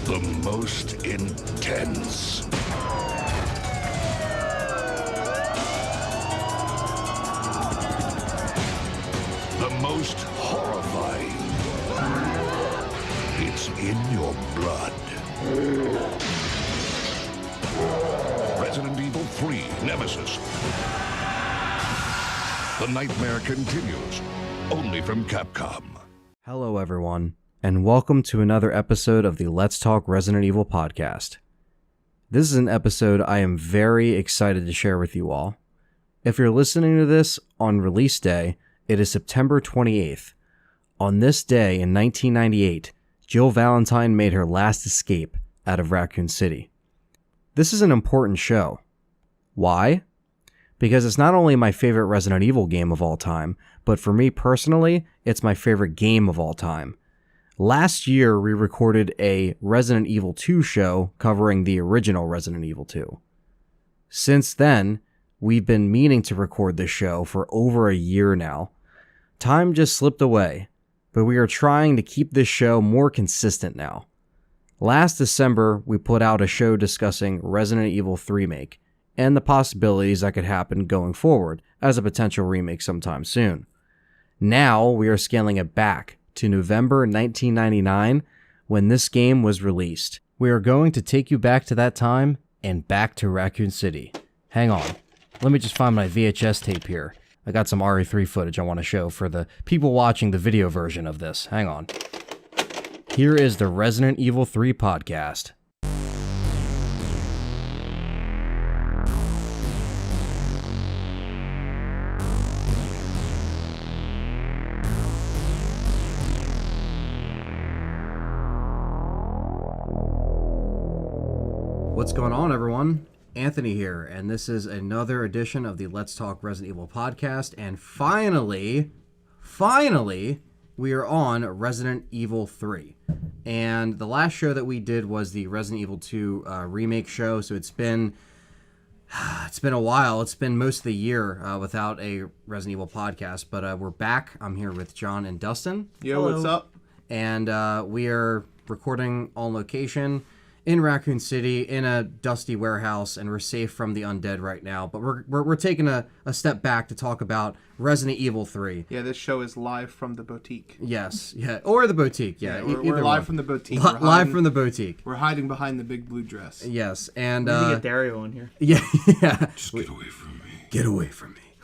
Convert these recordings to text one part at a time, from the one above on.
The most intense. The most horrifying. It's in your blood. Resident Evil 3 Nemesis. The nightmare continues, only from Capcom. Hello everyone, and welcome to another episode of the Let's Talk Resident Evil podcast. This is an episode I am very excited to share with you all. If you're listening to this on release day, it is September 28th. On this day in 1998, Jill Valentine made her last escape out of Raccoon City. This is an important show. Why? Because it's not only my favorite Resident Evil game of all time, but for me personally, it's my favorite game of all time. Last year, we recorded a Resident Evil 2 show covering the original Resident Evil 2. Since then, we've been meaning to record this show for over a year now. Time just slipped away, but we are trying to keep this show more consistent now. Last December, we put out a show discussing Resident Evil 3 remake and the possibilities that could happen going forward as a potential remake sometime soon. Now, we are scaling it back to November 1999 when this game was released. We are going to take you back to that time and back to Raccoon City. Hang on, let me just find my VHS tape here. I got some RE3 footage I want to show for the people watching the video version of this. Hang on. Here is the Resident Evil 3 podcast. What's going on, everyone? Anthony here, and this is another edition of the Let's Talk Resident Evil podcast, and finally, we are on Resident Evil 3. And the last show that we did was the Resident Evil 2 remake show, so it's been a while. It's been most of the year without a Resident Evil podcast, but we're back. I'm here with John and Dustin. Yo, Hello. What's up? And we are recording on location in Raccoon City, in a dusty warehouse, and we're safe from the undead right now. But we're taking a step back to talk about Resident Evil 3. Yeah, this show is live from the boutique. Yes, yeah, or the boutique. Yeah, we're live from the boutique. Live from the boutique. We're hiding behind the big blue dress. Yes, and we need to get Dario in here. Yeah. Just get away from me. Get away from me.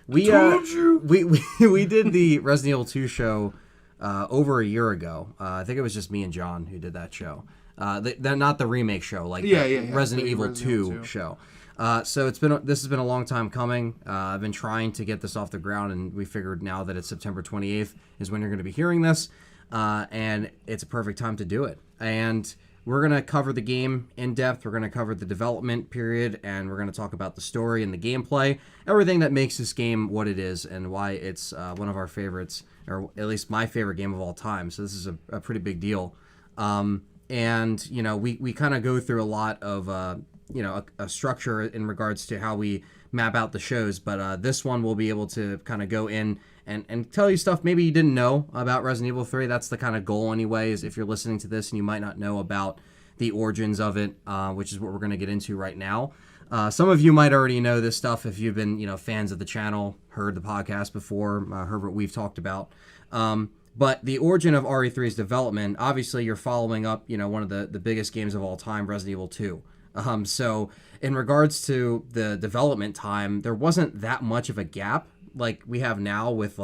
We did the Resident Evil 2 show over a year ago. I think it was just me and John who did that show. They're not the remake show, like Resident Evil 2 show. So this has been a long time coming. I've been trying to get this off the ground, and we figured now that it's September 28th is when you're going to be hearing this, and it's a perfect time to do it. And we're going to cover the game in depth. We're going to cover the development period, and we're going to talk about the story and the gameplay, everything that makes this game what it is, and why it's one of our favorites, or at least my favorite game of all time. So this is a pretty big deal. And, you know, we kind of go through a lot of, a structure in regards to how we map out the shows. But this one we'll be able to kind of go in and tell you stuff maybe you didn't know about Resident Evil 3. That's the kind of goal anyway, is if you're listening to this and you might not know about the origins of it, which is what we're going to get into right now. Some of you might already know this stuff if you've been, fans of the channel, heard the podcast before, heard what we've talked about. But the origin of RE3's development, obviously you're following up, one of the biggest games of all time, Resident Evil 2. So in regards to the development time, there wasn't that much of a gap like we have now with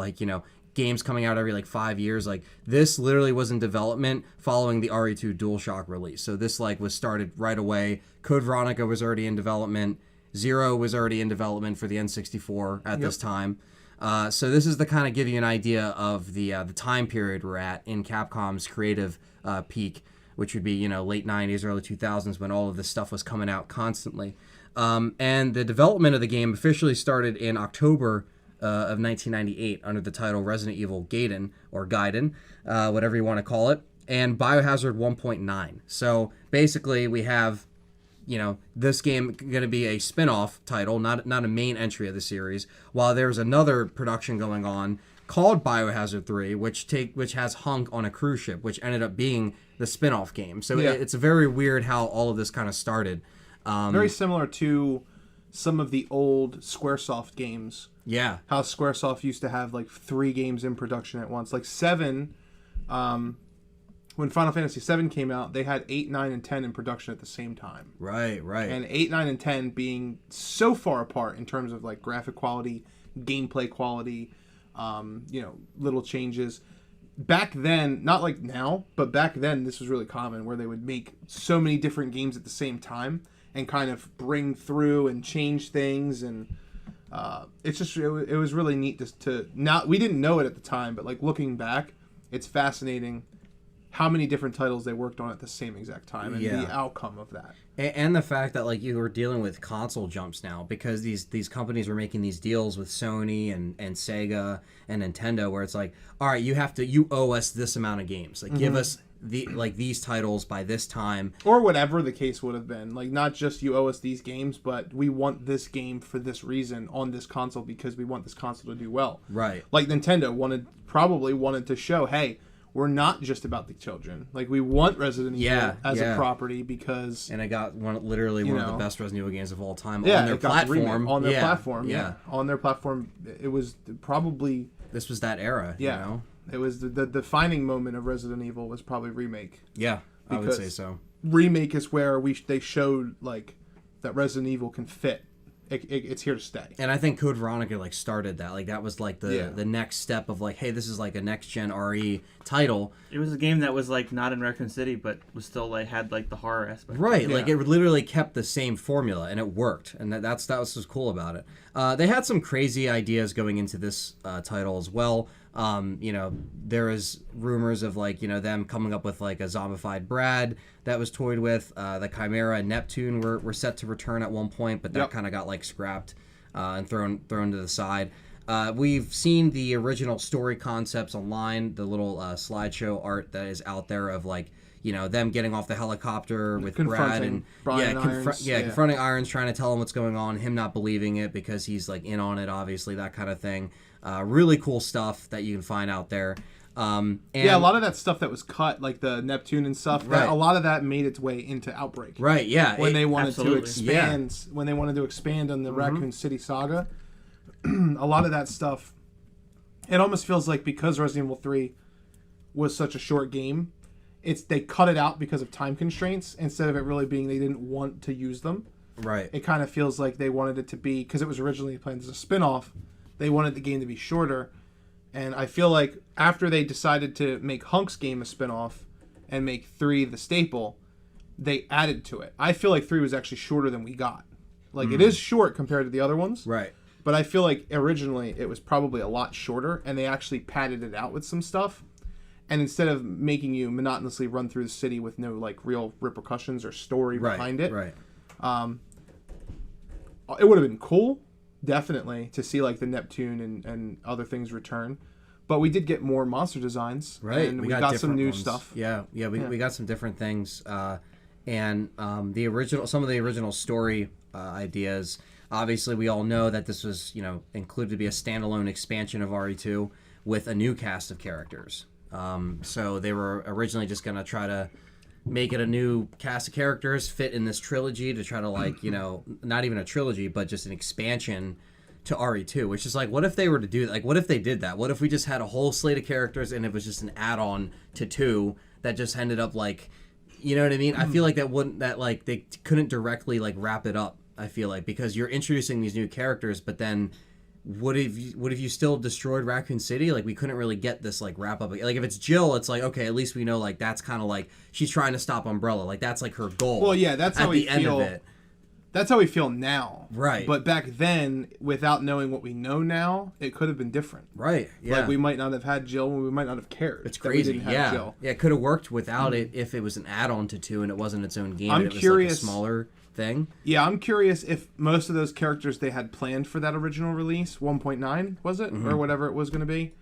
games coming out every 5 years. Like this literally was in development following the RE2 DualShock release. So this was started right away. Code Veronica was already in development. Zero was already in development for the N64 at this time. So this is to kind of give you an idea of the time period we're at in Capcom's creative peak, which would be late 90s, early 2000s, when all of this stuff was coming out constantly. And the development of the game officially started in October of 1998 under the title Resident Evil Gaiden, or Gaiden, whatever you want to call it, and Biohazard 1.9. So basically we have this game going to be a spin-off title, not a main entry of the series, while there's another production going on called Biohazard 3, which has Hunk on a cruise ship, which ended up being the spin-off game. So it's very weird how all of this kind of started. Very similar to some of the old Squaresoft games. Yeah. How Squaresoft used to have like 3 games in production at once. Like 7, when Final Fantasy 7 came out, they had 8, 9, and 10 in production at the same time. Right. And 8, 9, and 10 being so far apart in terms of like graphic quality, gameplay quality, little changes. Back then, not like now, but back then this was really common where they would make so many different games at the same time and kind of bring through and change things, and it was really neat to not, we didn't know it at the time, but like looking back, it's fascinating how many different titles they worked on at the same exact time and the outcome of that. And the fact that like you were dealing with console jumps now, because these companies were making these deals with Sony and Sega and Nintendo, where it's like, all right, you owe us this amount of games, like give us these titles by this time, or whatever the case would have been. Like, not just you owe us these games, but we want this game for this reason on this console because we want this console to do well. Right. Like Nintendo probably wanted to show, hey, we're not just about the children. Like, we want Resident Evil as a property because... And it got one of the best Resident Evil games of all time on their platform. On their platform, yeah. On their platform, it was probably... This was that era, you know? It was the defining moment of Resident Evil was probably Remake. Yeah, I would say so. Remake is where they showed, like, that Resident Evil can fit. It's here to stay. And I think Code Veronica like started that. Like that was like the next step of like, hey, this is like a next gen RE title. It was a game that was like not in Raccoon City, but was still like had like the horror aspect. Right. Like it literally kept the same formula and it worked. And that was what's cool about it. They had some crazy ideas going into this title as well. There is rumors of like, them coming up with like a zombified Brad that was toyed with. The Chimera and Neptune were set to return at one point, but that kind of got like scrapped and thrown to the side. We've seen the original story concepts online, the little slideshow art that is out there of like, them getting off the helicopter with Brad and confronting Irons, trying to tell him what's going on, him not believing it because he's like in on it, obviously, that kind of thing. Really cool stuff that you can find out there. And a lot of that stuff that was cut, like the Neptune and stuff, a lot of that made its way into Outbreak. Right, yeah. When they wanted to expand on the Raccoon City saga, a lot of that stuff, it almost feels like because Resident Evil 3 was such a short game, they cut it out because of time constraints instead of it really being they didn't want to use them. Right. It kind of feels like they wanted it to be, because it was originally planned as a spin-off, they wanted the game to be shorter. And I feel like after they decided to make Hunk's game a spin-off and make 3 the staple, they added to it. I feel like 3 was actually shorter than we got. Like, it is short compared to the other ones. Right. But I feel like originally it was probably a lot shorter, and they actually padded it out with some stuff. And instead of making you monotonously run through the city with no, like, real repercussions or story behind it, right. It would have been cool, definitely, to see like the Neptune and other things return, but we did get more monster designs, right? And we got some new stuff. We got some different things, and some of the original story ideas. Obviously, we all know that this was included to be a standalone expansion of RE2 with a new cast of characters. So they were originally just gonna try to make it a new cast of characters fit in this trilogy to try to like not even a trilogy but just an expansion to RE2, which is like, what if they were to do that? Like, what if they did that? What if we just had a whole slate of characters and it was just an add-on to 2 that just ended up like, you know what I mean? I feel like they couldn't directly like wrap it up. I feel like, because you're introducing these new characters, but then what if you still destroyed Raccoon City? Like, we couldn't really get this like wrap up. Like, if it's Jill, it's like, okay, at least we know like that's kind of like she's trying to stop Umbrella. Like, that's like her goal. Well, yeah, that's how we feel. End of it. That's how we feel now. Right. But back then, without knowing what we know now, it could have been different. Right. Yeah. Like, we might not have had Jill, and we might not have cared. It's crazy. We didn't have Jill. Yeah, it could have worked without it if it was an add-on to 2 and it wasn't its own game. I'm and it curious. Was like a smaller thing. Yeah, I'm curious if most of those characters they had planned for that original release, 1.9, was it? Or whatever it was going to be.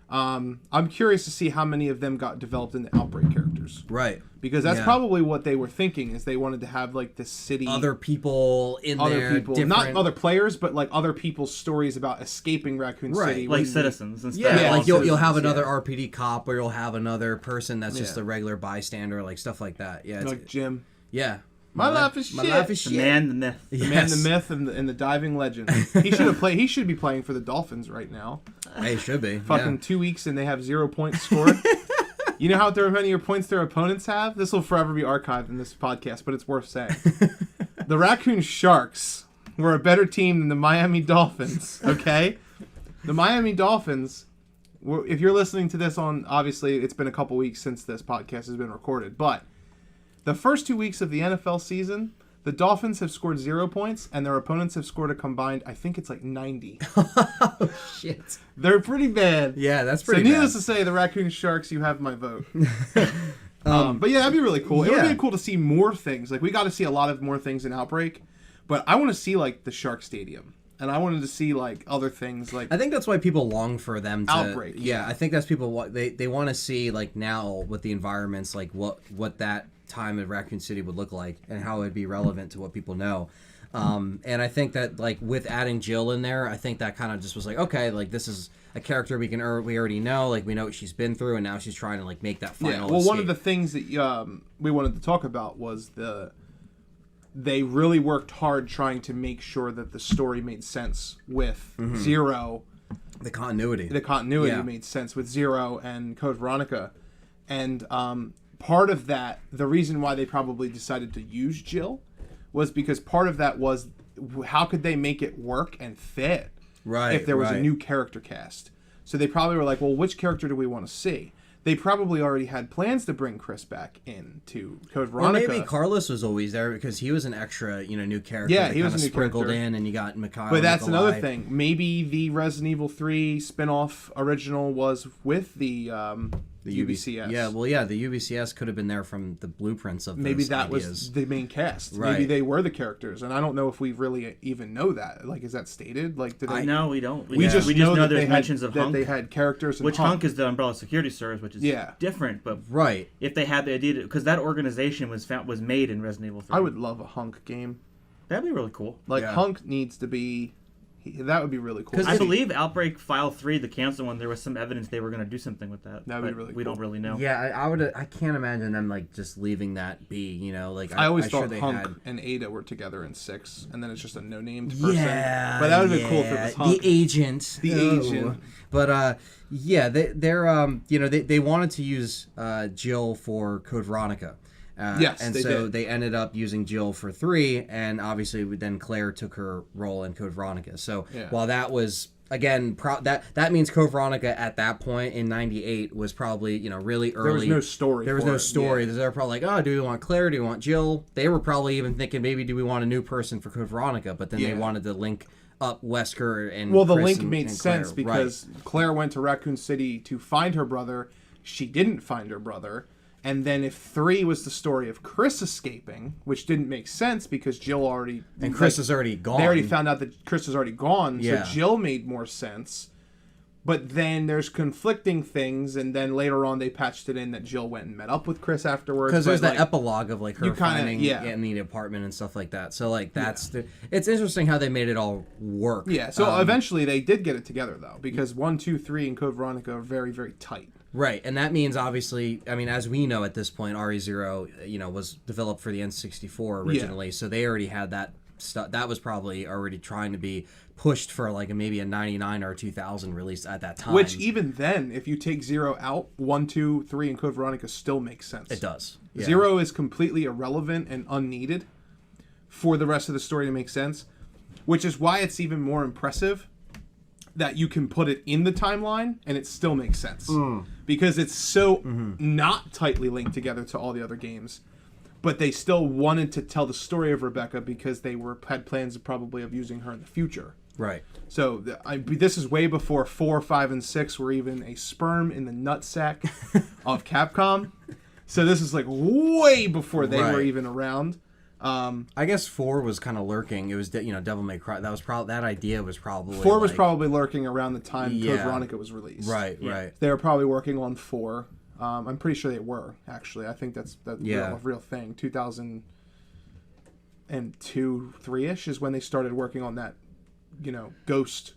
I'm curious to see how many of them got developed into Outbreak characters. Right. Because that's probably what they were thinking, is they wanted to have like this city, Other people in there, different... not other players, but like other people's stories about escaping Raccoon City, like citizens and stuff. Yeah, like you'll have another RPD cop, or you'll have another person that's just a regular bystander, like stuff like that. Yeah, like Jim. Yeah. My life is shit. The man, the myth. The man, the myth, and the diving legend. He should have played. He should be playing for the Dolphins right now. Hey, he should be. Fucking 2 weeks and they have 0 points scored. You know how many points their opponents have? This will forever be archived in this podcast, but it's worth saying. The Raccoon Sharks were a better team than the Miami Dolphins. Okay, the Miami Dolphins. If you're listening to this on, obviously it's been a couple weeks since this podcast has been recorded, but the first 2 weeks of the NFL season, the Dolphins have scored 0 points, and their opponents have scored a combined, I think it's like 90. Oh, shit. They're pretty bad. Yeah, that's pretty bad. So needless to say, the Raccoon Sharks, you have my vote. But yeah, that'd be really cool. It would be cool to see more things. Like, we got to see a lot of more things in Outbreak, but I want to see, like, the Shark Stadium. And I wanted to see, like, other things. Like, I think that's why people long for them to... Outbreak. Yeah, I think that's people... They want to see, like, now with the environments, like, what that time at Raccoon City would look like and how it would be relevant to what people know. And I think that, like, with adding Jill in there, I think that kind of just was like, okay, like, this is a character we already know, like, we know what she's been through, and now she's trying to, like, make that final escape. One of the things that we wanted to talk about was they really worked hard trying to make sure that the story made sense with Zero. The continuity made sense with Zero and Code Veronica. And part of that, the reason why they probably decided to use Jill was because part of that was how could they make it work and fit if there was a new character cast. So they probably were like, well, which character do we want to see? They probably already had plans to bring Chris back in to Code Veronica. Or maybe Carlos was always there because he was an extra, new character. Yeah, he was a new sprinkled character. in, and you got Mikhail. But that's another thing. Maybe the Resident Evil 3 spinoff original was with the UBCS. Yeah, the UBCS could have been there from the blueprints of maybe those that ideas. was the main cast. Right. Maybe they were the characters, and I don't know if we really even know that. Like, is that stated? Like, no, we don't. We just know that there's mentions of Hunk. That they had characters. Which Hunk is the Umbrella Security Service, which is different, but if they had the idea, because that organization was made in Resident Evil 3. I would love a Hunk game. That'd be really cool. Like Hunk needs to be. That would be really cool. I believe Outbreak File 3, the cancel one, there was some evidence they were going to do something with that. That would be really cool. We don't really know. Yeah, I can't imagine them, like, just leaving that be, Like, I always thought Hunk and Ada were together in 6, and then it's just a no-named person. Yeah. But that would have been cool if it was Hunk. The agent. Agent. But, they wanted to use Jill for Code Veronica. They ended up using Jill for 3, and obviously then Claire took her role in Code Veronica. So while that was, again, that means Code Veronica at that point in 98 was probably, really early. There was no story. They were probably like, oh, do we want Claire? Do we want Jill? They were probably even thinking, maybe do we want a new person for Code Veronica? But then they wanted to link up Wesker and the Chris link and made sense Claire. because Claire went to Raccoon City to find her brother. She didn't find her brother. And then if 3 was the story of Chris escaping, which didn't make sense because Jill already... And Chris is already gone. They already found out that Chris is already gone, so Jill made more sense. But then there's conflicting things, and then later on they patched it in that Jill went and met up with Chris afterwards. Because there's the epilogue of, like, her finding in the apartment and stuff like that. So, like, that's... It's interesting how they made it all work. Yeah, so eventually they did get it together, though, because 1, 2, 3 and Code Veronica are very, very tight. Right, and that means, obviously, I mean, as we know at this point, RE0, was developed for the N64 originally, so they already had that stuff. That was probably already trying to be pushed for, like, maybe a 99 or 2000 release at that time. Which, even then, if you take 0 out, 1, 2, 3, and Code Veronica still makes sense. It does. Yeah. 0 is completely irrelevant and unneeded for the rest of the story to make sense, which is why it's even more impressive that you can put it in the timeline and it still makes sense. Because it's so not tightly linked together to all the other games. But they still wanted to tell the story of Rebecca because they had plans of using her in the future. Right. So this is way before 4, 5, and 6 were even a sperm in the nutsack of Capcom. So this is like way before they were even around. I guess 4 was kind of lurking. It was, Devil May Cry. That was probably that idea was probably 4 was probably lurking around the time Code Veronica was released. Right. They were probably working on 4. I'm pretty sure they were actually. I think that's a real thing. 2002, 3ish is when they started working on that, ghost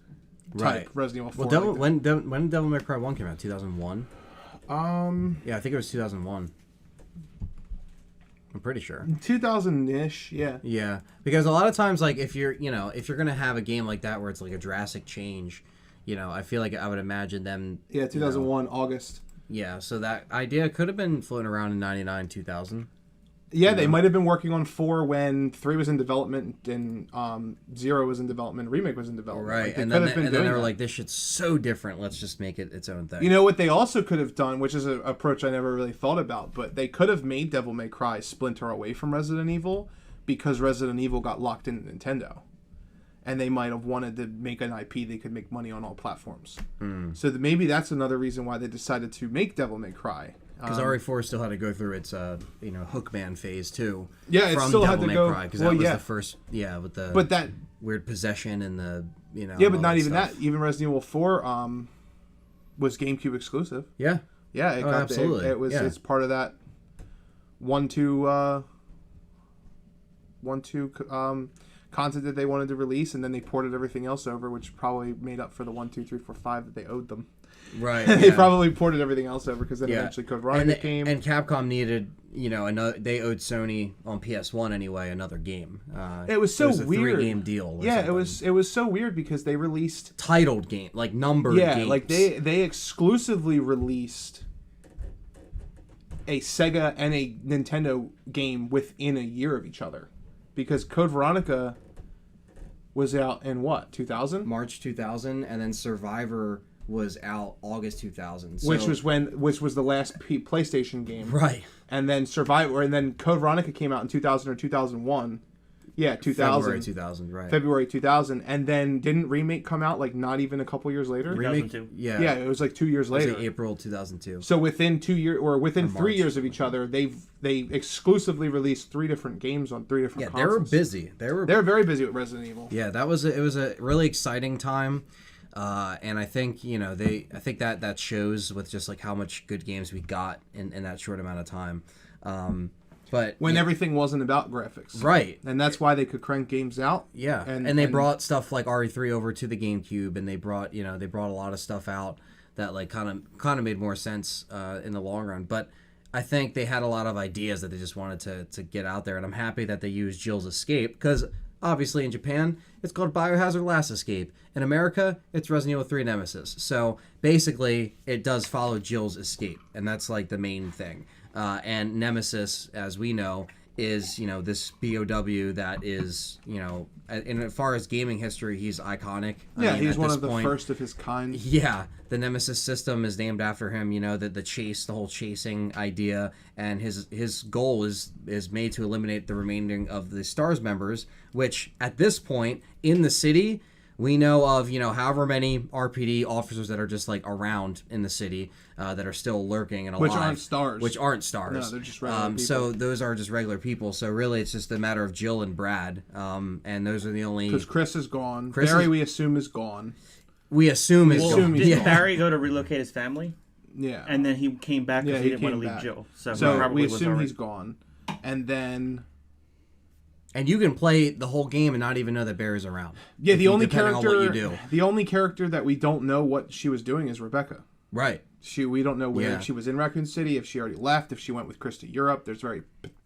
type Resident Evil 4. Well, when Devil May Cry 1 came out, 2001. Yeah, I think it was 2001. I'm pretty sure. 2000-ish, yeah. Yeah, because a lot of times, like, if you're gonna have a game like that where it's like a drastic change, I feel like I would imagine them. Yeah, 2001 August. Yeah, so that idea could have been floating around in 99, 2000. Yeah, they might have been working on 4 when 3 was in development and 0 was in development, Remake was in development. Right, like, and then they were like, this shit's so different, let's just make it its own thing. You know what they also could have done, which is an approach I never really thought about, but they could have made Devil May Cry splinter away from Resident Evil because Resident Evil got locked into Nintendo. And they might have wanted to make an IP they could make money on all platforms. So maybe that's another reason why they decided to make Devil May Cry. Because RE4 still had to go through its, Hookman phase too. Yeah, it still had to go. Because that was the first, with the weird possession and the, Yeah, but not even that. Even Resident Evil 4 was GameCube exclusive. Yeah. Yeah, it got absolutely. It's part of that 1-2 content that they wanted to release, and then they ported everything else over, which probably made up for the 1, 2, 3, 4, 5 that they owed them. Right. They probably ported everything else over because then eventually Code Veronica came. And Capcom needed, another. They owed Sony on PS1 anyway another game. It was so weird. 3-game deal. Yeah, it was so weird because they released titled game, like numbered games. Yeah, like they exclusively released a Sega and a Nintendo game within a year of each other, because Code Veronica was out in what, 2000? March 2000, and then Survivor was out August 2000. So, which was the last PlayStation game. Right. And then and then Code Veronica came out in 2000 or 2001. Yeah, 2000. February 2000, right. February 2000. And then didn't Remake come out like not even a couple years later? Remake, 2002. Yeah, it was like 2 years later. Like April 2002. So within 2 years, or within 3 years of each other, they exclusively released 3 different games on 3 different consoles. They were busy. They were very busy with Resident Evil. Yeah, it was a really exciting time. And I think that shows with just like how much good games we got in that short amount of time. But when everything wasn't about graphics, right? And that's why they could crank games out. Yeah, and they brought stuff like RE3 over to the GameCube, and they brought a lot of stuff out that like kind of made more sense in the long run. But I think they had a lot of ideas that they just wanted to get out there, and I'm happy that they used Jill's escape, because obviously in Japan it's called Biohazard Last Escape. In America, it's Resident Evil 3 Nemesis. So basically, it does follow Jill's escape, and that's like the main thing. And Nemesis, as we know, is this BOW that is and as far as gaming history, he's iconic. Yeah, he's one of the first of his kind. Yeah, the Nemesis system is named after him. The whole chasing idea, and his goal is made to eliminate the remaining of the STARS members, which at this point in the city, we know of, however many RPD officers that are just like around in the city that are still lurking and alive. Which aren't stars. No, they're just regular people. So those are just regular people. So really, it's just a matter of Jill and Brad. And those are the only... Because Chris is gone. Barry, we assume, is gone. We assume is gone. Did Barry go to relocate his family? Yeah. And then he came back because he didn't want to leave Jill. So we assume he's gone. And then... And you can play the whole game and not even know that Barry's around. Yeah, the only character that we don't know what she was doing is Rebecca. Right. We don't know where if she was in Raccoon City, if she already left, if she went with Chris to Europe. There's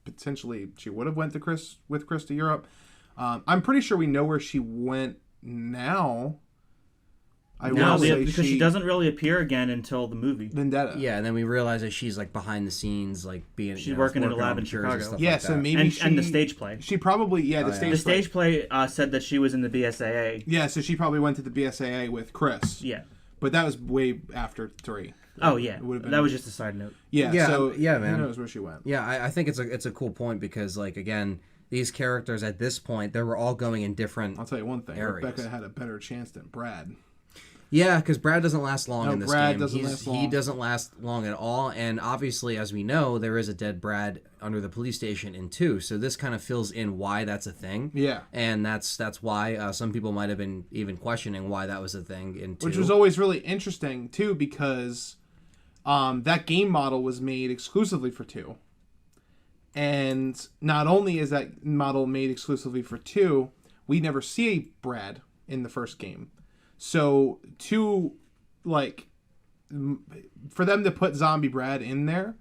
potentially she would have went to Chris to Europe. I'm pretty sure we know where she went now. Because she doesn't really appear again until the movie Vendetta. Yeah, and then we realize that she's like behind the scenes, like being she's working in a lab in Chicago. Yeah, so maybe and the stage play. She probably the stage play said that she was in the BSAA. Yeah, so she probably went to the BSAA with Chris. Yeah, but that was way after 3. Oh yeah, that was just a side note. Yeah, so man, who knows where she went? Yeah, I think it's a cool point because like again, these characters at this point they were all going in different. I'll tell you one thing: areas. Rebecca had a better chance than Brad. Yeah, because Brad doesn't last long in this Brad game. He doesn't last long at all, and obviously, as we know, there is a dead Brad under the police station in 2, so this kind of fills in why that's a thing. Yeah. And that's why some people might have been even questioning why that was a thing in 2. Which was always really interesting, too, because that game model was made exclusively for 2. And not only is that model made exclusively for 2, we never see Brad in the first game. So, for them to put Zombie Brad in there,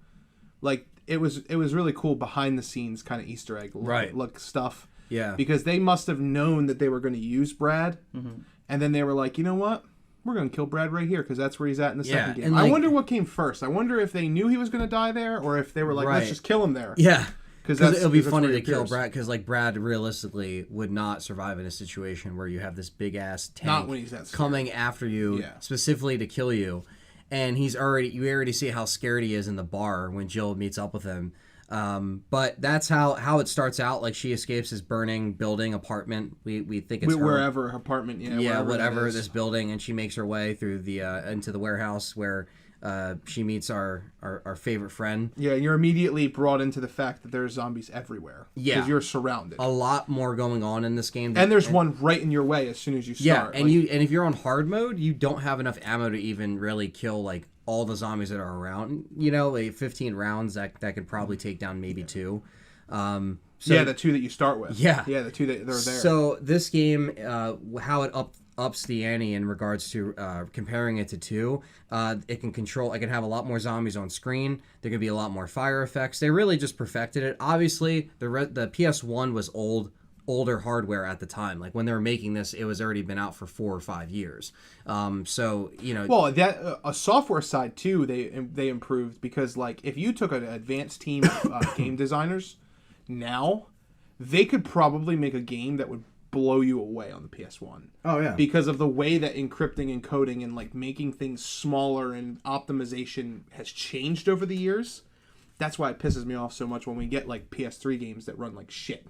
like, it was really cool behind the scenes kind of Easter egg look stuff. Yeah. Because they must have known that they were going to use Brad, and then they were like, you know what? We're going to kill Brad right here because that's where he's at in the second game. I wonder what came first. I wonder if they knew he was going to die there or if they were like, let's just kill him there. Yeah. Because it'll be funny to kill Brad, because like Brad realistically would not survive in a situation where you have this big ass tank coming after you specifically to kill you, and you already see how scared he is in the bar when Jill meets up with him. But that's how it starts out. Like, she escapes his burning building apartment. We think it's wherever her apartment, whatever this building, and she makes her way through the into the warehouse where she meets our favorite friend. Yeah, and you're immediately brought into the fact that there's zombies everywhere. Yeah. Because you're surrounded. A lot more going on in this game. And there's one right in your way as soon as you start. Yeah, and if you're on hard mode, you don't have enough ammo to even really kill, like, all the zombies that are around. You know, like 15 rounds, that could probably take down maybe 2. The 2 that you start with. Yeah. Yeah, the 2 that are there. So this game, how it ups the ante in regards to comparing it to 2. It can have a lot more zombies on screen. There can be a lot more fire effects. They really just perfected it. Obviously, the PS1 was older hardware at the time. Like, when they were making this, it was already been out for 4 or 5 years. So, you know. Well, that a software side too, they improved, because like if you took an advanced team of game designers now, they could probably make a game that would blow you away on the PS1. Oh yeah. Because of the way that encrypting and coding and like making things smaller and optimization has changed over the years. That's why it pisses me off so much when we get like PS3 games that run like shit.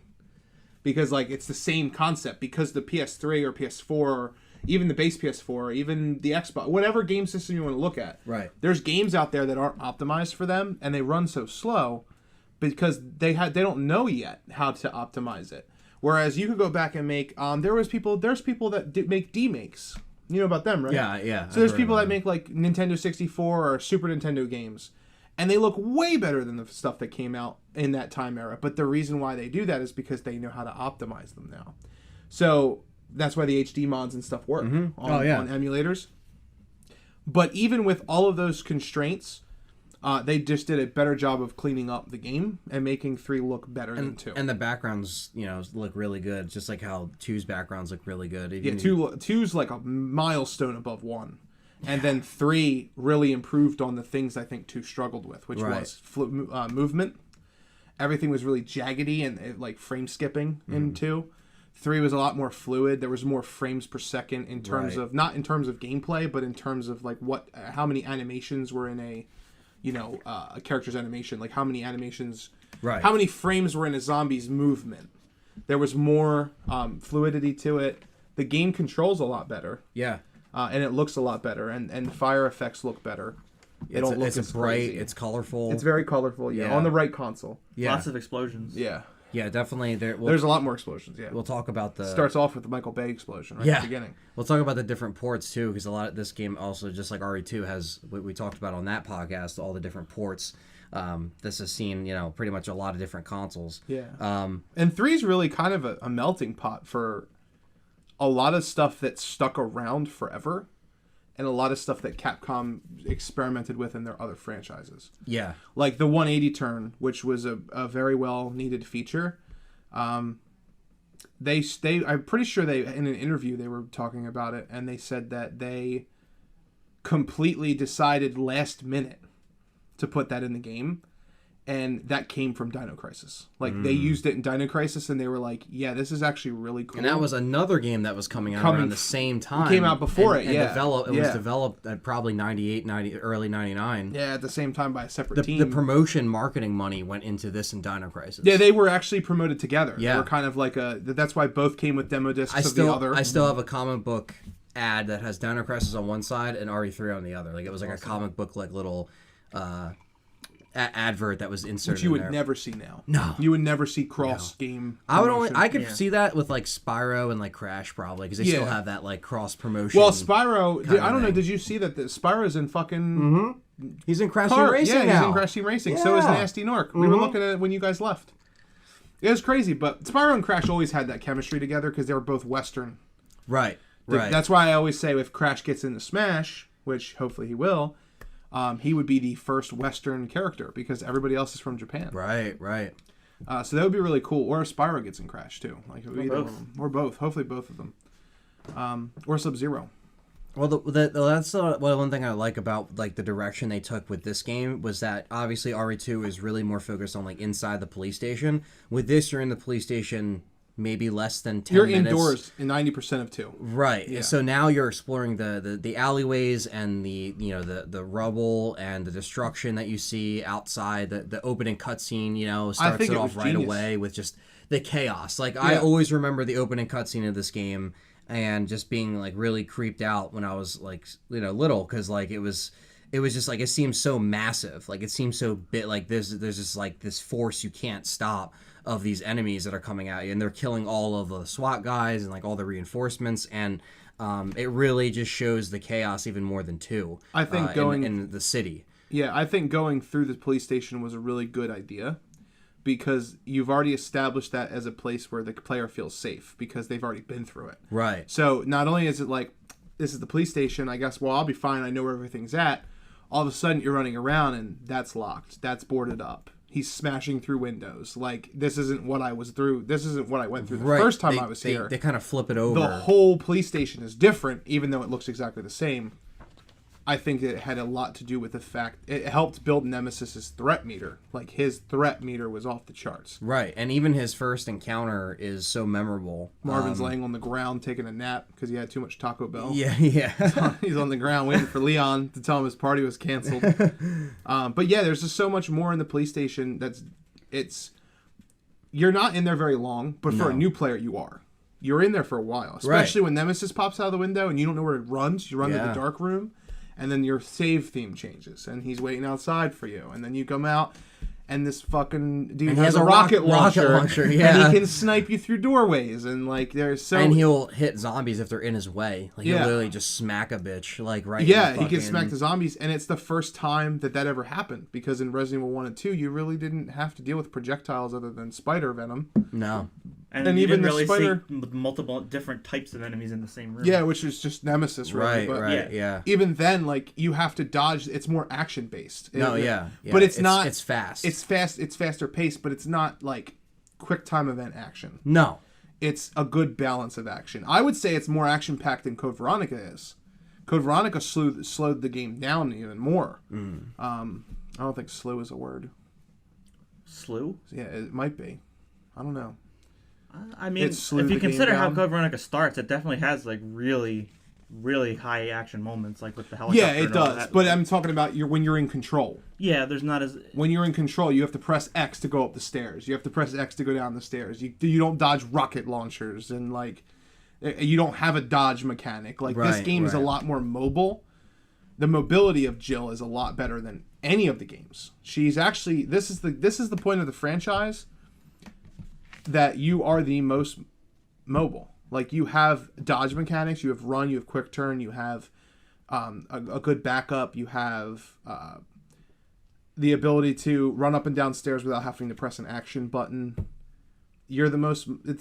Because like it's the same concept, because the PS3 or PS4 or even the base PS4 or even the Xbox, whatever game system you want to look at. Right. There's games out there that aren't optimized for them and they run so slow because they don't know yet how to optimize it. Whereas you could go back and make there's people that make demakes. You know about them, right? Yeah. So there's people that make like Nintendo 64 or Super Nintendo games, and they look way better than the stuff that came out in that time era. But the reason why they do that is because they know how to optimize them now. So that's why the HD mods and stuff work on emulators. But even with all of those constraints, they just did a better job of cleaning up the game and making 3 look better than 2. And the backgrounds, look really good, just like how 2's backgrounds look really good. Yeah, 2's like a milestone above 1. And then 3 really improved on the things I think 2 struggled with, which was movement. Everything was really jaggedy and like frame skipping in 2. 3 was a lot more fluid. There was more frames per second in terms of, not in terms of gameplay, but in terms of like how many animations were in a character's animation. Like how many animations, how many frames were in a zombie's movement. There was more fluidity to it. The game controls a lot better. Yeah. And it looks a lot better, and fire effects look better. They don't look as bright. crazy. It's colorful. It's very colorful. Yeah, on the right console. Yeah, lots of explosions. Yeah, definitely. There's a lot more explosions. Yeah, we'll talk about the. Starts off with the Michael Bay explosion at the beginning. We'll talk about the different ports too, because a lot of this game also, just like RE2, has what we talked about on that podcast, all the different ports. This has seen pretty much a lot of different consoles. Yeah. And 3 is really kind of a melting pot for a lot of stuff that stuck around forever, and a lot of stuff that Capcom experimented with in their other franchises. Yeah. Like the 180 turn, which was a very well needed feature. I'm pretty sure in an interview they were talking about it, and they said that they completely decided last minute to put that in the game. And that came from Dino Crisis. Like, they used it in Dino Crisis, and they were like, yeah, this is actually really cool. And that was another game that was coming out around the same time. It came out before it, yeah. It was developed at probably 98, early 99. Yeah, at the same time by a separate team. The promotion marketing money went into this and Dino Crisis. Yeah, they were actually promoted together. Yeah. They were kind of like that's why both came with demo discs of the other. I still have a comic book ad that has Dino Crisis on one side and RE3 on the other. Like it was like awesome. a comic book like little advert that was inserted. Which you would in there. never see now. No, you would never see cross game. I could see that with like Spyro and like Crash probably because they still have that like cross promotion. Well, Spyro, I don't know. Did you see that Spyro's in fucking? Mm-hmm. He's in Crash Team Racing now. Yeah, he's in Crash Team Racing. So is Nasty Nork. We were looking at it when you guys left. It was crazy, but Spyro and Crash always had that chemistry together because they were both Western. Right. That's why I always say if Crash gets into Smash, which hopefully he will, he would be the first Western character because everybody else is from Japan. Right. So that would be really cool. Or if Spyro gets in Crash too, like or both. Hopefully both of them. Or Sub-Zero. Well, that's one thing I like about like the direction they took with this game was that obviously RE2 is really more focused on like inside the police station. With this, you're in the police station maybe less than 10 minutes. You're indoors in 90% of 2. Right. Yeah. So now you're exploring the alleyways and the rubble and the destruction that you see outside. The opening cutscene, starts it off right away with just the chaos. Like I always remember the opening cutscene of this game and just being like really creeped out when I was like little because like it was just like it seems so massive, like it seems so big, like there's just like this force you can't stop of these enemies that are coming at you and they're killing all of the SWAT guys and like all the reinforcements and it really just shows the chaos even more than 2. I think in the city. Yeah, I think going through the police station was a really good idea. Because you've already established that as a place where the player feels safe because they've already been through it. Right. So not only is it like, this is the police station, I guess, well, I'll be fine, I know where everything's at. All of a sudden, you're running around and that's locked. That's boarded up. He's smashing through windows. Like, this isn't what I was through. This isn't what I went through the first time I was here. They kind of flip it over. The whole police station is different, even though it looks exactly the same. I think it had a lot to do with the fact it helped build Nemesis's threat meter. Like his threat meter was off the charts. Right, and even his first encounter is so memorable. Marvin's laying on the ground taking a nap because he had too much Taco Bell. Yeah. He's on the ground waiting for Leon to tell him his party was canceled. But yeah, there's just so much more in the police station. You're not in there very long, but for a new player, you are. You're in there for a while, especially when Nemesis pops out of the window and you don't know where it runs. You run to the dark room. And then your save theme changes, and he's waiting outside for you. And then you come out, and this fucking dude has a rocket launcher, and he can snipe you through doorways. And like, and he'll hit zombies if they're in his way. Like he'll literally just smack a bitch, like right. Yeah, he can smack the zombies, and it's the first time that ever happened because in Resident Evil 1 and 2, you really didn't have to deal with projectiles other than spider venom. No. And even the really spider, see multiple different types of enemies in the same room. Yeah, which is just Nemesis, really. Right. Even then, like you have to dodge. It's more action based. But it's not. It's fast. It's fast. It's faster paced, but it's not like quick time event action. No, it's a good balance of action. I would say it's more action packed than Code Veronica is. Code Veronica slowed the game down even more. I don't think slow is a word. Slew? Yeah, it might be. I don't know. I mean, if you consider how Code Veronica starts, it definitely has like really, really high action moments, like with the helicopter. Yeah, it does. But I'm talking about when you're in control. Yeah, there's not as when you're in control, you have to press X to go up the stairs. You have to press X to go down the stairs. You don't dodge rocket launchers and like you don't have a dodge mechanic. Like this game is a lot more mobile. The mobility of Jill is a lot better than any of the games. She's actually this is the point of the franchise. That you are the most mobile. Like you have dodge mechanics, you have run, you have quick turn, you have a good backup, you have the ability to run up and down stairs without having to press an action button. It's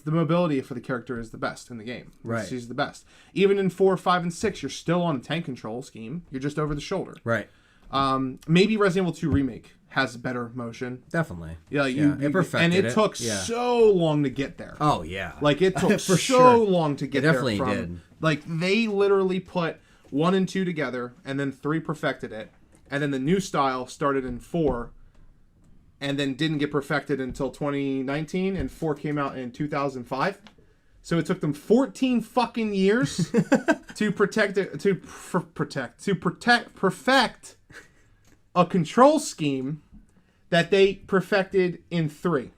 the mobility for the character is the best in the game. Right. She's the best. Even in 4, 5, and 6, you're still on a tank control scheme. You're just over the shoulder. Right. Maybe Resident Evil 2 Remake has better motion. Definitely. Yeah, it perfected and it took so long to get there. Oh yeah. Like it took long to get there. Definitely did. Like they literally put 1 and 2 together and then 3 perfected it. And then the new style started in 4 and then didn't get perfected until 2019 and 4 came out in 2005. So it took them 14 fucking years to perfect a control scheme that they perfected in 3.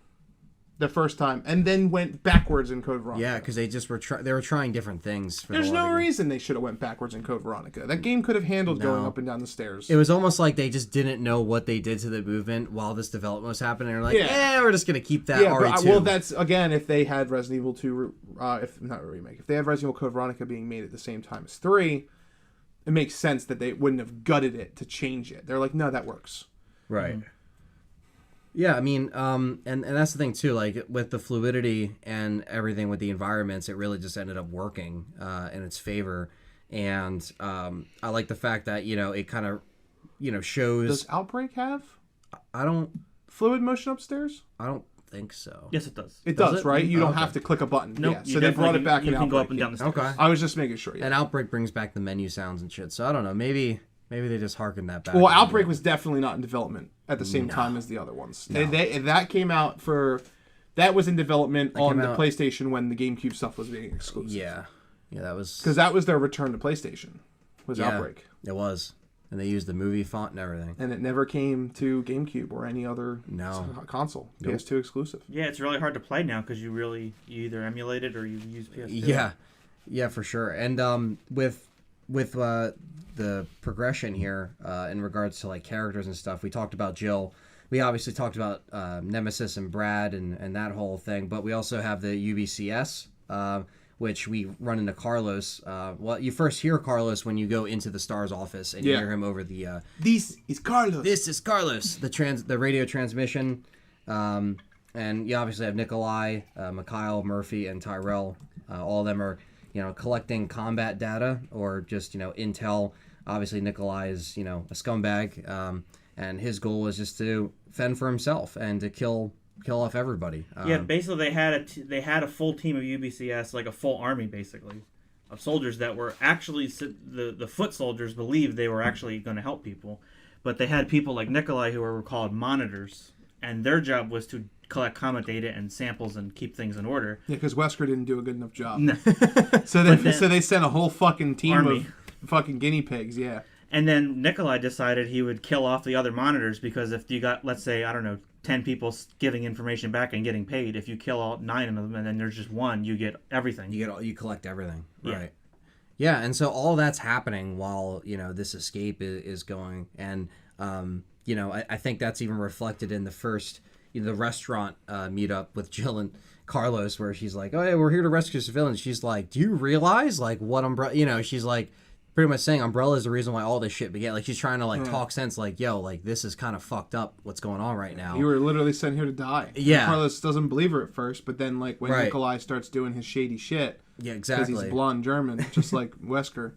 the first time, and then went backwards in Code Veronica. Yeah, because they just were they were trying different things. There's no reason they should have went backwards in Code Veronica. That game could have handled going up and down the stairs. It was almost like they just didn't know what they did to the movement while this development was happening. They're like, we're just gonna keep that RE2. Well, that's again if they had Resident Evil 2, if not a remake, if they had Resident Evil Code Veronica being made at the same time as 3, it makes sense that they wouldn't have gutted it to change it. They're like, no, that works. Right. Yeah, I mean, and that's the thing too. Like with the fluidity and everything with the environments, it really just ended up working in its favor. And I like the fact that it kind of shows. Does Outbreak have? I don't. Fluid motion upstairs? I don't think so. Yes, it does. It does, right? You don't have to click a button. Nope, yeah, so they brought it back in Outbreak. You can go up and down the stairs. Okay. I was just making sure. Yeah. And Outbreak brings back the menu sounds and shit. So I don't know. Maybe they just harkened that back. Well, Outbreak was definitely not in development at the same time as the other ones. No. That came out that was in development on the PlayStation when the GameCube stuff was being exclusive. Yeah, that was because that was their return to PlayStation. Was Outbreak? It was, and they used the movie font and everything. And it never came to GameCube or any other console. Nope. PS2 exclusive. Yeah, it's really hard to play now because you either emulate it or you use PS2. Yeah, for sure. And with the progression here in regards to like characters and stuff, we talked about Jill. We obviously talked about Nemesis and Brad and that whole thing, but we also have the UBCS, which we run into Carlos. Well, you first hear Carlos when you go into the STARS office and you hear him over the. This is Carlos. This is Carlos. The radio transmission, and you obviously have Nikolai, Mikhail, Murphy, and Tyrell. All of them are collecting combat data or just intel. Obviously, Nikolai is a scumbag, and his goal is just to fend for himself and to kill off everybody. Basically they had a full team of UBCS, like a full army, basically, of soldiers that were actually the foot soldiers believed they were actually going to help people, but they had people like Nikolai who were called monitors, and their job was to collect combat data and samples and keep things in order. Yeah, because Wesker didn't do a good enough job. No. so they sent a whole fucking team of fucking guinea pigs. Yeah. And then Nikolai decided he would kill off the other monitors because if you got, let's say, 10 people giving information back and getting paid, if you kill all 9 of them and then there's just one, you get everything. You collect everything. Yeah. Right. Yeah, and so all that's happening while, this escape is going. And, I think that's even reflected in the first, the restaurant meetup with Jill and Carlos, where she's like, oh, yeah, we're here to rescue civilians. She's like, do you realize, like, what Umbrella, she's like, pretty much saying Umbrella is the reason why all this shit began. Like, she's trying to, talk sense, like, yo, like, this is kind of fucked up what's going on right now. You were literally sent here to die. Yeah. And Carlos doesn't believe her at first, but then, like, when Nikolai starts doing his shady shit. Yeah, exactly. Because he's blonde German, just like Wesker.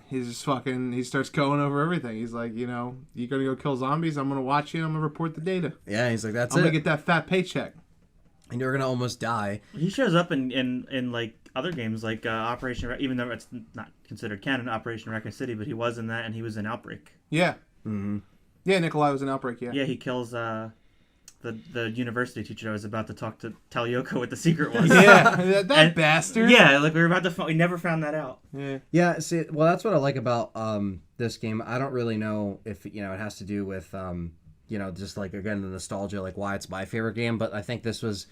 He's just he starts going over everything. He's like, you're going to go kill zombies? I'm going to watch you and I'm going to report the data. Yeah, he's like, I'm going to get that fat paycheck. And you're going to almost die. He shows up in like, other games like Operation, even though it's not considered canon, Operation Raccoon City, but he was in that and he was in Outbreak. Yeah. Mm-hmm. Yeah, Nikolai was in Outbreak, yeah. Yeah, he kills the university teacher that was about to tell Yoko what the secret was. Yeah, that bastard. Yeah, like we were about to we never found that out. Yeah. Yeah, see, well, that's what I like about this game. I don't really know if, it has to do with, just like, again, the nostalgia, like why it's my favorite game, but I think this was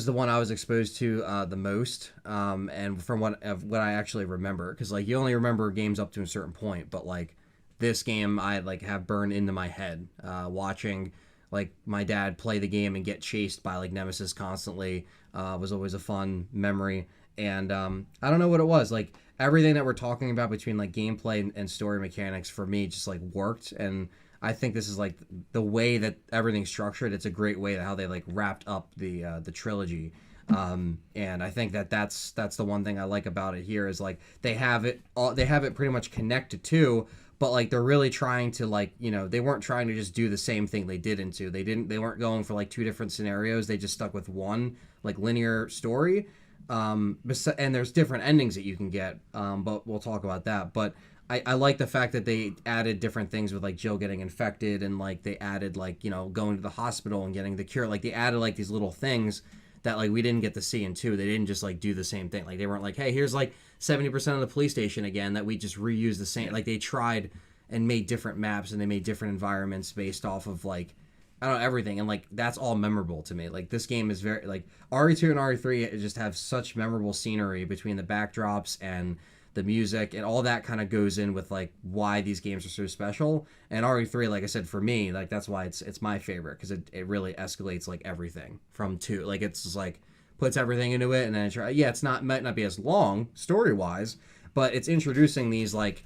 the one I was exposed to the most, and from what I actually remember, because like you only remember games up to a certain point, but like this game I like have burned into my head, watching like my dad play the game and get chased by like Nemesis constantly was always a fun memory, and I don't know what it was, like everything that we're talking about between like gameplay and story mechanics for me just like worked, and I think this is like the way that everything's structured. It's a great way how they like wrapped up the trilogy, and I think that's the one thing I like about it here is like they have it pretty much connected to, but like they're really trying to like they weren't trying to just do the same thing they did into. They weren't going for like 2 different scenarios. They just stuck with one like linear story, and there's different endings that you can get, but we'll talk about that. But I like the fact that they added different things with like Jill getting infected, and like they added like going to the hospital and getting the cure. Like they added like these little things that like we didn't get to see in 2. They didn't just like do the same thing. Like they weren't like, hey, here's like 70% of the police station again that we just reuse the same. Like they tried and made different maps and they made different environments based off of like I don't know, everything, and like that's all memorable to me. Like this game is very like RE2 and RE3 just have such memorable scenery between the backdrops and the music, and all that kind of goes in with like why these games are so special. And RE3, like I said, for me, like that's why it's my favorite, because it really escalates like everything from 2. Like it's just like puts everything into it, and then it's might not be as long story wise, but it's introducing these like,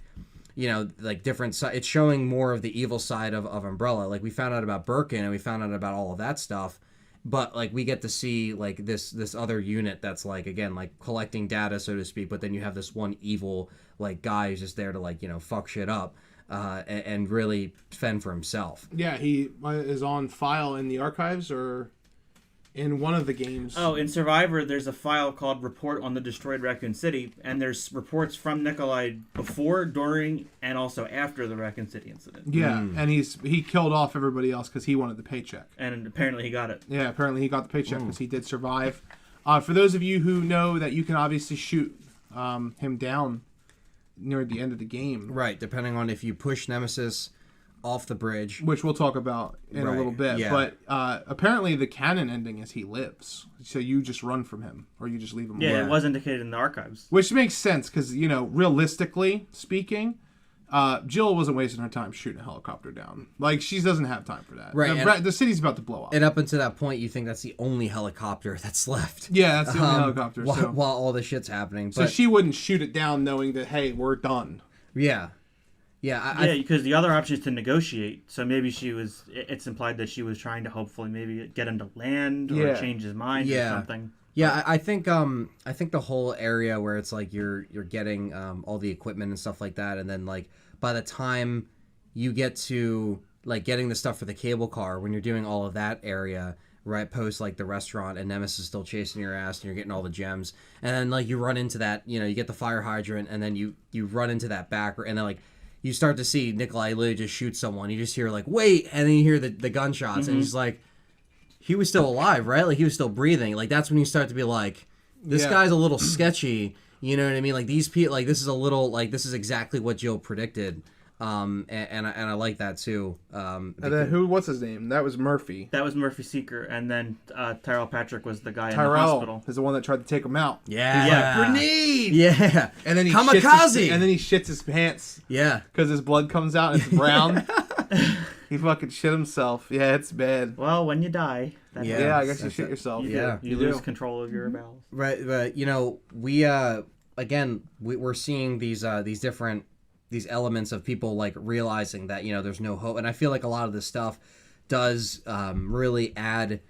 you know, like different it's showing more of the evil side of Umbrella. Like we found out about Birkin and we found out about all of that stuff, but like we get to see like this other unit that's like, again, like collecting data, so to speak, but then you have this one evil like guy who's just there to like, you know, fuck shit up and really fend for himself. Yeah, he is on file in the archives or in one of the games. Oh, in Survivor, there's a file called Report on the Destroyed Raccoon City, and there's reports from Nikolai before, during, and also after the Raccoon City incident. Yeah, and he killed off everybody else because he wanted the paycheck. And apparently he got it. Yeah, apparently he got the paycheck because he did survive. For those of you who know that you can obviously shoot him down near the end of the game. Right, depending on if you push Nemesis off the bridge, which we'll talk about in a little bit. Yeah. But apparently the canon ending is he lives. So you just run from him or you just leave him Yeah, alone. it was indicated in the archives. Which makes sense because, you know, realistically speaking, Jill wasn't wasting her time shooting a helicopter down. Like, she doesn't have time for that. Right, The city's about to blow up. and up until that point, you think that's the only helicopter that's left. Yeah, that's the only helicopter. While all this shit's happening. So But, she wouldn't shoot it down knowing that, hey, we're done. yeah. Yeah, Yeah, because the other option is to negotiate. So maybe it's implied that she was trying to hopefully maybe get him to land or change his mind or something. Yeah, I think the whole area where it's like you're getting all the equipment and stuff like that, and then like by the time you get to like getting the stuff for the cable car, when you're doing all of that area right post like the restaurant, and Nemesis is still chasing your ass and you're getting all the gems, and then like you run into that, you know, you get the fire hydrant, and then you run into that back, and then like you start to see Nikolai literally just shoot someone. You just hear like, wait, and then you hear the gunshots, and he's like, he was still alive, right? Like he was still breathing. Like that's when you start to be like, this guy's a little sketchy. You know what I mean? Like these people, like this is a little, like this is exactly what Jill predicted. And I like that too. And then what's his name? That was Murphy. That was Murphy Seeker, and then Tyrell Patrick was the guy in the Tyrell hospital. is the one that tried to take him out. Yeah. He's like, grenade! Yeah. And then he Kamikaze! and then he shits his pants. Yeah. Because his blood comes out and it's brown. He fucking shit himself. Yeah, it's bad. Well, when you die, Yeah, I guess you shit yourself. you lose control of your bowels. Right, but you know, we're seeing these different elements of people like realizing that, you know, there's no hope, and I feel like a lot of this stuff does really add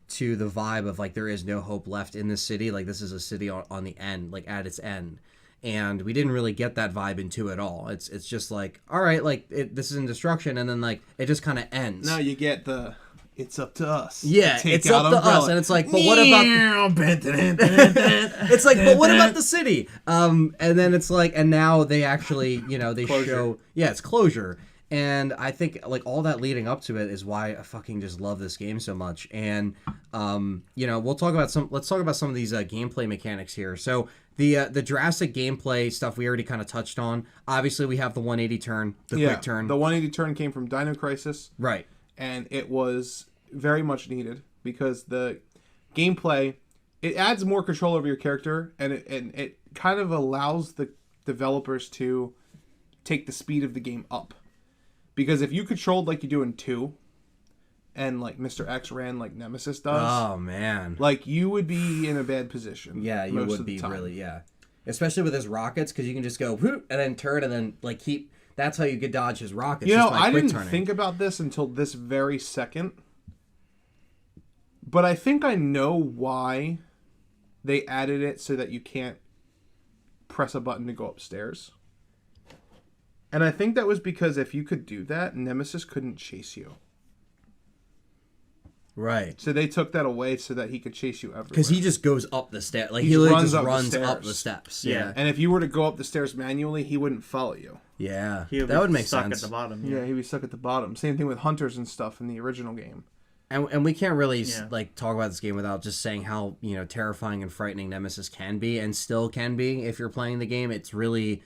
to the vibe of like there is no hope left in this city. Like this is a city on the end, like at its end, and we didn't really get that vibe into it all. It's just like, all right, like this is in destruction, and then like it just kind of ends. Now you get the it's up to us. Yeah, it's up to us, and it's like, but what about? It's like, but what about the city? And then it's like, and now they actually, you know, they show, it's closure, and I think like all that leading up to it is why I fucking just love this game so much. And you know, let's talk about some of these gameplay mechanics here. So the Jurassic gameplay stuff we already kind of touched on. Obviously, we have the 180 turn, quick turn. The 180 turn came from Dino Crisis, right? And it was very much needed because the gameplay, it adds more control over your character, and it kind of allows the developers to take the speed of the game up. Because if you controlled like you do in 2, and like Mr. X ran like Nemesis does, oh man, like you would be in a bad position. Yeah, you would be really, especially with his rockets, because you can just go whoop, and then turn, and then like keep. That's how you could dodge his rockets. You know, I didn't think about this until this very second. But I think I know why they added it so that you can't press a button to go upstairs. And I think that was because if you could do that, Nemesis couldn't chase you. Right. So they took that away so that he could chase you everywhere. Because he just goes up the stairs. Like, he literally just runs up the steps. Yeah. And if you were to go up the stairs manually, he wouldn't follow you. Yeah. That would make stuck sense. At the bottom. Yeah, he'd be stuck at the bottom. Same thing with hunters and stuff in the original game. And we can't really like talk about this game without just saying how, you know, terrifying and frightening Nemesis can be, and still can be if you're playing the game. It's really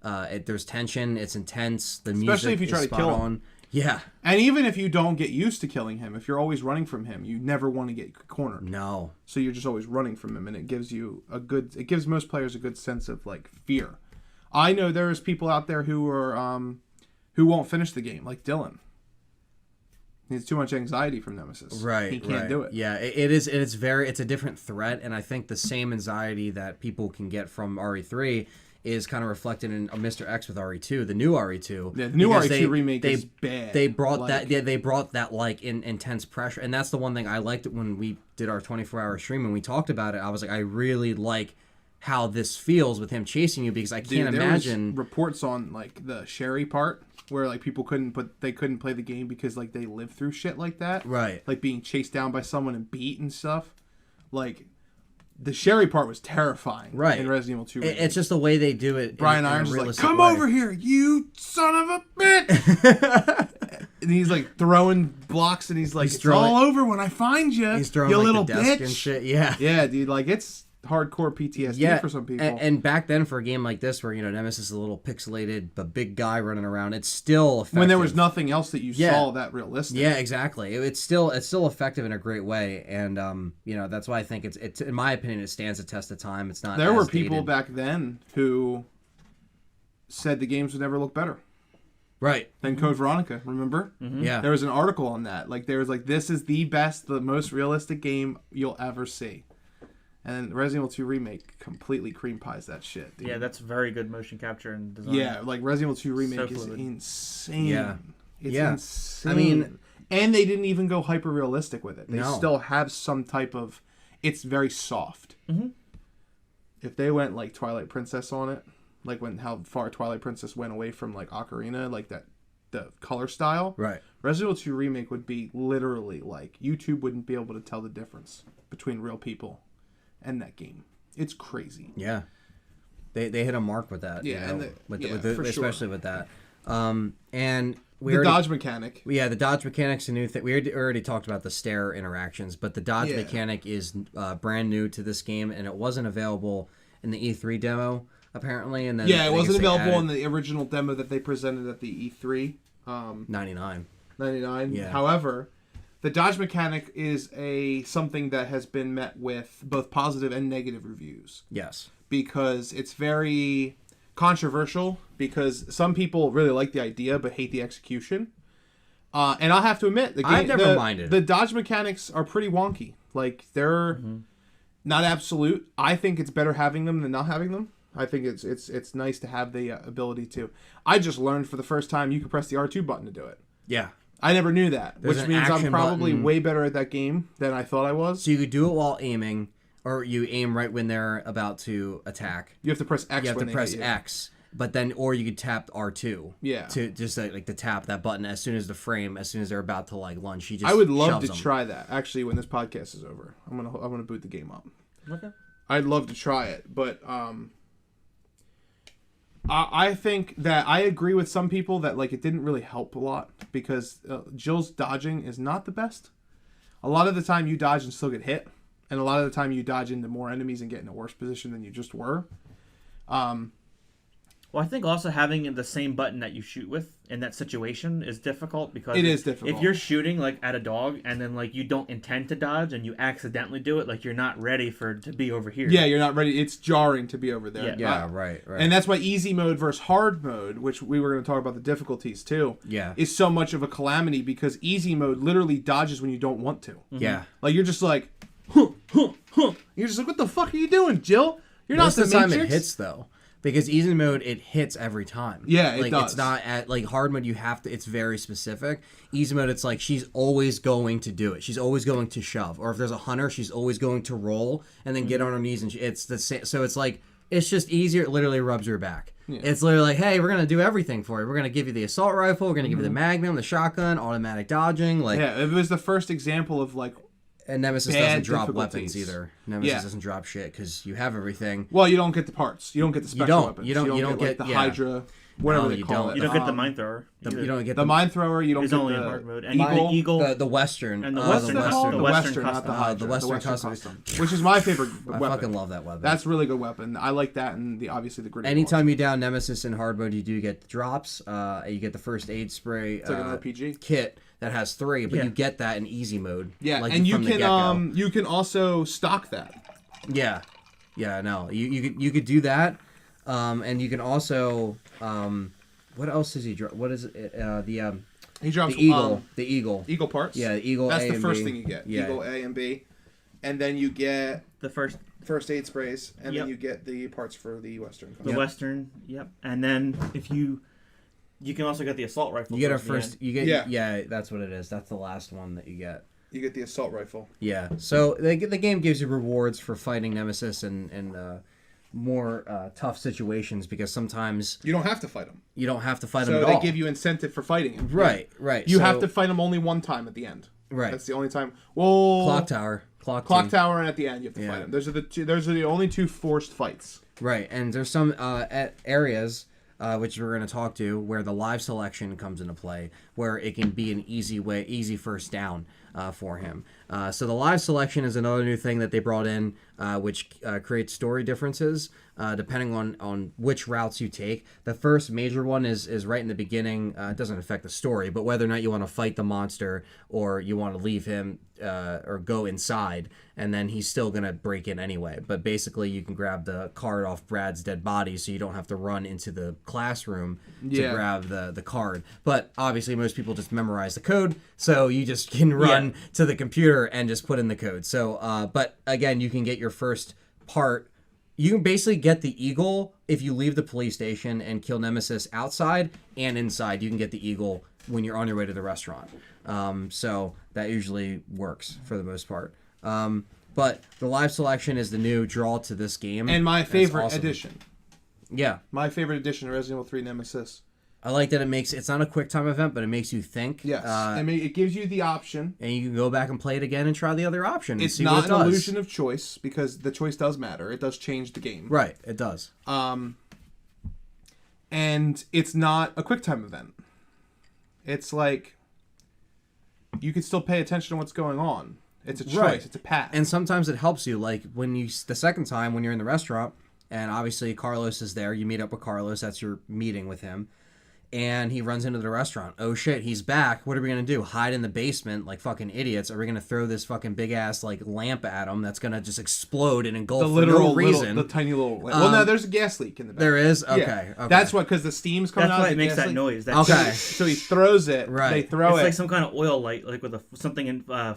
there's tension, it's intense, the music especially if you try is to kill him. on. Yeah. And even if you don't get used to killing him, if you're always running from him, you never want to get cornered. No. So you're just always running from him, and it gives most players a good sense of like fear. I know there's people out there who are who won't finish the game, like Dylan. He has too much anxiety from Nemesis. Right. He can't do it. Yeah, it is. It's a different threat, and I think the same anxiety that people can get from RE3 is kind of reflected in Mr. X with RE2, the new RE2. Yeah, the new RE2 remake is bad. They brought they brought that like intense pressure, and that's the one thing I liked when we did our 24-hour stream and we talked about it. I was like, I really like how this feels with him chasing you, because I can't imagine. Was reports on like the Sherry part where like people couldn't play the game because like they lived through shit like that. Right. Like being chased down by someone and beat and stuff. Like the Sherry part was terrifying. Right. In Resident Evil 2. Remake. It's just the way they do it. Brian Irons is like, "Come over here, you son of a bitch!" And he's like throwing blocks, and he's like, "It's all over when I find you, He's throwing you like, little the desk bitch." and shit. Yeah. Yeah, dude. Like it's hardcore PTSD for some people. And back then, for a game like this, where Nemesis is a little pixelated, but big guy running around, it's still effective. When there was nothing else that you saw that realistic. Yeah, exactly. It's still effective in a great way, and that's why I think it's in my opinion it stands the test of time. It's not. There were people back then who said the games would never look better. Right. Than Code Veronica, remember? Mm-hmm. Yeah. There was an article on that. Like there was like, this is the most realistic game you'll ever see. And Resident Evil 2 Remake completely cream pies that shit, dude. Yeah, that's very good motion capture and design. Yeah, like Resident Evil 2 Remake is fluid. insane. Yeah. It's Yeah. insane. I mean, and they didn't even go hyper realistic with it. They No. still have some type of, it's very soft. Mm-hmm. If they went like Twilight Princess on it, like how far Twilight Princess went away from like Ocarina, like that, the color style. Right. Resident Evil 2 Remake would be literally like, YouTube wouldn't be able to tell the difference between real people and that game. It's crazy. Yeah. They hit a mark with that. Yeah, and especially with that. And we the already, dodge mechanic. Yeah, the dodge mechanic's a new thing. We already talked about the stair interactions, but the dodge mechanic is brand new to this game, and it wasn't available in the E3 demo apparently. And then it wasn't available in the original demo that they presented at the E3. 99. Yeah. However, the dodge mechanic is something that has been met with both positive and negative reviews. Yes. Because it's very controversial, because some people really like the idea but hate the execution. And I'll have to admit, I've never minded. The dodge mechanics are pretty wonky. Like, they're not absolute. I think it's better having them than not having them. I think it's nice to have the ability to. I just learned for the first time you can press the R2 button to do it. Yeah. I never knew that, There's which means I'm probably button. way better at that game than I thought I was. So you could do it while aiming, or you aim right when they're about to attack. You have to press X. You have when to they press hit you. X, but then, or you could tap R2. Yeah. To just like to tap that button as soon as they're about to like lunge. He just I would love shoves to them. try that. Actually, when this podcast is over, I'm gonna boot the game up. Okay. I'd love to try it, but I think that I agree with some people that like it didn't really help a lot, because Jill's dodging is not the best. A lot of the time you dodge and still get hit, and a lot of the time you dodge into more enemies and get in a worse position than you just were. Well, I think also having the same button that you shoot with in that situation is difficult, because It is difficult. If you're shooting like at a dog and then like you don't intend to dodge and you accidentally do it, like you're not ready to be over here. Yeah, you're not ready. It's jarring to be over there. Yeah, right. And that's why easy mode versus hard mode, which we were going to talk about the difficulties too, is so much of a calamity, because easy mode literally dodges when you don't want to. Mm-hmm. Yeah. Like you're just like, huh. You're just like, what the fuck are you doing, Jill? You're Most not of the the time Matrix. it hits though. Because easy mode, it hits every time. Yeah, it like, does. It's not at like hard mode. You have to. It's very specific. Easy mode, it's like she's always going to do it. She's always going to shove. Or if there's a hunter, she's always going to roll and then get on her knees. And it's the same. So it's like it's just easier. It literally rubs her back. Yeah. It's literally like, hey, we're gonna do everything for you. We're gonna give you the assault rifle. We're gonna give you the magnum, the shotgun, automatic dodging. Like it was the first example of like. And Nemesis bad doesn't drop difficulties. weapons either. Nemesis doesn't drop shit because you have everything. Well, you don't get the parts. You don't get the special weapons. You don't get get like, the Hydra. whatever No, they you call don't. it. You don't get the mine thrower. You don't get the mind thrower. You don't It's get only the in hard mode. And eagle. the Western. And the What's Western that custom. called? The The Western Western, not the custom. Hydra. The Western custom. which is my favorite I weapon. fucking love that weapon. That's a really good weapon. I like that, and obviously the grenade. Anytime you down Nemesis in hard mode, you do get drops. You get the first aid spray It's like an RPG kit that has 3, but Yeah. you get that in easy mode. Yeah, like and you from the can get-go. you can also stock that. Yeah, no, you could do that, and you can also what else does he drop? What is it? He drops The eagle. eagle parts. Yeah, the eagle. That's A the and first B. thing you get. Yeah. Eagle A and B, and then you get The first aid sprays, and Yep. then you get the parts for the Western. the Western. Yep. And then if you can also get the assault rifle. You get a towards the first. end. You get Yeah. yeah. That's what it is. That's the last one that you get. You get the assault rifle. Yeah. So the game gives you rewards for fighting Nemesis and more tough situations because sometimes You don't have to fight them. you don't have to fight them So at they all. give you incentive for fighting him. Right. You So- have to fight him only one time at the end. Right. That's the only time. Well, Clock Tower. Clock team. Tower, and at the end you have to Yeah. fight him. Those are the only 2 forced fights. Right, and there's some areas which we're going to talk to where the live selection comes into play, where it can be an easy first down for him. So the live selection is another new thing that they brought in, which creates story differences depending on which routes you take. The first major one is right in the beginning. It doesn't affect the story, but whether or not you want to fight the monster or you want to leave him or go inside, and then he's still going to break in anyway. But basically, you can grab the card off Brad's dead body, so you don't have to run into the classroom to Yeah. grab the card. But obviously, most people just memorize the code, so you just can run to the computer and just put in the code. So, but again, you can get your first part. You can basically get the eagle if you leave the police station and kill Nemesis outside and inside. You can get the eagle when you're on your way to the restaurant. So that usually works for the most part. But the live selection is the new draw to this game. And my It's favorite awesome. edition. Yeah. My favorite edition of Resident Evil 3 Nemesis. I like that it's not a quick time event, but it makes you think. Yes. It gives you the option. And you can go back and play it again and try the other option. And It's see not what it an does. illusion of choice because the choice does matter. It does change the game. Right, it does. And it's not a quick time event. It's like you can still pay attention to what's going on. It's a choice. Right. It's a path. And sometimes it helps you, like the second time when you're in the restaurant, and obviously Carlos is there. You meet up with Carlos. That's your meeting with him. And he runs into the restaurant. Oh shit, he's back. What are we gonna do? Hide in the basement like fucking idiots? Are we gonna throw this fucking big ass like lamp at him that's gonna just explode and engulf the for literal no reason? the tiny little. Well, no, there's a gas leak in the back. There is? Okay. Yeah. Okay. That's what, because the steam's coming That's out. why of it the makes gas that leak. noise. That Okay. So he throws it. Right. They throw It's it. like some kind of oil light, like with something in to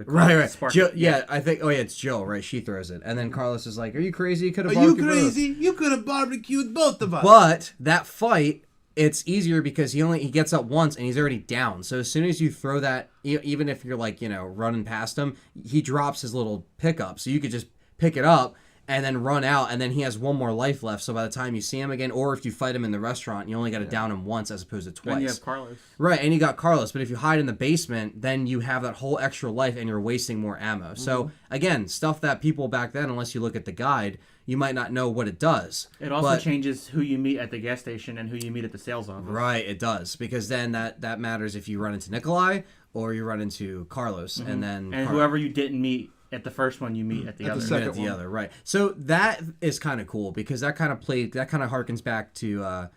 Right. spark. Jill, yeah, I think. Oh yeah, it's Jill. Right, she throws it, and then Carlos is like, "Are you crazy? You could have Are you barbecued both." crazy? You could have barbecued both of us. But that fight, it's easier because he gets up once and he's already down. So as soon as you throw that, even if you're like running past him, he drops his little pickup, so you could just pick it up and then run out, and then he has one more life left. So by the time you see him again, or if you fight him in the restaurant, you only got to down him once as opposed to twice. And you have Carlos. Right, and you got Carlos, but if you hide in the basement, then you have that whole extra life and you're wasting more ammo. So, again, stuff that people back then, unless you look at the guide, you might not know what it does. It also But- changes who you meet at the gas station and who you meet at the sales office. Right, it does, because then that matters if you run into Nikolai or you run into Carlos, and then... And whoever you didn't meet at the first one, you meet at the other. second at the one. other, right. So that is kind of cool, because that kind of harkens back to...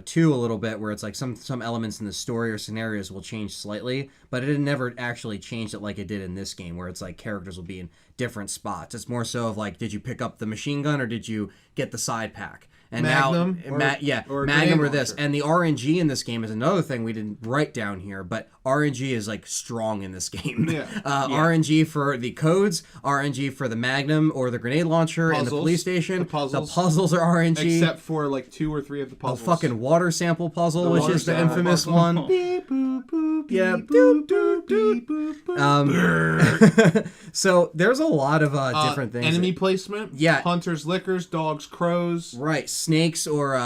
2 a little bit, where it's like some elements in the story or scenarios will change slightly, but it never actually changed it like it did in this game, where it's like characters will be in different spots. It's more so of like, did you pick up the machine gun or did you get the side pack? And Magnum now, or Magnum grenade or this. launcher. And the RNG in this game is another thing we didn't write down here, but RNG is like strong in this game. Yeah. RNG for the codes, RNG for the Magnum or the grenade launcher in the Puzzles. police station. The puzzles. The puzzles are RNG. Except for like 2 or 3 of the the puzzles. fucking water sample puzzle, which water is the sample infamous puzzle. one. Beep, boop, boop, Yeah. beep, boop, boop, beep, boop, boop. So there's a lot of different things. Enemy placement. Yeah. Hunters, lickers, dogs, crows. Right, snakes or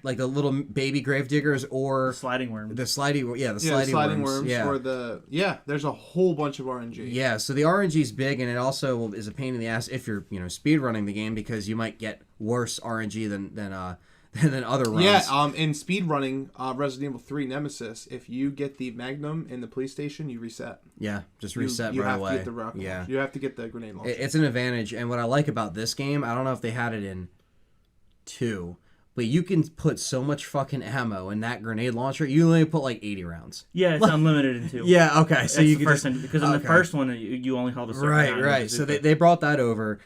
like the little baby grave diggers or Sliding worm. the sliding sliding worms. worms. Yeah. Or there's a whole bunch of RNG. Yeah, so the RNG is big, and it also is a pain in the ass if you're speed running the game, because you might get worse RNG than than other runs. Yeah, in speedrunning Resident Evil 3 Nemesis, if you get the Magnum in the police station, you reset. Yeah, just reset you right have away. To get the rocket launcher. You have to get the grenade launcher. It's an advantage, and what I like about this game, I don't know if they had it in 2, but you can put so much fucking ammo in that grenade launcher. You only put like 80 rounds. Yeah, it's unlimited in 2. Yeah, okay. So That's you the can first one, because in the first one you only held a certain amount. Right. So they brought that over,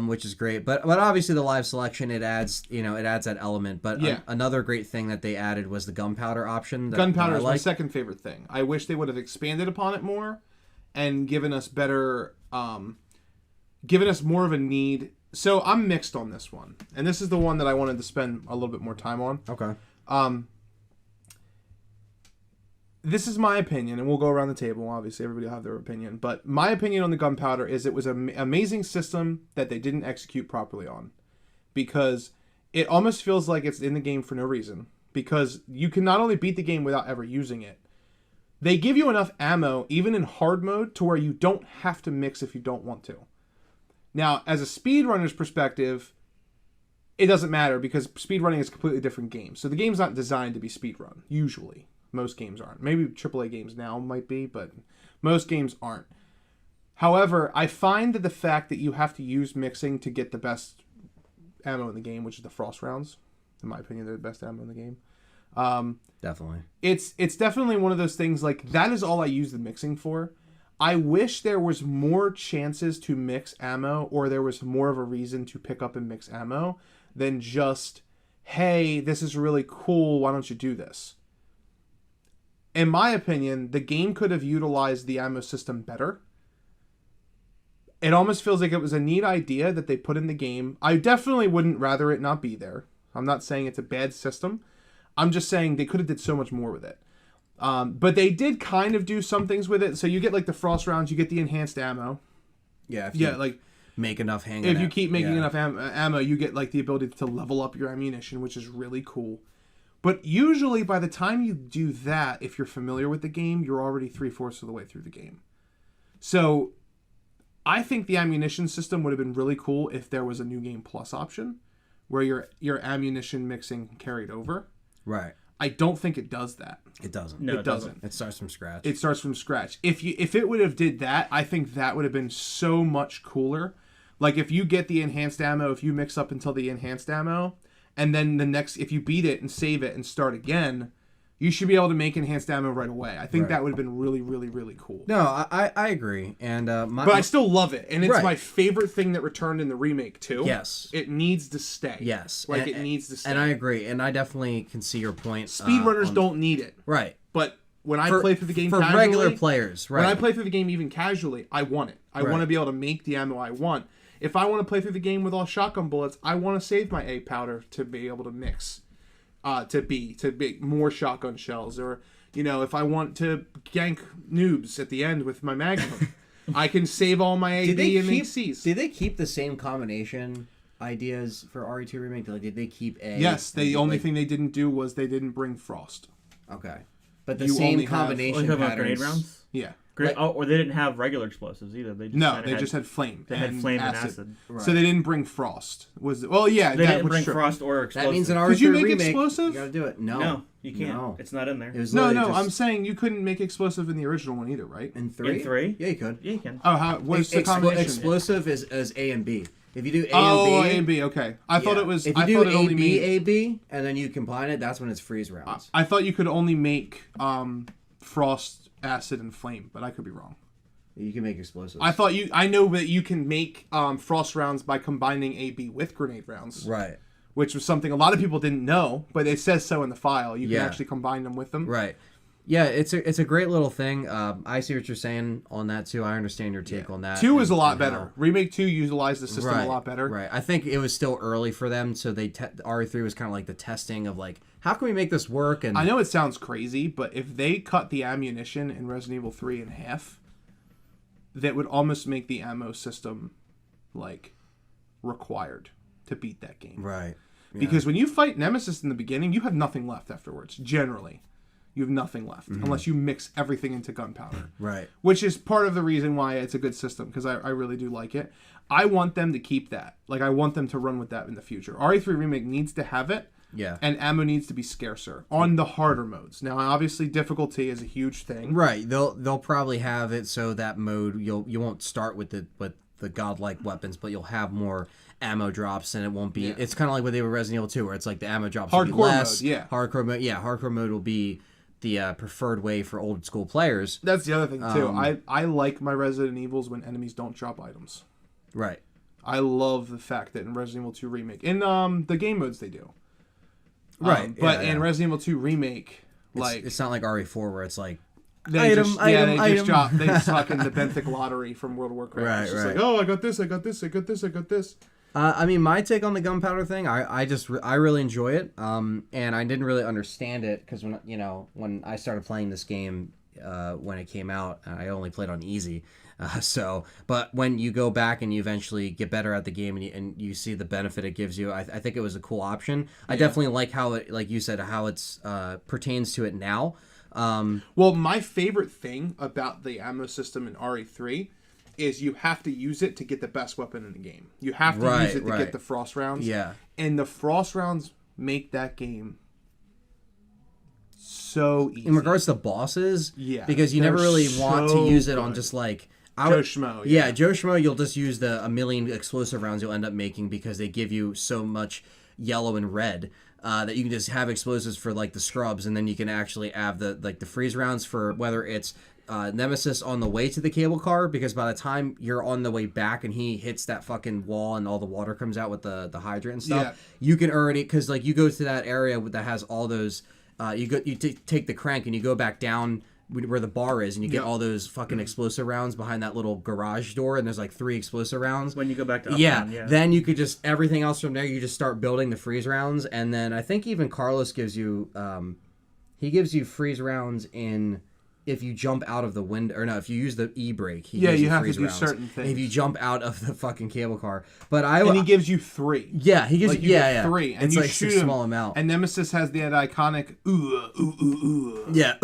which is great. But obviously the live selection, it adds that element. But another great thing that they added was the gunpowder option. Gunpowder is my second favorite thing. I wish they would have expanded upon it more and given us better, given us more of a need. So I'm mixed on this one, and this is the one that I wanted to spend a little bit more time on. Okay. This is my opinion, and we'll go around the table. Obviously, everybody will have their opinion. But my opinion on the gunpowder is it was an amazing system that they didn't execute properly on. Because it almost feels like it's in the game for no reason. Because you can not only beat the game without ever using it, they give you enough ammo, even in hard mode, to where you don't have to mix if you don't want to. Now, as a speedrunner's perspective, it doesn't matter because speedrunning is a completely different game. So the game's not designed to be speedrun, usually. Most games aren't. Maybe AAA games now might be, but most games aren't. However, I find that the fact that you have to use mixing to get the best ammo in the game, which is the frost rounds, in my opinion, they're the best ammo in the game. Definitely. It's definitely one of those things, like, that is all I use the mixing for. I wish there was more chances to mix ammo, or there was more of a reason to pick up and mix ammo than just, hey, this is really cool, why don't you do this? In my opinion, the game could have utilized the ammo system better. It almost feels like it was a neat idea that they put in the game. I definitely wouldn't rather it not be there. I'm not saying it's a bad system. I'm just saying they could have did so much more with it. But they did kind of do some things with it. So you get like the frost rounds, you get the enhanced ammo. Yeah. Like make enough handgun. If you keep making enough ammo, you get like the ability to level up your ammunition, which is really cool. But usually by the time you do that, if you're familiar with the game, you're already 3/4 of the way through the game. So I think the ammunition system would have been really cool if there was a New Game Plus option where your ammunition mixing carried over. Right. I don't think it does that. It doesn't. No, it doesn't. It starts from scratch. It starts from scratch. If it would have did that, I think that would have been so much cooler. Like if you get the enhanced ammo, if you mix up until the enhanced ammo, and then if you beat it and save it and start again, you should be able to make enhanced ammo right away. I think that would have been really, really, really cool. No, I agree. And but I still love it. And it's my favorite thing that returned in the remake too. Yes. It needs to stay. Yes. Like it needs to stay. And I agree. And I definitely can see your point. Speedrunners don't need it. Right. But when I play through the game for casually, regular players, right. When I play through the game even casually, I want it. I want to be able to make the ammo I want. If I want to play through the game with all shotgun bullets, I want to save my A powder to be able to mix, to make more shotgun shells, or if I want to gank noobs at the end with my Magnum, I can save all my AD and make Cs. Did they keep the same combination ideas for RE2 remake? Like, did they keep A? Yes, the only thing they didn't do was they didn't bring Frost. Okay, but the same combination patterns. Grenade rounds? Yeah. Or they didn't have regular explosives either. They just just had flame. They had flame and acid. Right. So they didn't bring frost. They didn't bring frost or explosive. That means in Could you RE3 make remake, explosive? you gotta do it. No, you can't. No. It's not in there. I'm saying you couldn't make explosive in the original one either, right? In 3? In 3? Yeah, you could. Yeah, you can. Oh, what's the combination? Explosive is as A and B. If you do A and B, okay. I thought it was. If you do A, B, and then you combine it, that's when it's freeze rounds. I thought you could only make frost, acid, and flame, but I could be wrong. You can make explosives. I know that you can make frost rounds by combining AB with grenade rounds. Right. Which was something a lot of people didn't know, but it says so in the file. You can actually combine them with them. Right. Yeah, it's a great little thing. I see what you're saying on that too. I understand your take on that. 2 is a lot better. Remake 2 utilized the system a lot better. Right. I think it was still early for them, so RE3 was kind of like the testing of like, how can we make this work? And I know it sounds crazy, but if they cut the ammunition in Resident Evil 3 in half, that would almost make the ammo system like required to beat that game. Right. Yeah. Because when you fight Nemesis in the beginning, you have nothing left afterwards. Generally, you have nothing left unless you mix everything into gunpowder. Right. Which is part of the reason why it's a good system, because I really do like it. I want them to keep that. Like, I want them to run with that in the future. RE3 Remake needs to have it, Yeah. And ammo needs to be scarcer on the harder modes. Now, obviously, difficulty is a huge thing. Right. They'll probably have it so that mode you won't start with the godlike weapons, but you'll have more ammo drops, and it won't be. It's kind of like what they were Resident Evil 2, where it's like the ammo drops will be less. Mode, yeah. Hardcore mode. Yeah, hardcore mode will be the preferred way for old school players. That's the other thing too. I like my Resident Evils when enemies don't drop items. Right. I love the fact that in Resident Evil 2 Remake, in the game modes they do. Right. But in Resident Evil 2 Remake, it's not like RE4 where it's like they just drop they just fucking the Benthic lottery from World of Warcraft. Right, it's just right. like, oh, I got this, I got this, I got this, I got this. I mean, my take on the gunpowder thing, I really enjoy it. And I didn't really understand it because when I started playing this game when it came out, I only played on easy. But when you go back and you eventually get better at the game and you see the benefit it gives you, I think it was a cool option. I definitely like how it, like you said, how it's pertains to it now. Well, my favorite thing about the ammo system in RE3 is you have to use it to get the best weapon in the game. You have to use it to get the frost rounds. Yeah. And the frost rounds make that game so easy. In regards to bosses, because you they're never really want to use it so on good. just like Joe Schmo. Yeah, Joe Schmo, you'll just use a million explosive rounds you'll end up making because they give you so much yellow and red that you can just have explosives for like the scrubs, and then you can actually have the freeze rounds for whether it's Nemesis on the way to the cable car, because by the time you're on the way back and he hits that fucking wall and all the water comes out with the hydrant and stuff, you can already, because like you go to that area that has all those you take the crank and you go back down where the bar is, and you get all those fucking explosive rounds behind that little garage door, and there's like 3 explosive rounds. When you go back to Uptown, Then you could just, everything else from there, you just start building the freeze rounds, and then I think even Carlos gives you, he gives you freeze rounds in, if you jump out of the window, or no, if you use the e-brake, he gives you have to freeze do rounds. certain things. If you jump out of the fucking cable car. But and he gives you 3. Yeah, he gives like you get 3, and it's you like shoot a him, small amount. And Nemesis has that iconic Yeah,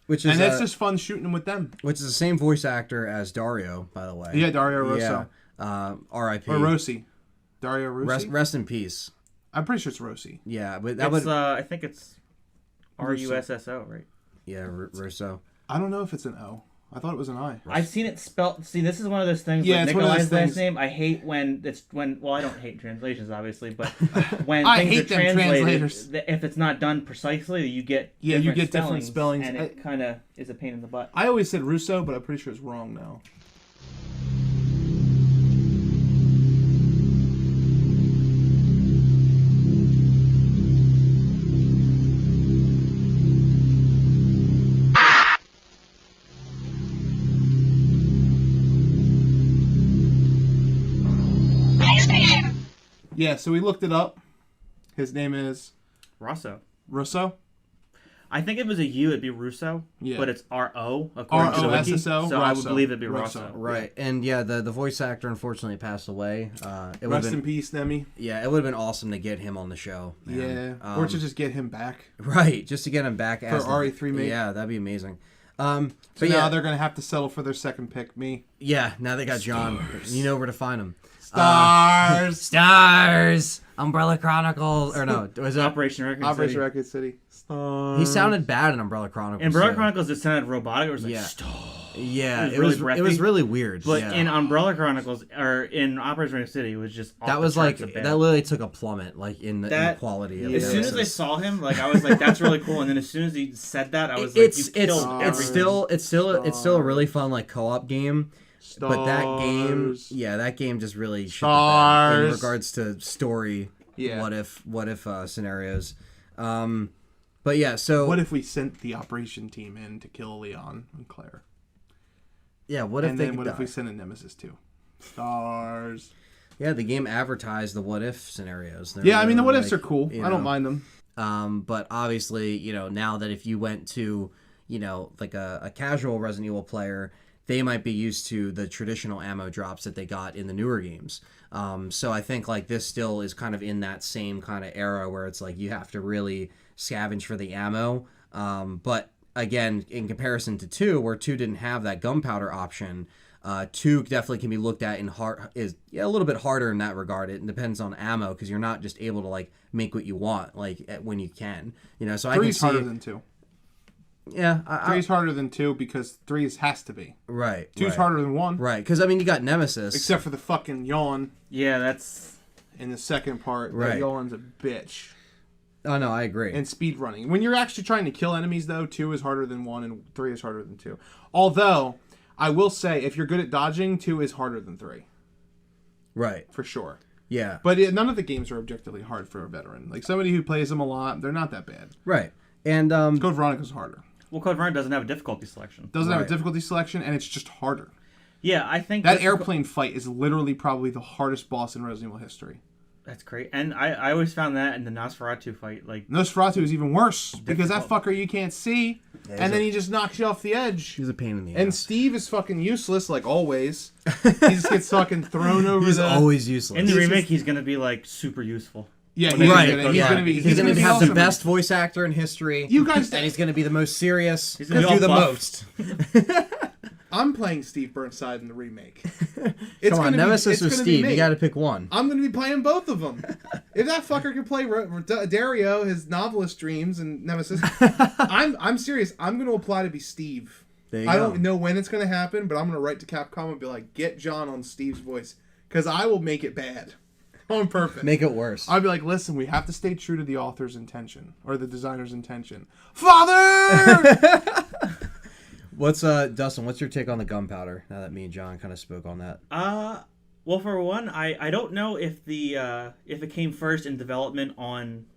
which is, and it's just fun shooting him with them. Which is the same voice actor as Dario, by the way. Yeah, Dario Rosso. Yeah. R.I.P. Or Rossi. Dario Rossi. Rest in peace. I'm pretty sure it's Rossi. Yeah, but that would. I think it's Russo, right? Yeah, Russo. I don't know if it's an O. I thought it was an I. I've seen it spelled. See, this is one of those things. Yeah, like it's one of those Nikolai's things. last name. I hate when. Well, I don't hate translations, obviously, but when I things hate are them translated, translators. if it's not done precisely, you get different spellings, and it kind of is a pain in the butt. I always said Russo, but I'm pretty sure it's wrong now. Yeah, so we looked it up. His name is Rosso. Russo. I think if it was a U, it'd be Russo. Yeah. But it's R-O, according to the wiki. R-O-S-S-O, So I would Rosso. believe it'd be Rosso. Rosso. Right, and the voice actor unfortunately passed away. It Rest in peace, Nemi. Yeah, it would have been awesome to get him on the show. Man. Yeah, or to just get him back. Right, just to get him back For as RE3 mate. Yeah, that'd be amazing. So But now yeah, they're going to have to settle for their second pick, me. yeah, now they got John. You know where to find him. Stars! Stars! Umbrella Chronicles, or no, was it Operation Raccoon Operation City. Raccoon City. Stars. He sounded bad in Umbrella Chronicles. In Umbrella too. Chronicles, it sounded robotic. It was like, Yeah. "Stop." Yeah, It was really it was breathy. really weird. But yeah. in Umbrella Chronicles, or in Operation Raccoon City, it was just off that the was like charts of bad. that literally took a plummet, like in the That- quality. Of As soon as I Nemesis. saw him, like I was like, "That's really cool." And then as soon as he said that, I was like, it's "You killed everything." it's still a really fun like co-op game. But that game, Stars. that game just really shit the bed in Stars. regards to story. Yeah. What if scenarios. But yeah, so What if we sent the operation team in to kill Leon and Claire? yeah, what if And they then could what die? if we sent a Nemesis too? Stars. Yeah, the game advertised the what if scenarios. They're Yeah, I mean, the really, what ifs are cool. you I don't know. mind them. But obviously, now that if you went to, like a casual Resident Evil player, they might be used to the traditional ammo drops that they got in the newer games. So I think like this still is kind of in that same kind of era where it's like you have to really scavenge for the ammo. But again, in comparison to 2, where 2 didn't have that gunpowder option, 2 definitely can be looked at is a little bit harder in that regard. It depends on ammo because you're not just able to like make what you want when you can. So I can see harder than 2. Yeah, 3's harder than 2 because 3's has to be. Right. 2's harder than 1. Right, because I mean you got Nemesis. Except for the fucking yawn. Yeah, that's in the second part. Right. That yawn's a bitch. Oh no, I agree. And speed running. When you're actually trying to kill enemies, though, 2 is harder than 1, and 3 is harder than 2. Although, I will say, if you're good at dodging, 2 is harder than 3. Right. For sure. Yeah. But none of the games are objectively hard for a veteran. Like, somebody who plays them a lot, they're not that bad. Right. And Code Veronica's harder. Well, Code Veronica doesn't have a difficulty selection. Doesn't have a difficulty selection, and it's just harder. Yeah, I think that airplane fight is literally probably the hardest boss in Resident Evil history. That's great. And I always found that in the Nosferatu fight. Like Nosferatu is even worse because that fucker you can't see, and then he just knocks you off the edge. He's a pain in the ass. And Steve is fucking useless, like always. He just gets fucking thrown over. He's always useless. In the remake, he's going to be like super useful. Yeah, he's going to have the best voice actor in history. You guys, and he's going to be the most serious. He's going to do the most. I'm playing Steve Burnside in the remake. Come on, Nemesis or Steve? You got to pick one. I'm going to be playing both of them. If that fucker can play Dario, his novelist dreams, and Nemesis, I'm serious. I'm going to apply to be Steve. I don't know when it's going to happen, but I'm going to write to Capcom and be like, get John on Steve's voice, because I will make it bad. On purpose. Make it worse. I'd be like, listen, we have to stay true to the author's intention, or the designer's intention. Father! What's Dustin? What's your take on the gunpowder? Now that me and John kind of spoke on that. Well, for one, I don't know if it came first in development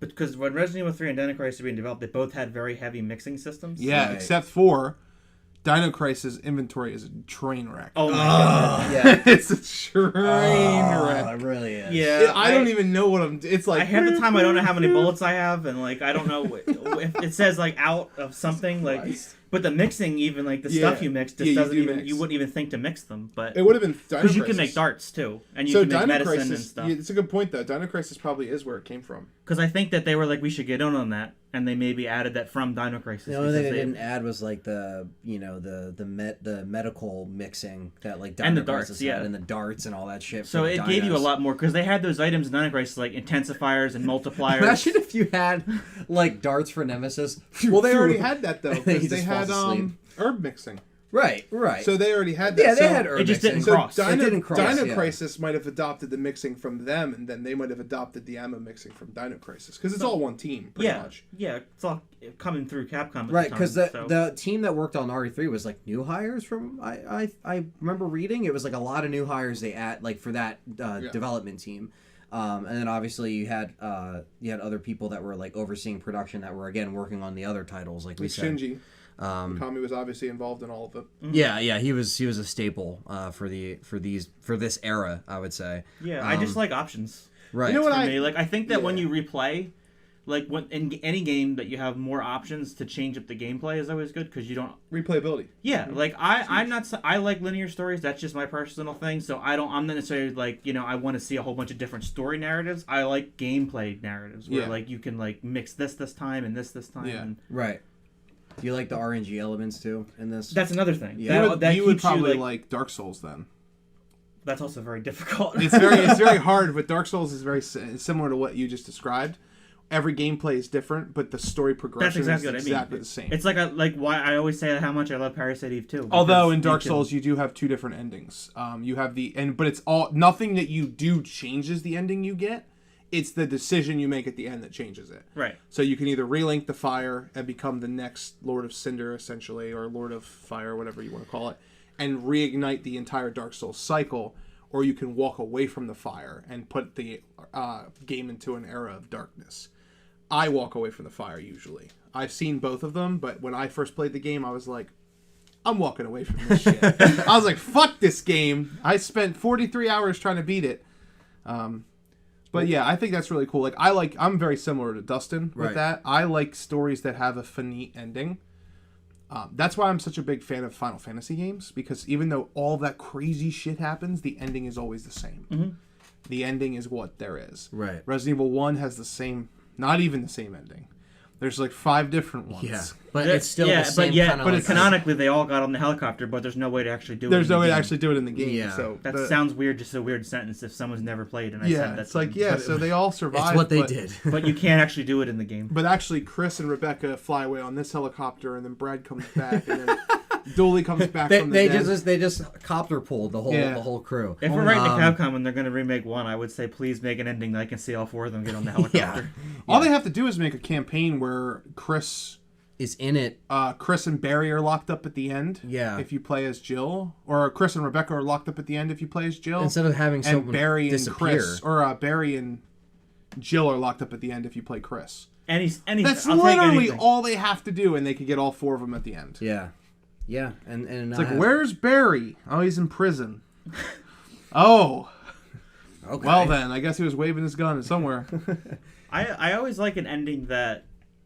because when Resident Evil 3 and Dino Crisis were being developed, they both had very heavy mixing systems. Yeah, except for Dino Crisis inventory is a train wreck. Oh my god! Yeah, it's a train wreck. It really is. Yeah, I don't even know what I'm. It's like half the time I don't know how many bullets I have, and like I don't know if it says like out of something like. Christ. But the mixing, even like the stuff you mix, just doesn't even. Mix. You wouldn't even think to mix them, but it would have been because you can make darts too, and you can make medicine and stuff. Yeah, it's a good point though. Dino Crisis probably is where it came from. Because I think that they were like, we should get in on that, and they maybe added that from Dino Crisis. The only thing they didn't add was like the medical mixing that like Dino and the Crisis darts, had, and the darts and all that shit. So it gave you a lot more because they had those items in Dino Crisis like intensifiers and multipliers. Imagine if you had like darts for Nemesis. Well, they already had that though because they had herb mixing. Right. So they already had that. Yeah, they had herb mixing. It just didn't cross. It didn't cross. Dino Crisis might have adopted the mixing from them, and then they might have adopted the ammo mixing from Dino Crisis because it's all one team, pretty much. Yeah, it's all coming through Capcom. Right, because the team that worked on RE3 was like new hires from I remember reading it was like a lot of new hires they add like for that development team. And then obviously you had other people that were like overseeing production that were again working on the other titles like we said. Shinji. Kami was obviously involved in all of it. Yeah, he was a staple for this era, I would say. Yeah, I just like options. Right. You know what I think that when you replay, like when in any game that you have more options to change up the gameplay is always good because you don't replayability. Yeah, like I like linear stories. That's just my personal thing. So I'm not necessarily like I want to see a whole bunch of different story narratives. I like gameplay narratives where like you can like mix this time and this time. Yeah. And, right. Do you like the RNG elements too in this? That's another thing. Yeah. That you would keeps probably you, like Dark Souls then. That's also very difficult. It's very hard, but Dark Souls is very similar to what you just described. Every gameplay is different, but the story progression is exactly the same. It's like why I always say how much I love Parasite Eve too. Although in Dark Souls you do have two different endings. You have but it's all nothing that you do changes the ending you get. It's the decision you make at the end that changes it. Right. So you can either relink the fire and become the next Lord of Cinder, essentially, or Lord of Fire, whatever you want to call it, and reignite the entire Dark Souls cycle, or you can walk away from the fire and put the game into an era of darkness. I walk away from the fire, usually. I've seen both of them, but when I first played the game, I was like, I'm walking away from this shit. I was like, fuck this game. I spent 43 hours trying to beat it. But yeah, I think that's really cool. I'm very similar to Dustin with that. I like stories that have a finite ending. That's why I'm such a big fan of Final Fantasy games, because even though all that crazy shit happens, the ending is always the same. Mm-hmm. The ending is what there is. Right. Resident Evil 1 has the same, not even the same ending. There's like 5 different ones. Yeah, but it's still the same kind of. But canonically, they all got on the helicopter, but there's no way to actually do it. There's no way to actually do it in the game. Yeah. So that sounds weird. Just a weird sentence if someone's never played. And I said that's it's like so they all survived. It's what they did. But you can't actually do it in the game. But actually, Chris and Rebecca fly away on this helicopter, and then Brad comes back, and then Dooley comes back from the dead. They just copter pulled the whole crew. If we're writing to Capcom and they're going to remake 1, I would say please make an ending that I can see all 4 of them get on the helicopter. All they have to do is make a campaign where Chris is in it. Chris and Barry are locked up at the end. Yeah. If you play as Jill, or Chris and Rebecca are locked up at the end if you play as Jill. Instead of having someone and Barry disappear. and Chris, or Barry and Jill are locked up at the end if you play Chris. That's literally all they have to do, and they could get all 4 of them at the end. Yeah. Yeah, and it's like, where's Barry? Oh, he's in prison. Oh. Okay. Well then, I guess he was waving his gun somewhere. I always like an ending that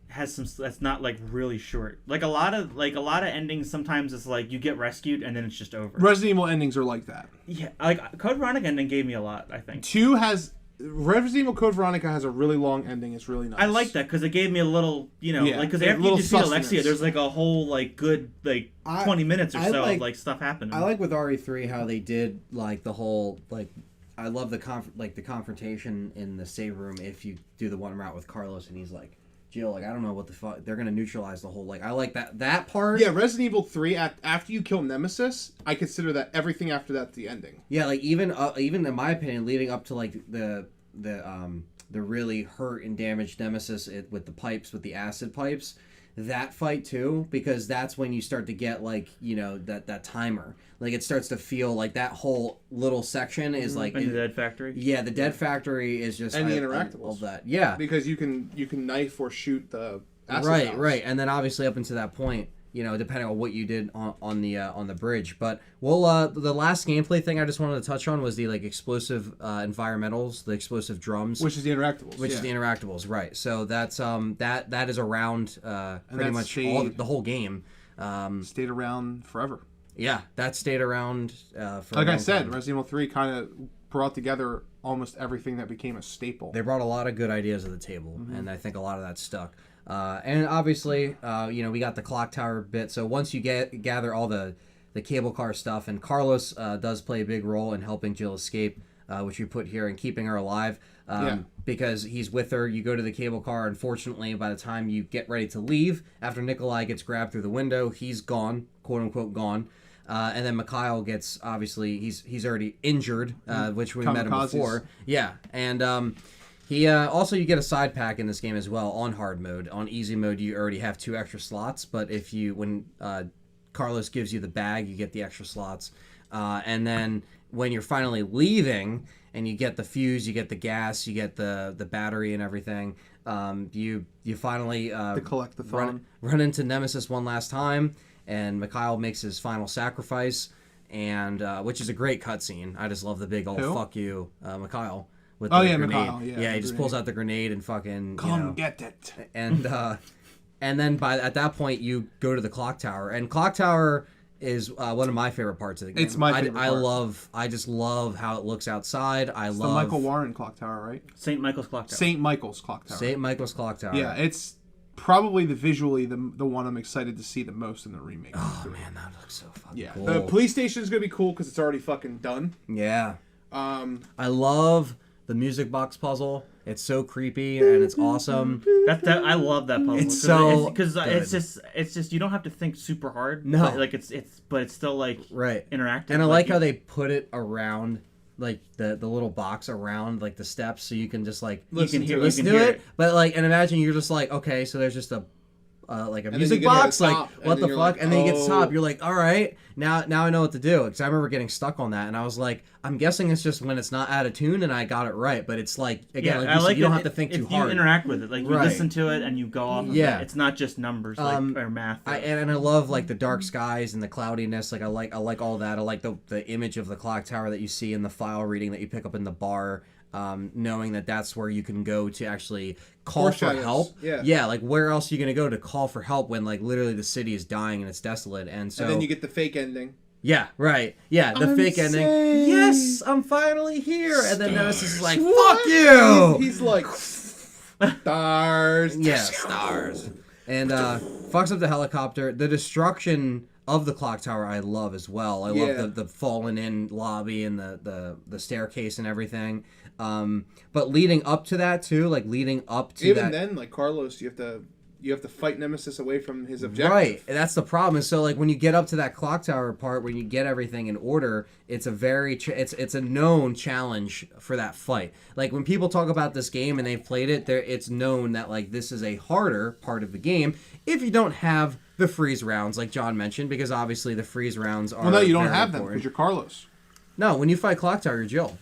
has that's not like really short. Like a lot of endings sometimes it's like you get rescued and then it's just over. Resident Evil endings are like that. Yeah, like Code Veronica ending gave me a lot, I think. Resident Evil Code Veronica has a really long ending. It's really nice. I like that because it gave me a little, like because after you defeat Alexia, there's like a whole like good 20 minutes or so of like stuff happening. I like with RE3 how they did like the whole I love the confrontation in the save room if you do the one route with Carlos and he's like, Jill, I don't know what the fuck they're gonna neutralize the whole I like that part. Yeah, Resident Evil 3 after you kill Nemesis, I consider that everything after that's the ending. Yeah, even in my opinion, leading up to the really hurt and damaged Nemesis with the pipes, with the acid pipes, that fight too, because that's when you start to get that timer. Like it starts to feel like that whole little section is like in the Dead Factory. Yeah, the Dead Factory is just and the interactables. All that. Yeah, because you can knife or shoot the acid valves. Right, and then obviously up until that point, depending on what you did on the bridge. But the last gameplay thing I just wanted to touch on was the explosive environmentals, the explosive drums, which is the interactables. Right? So that's that is around pretty much the whole game. Stayed around forever. Yeah, that stayed around for like I said, time. Resident Evil 3 kind of brought together almost everything that became a staple. They brought a lot of good ideas to the table, and I think a lot of that stuck. And obviously, we got the clock tower bit. So once you gather all the cable car stuff, and Carlos does play a big role in helping Jill escape, which we put here, and keeping her alive. Because he's with her. You go to the cable car. Unfortunately, by the time you get ready to leave, after Nikolai gets grabbed through the window, he's gone, quote unquote gone. And then Mikhail gets, obviously, he's already injured, which we met him before. Yeah, and he also, you get a side pack in this game as well on hard mode. On easy mode, you already have 2 extra slots, but when Carlos gives you the bag, you get the extra slots. And then when you're finally leaving and you get the fuse, you get the gas, you get the battery and everything, you finally to collect the phone. Run into Nemesis one last time. And Mikhail makes his final sacrifice, and which is a great cutscene. I just love the big old fuck you, Mikhail. With the grenade. Mikhail. Yeah, he just pulls out the grenade and fucking get it. And then at that point you go to the clock tower, and clock tower is one of my favorite parts of the game. It's my favorite part. I just love how it looks outside. It's the Michael Warren clock tower, right? St. Michael's clock tower. St. Michael's clock tower. St. Michael's clock tower. Yeah, it's probably visually the one I'm excited to see the most in the remake. Oh man, that looks so fucking cool. The police station is gonna be cool because it's already fucking done. Yeah. I love the music box puzzle. It's so creepy and it's awesome. I love that puzzle. It's so because it's just you don't have to think super hard. No, but it's still like interactive. And I like how they put it around. Like the little box around like the steps, so you can just listen to it. But and imagine you're just okay, so there's just a music box, what the fuck, and then you get to top. You're like, all right, now I know what to do, because I remember getting stuck on that, and I was like, I'm guessing it's just when it's not out of tune, and I got it right. But it's you don't have to think too hard. You interact with it, you listen to it and you go off. Of it. It's not just numbers or math. And I love the dark skies and the cloudiness. I like all that. I like the image of the clock tower that you see in the file reading that you pick up in the bar. Knowing that's where you can go to actually call for help. Yeah, where else are you going to go to call for help when literally the city is dying and it's desolate? And so and then you get the fake ending. Yeah, right. Yeah, the fake ending. Yes, I'm finally here. And then Nemesis is like, fuck you! He's like... Stars. Yeah, stars. And fucks up the helicopter. The destruction of the clock tower I love as well. I love the fallen in lobby and the staircase and everything. But leading up to that too, like leading up to even that, then, like Carlos, you have to fight Nemesis away from his objective. right? And that's the problem. And so like when you get up to that clock tower part, when you get everything in order, it's a very it's a known challenge for that fight. Like when people talk about this game and they've played it, it's known that like this is a harder part of the game if you don't have the freeze rounds, like John mentioned, because obviously the freeze rounds are. Well, no, you don't very have them important. because you're Carlos. No, when you fight clock tower, you're Jill.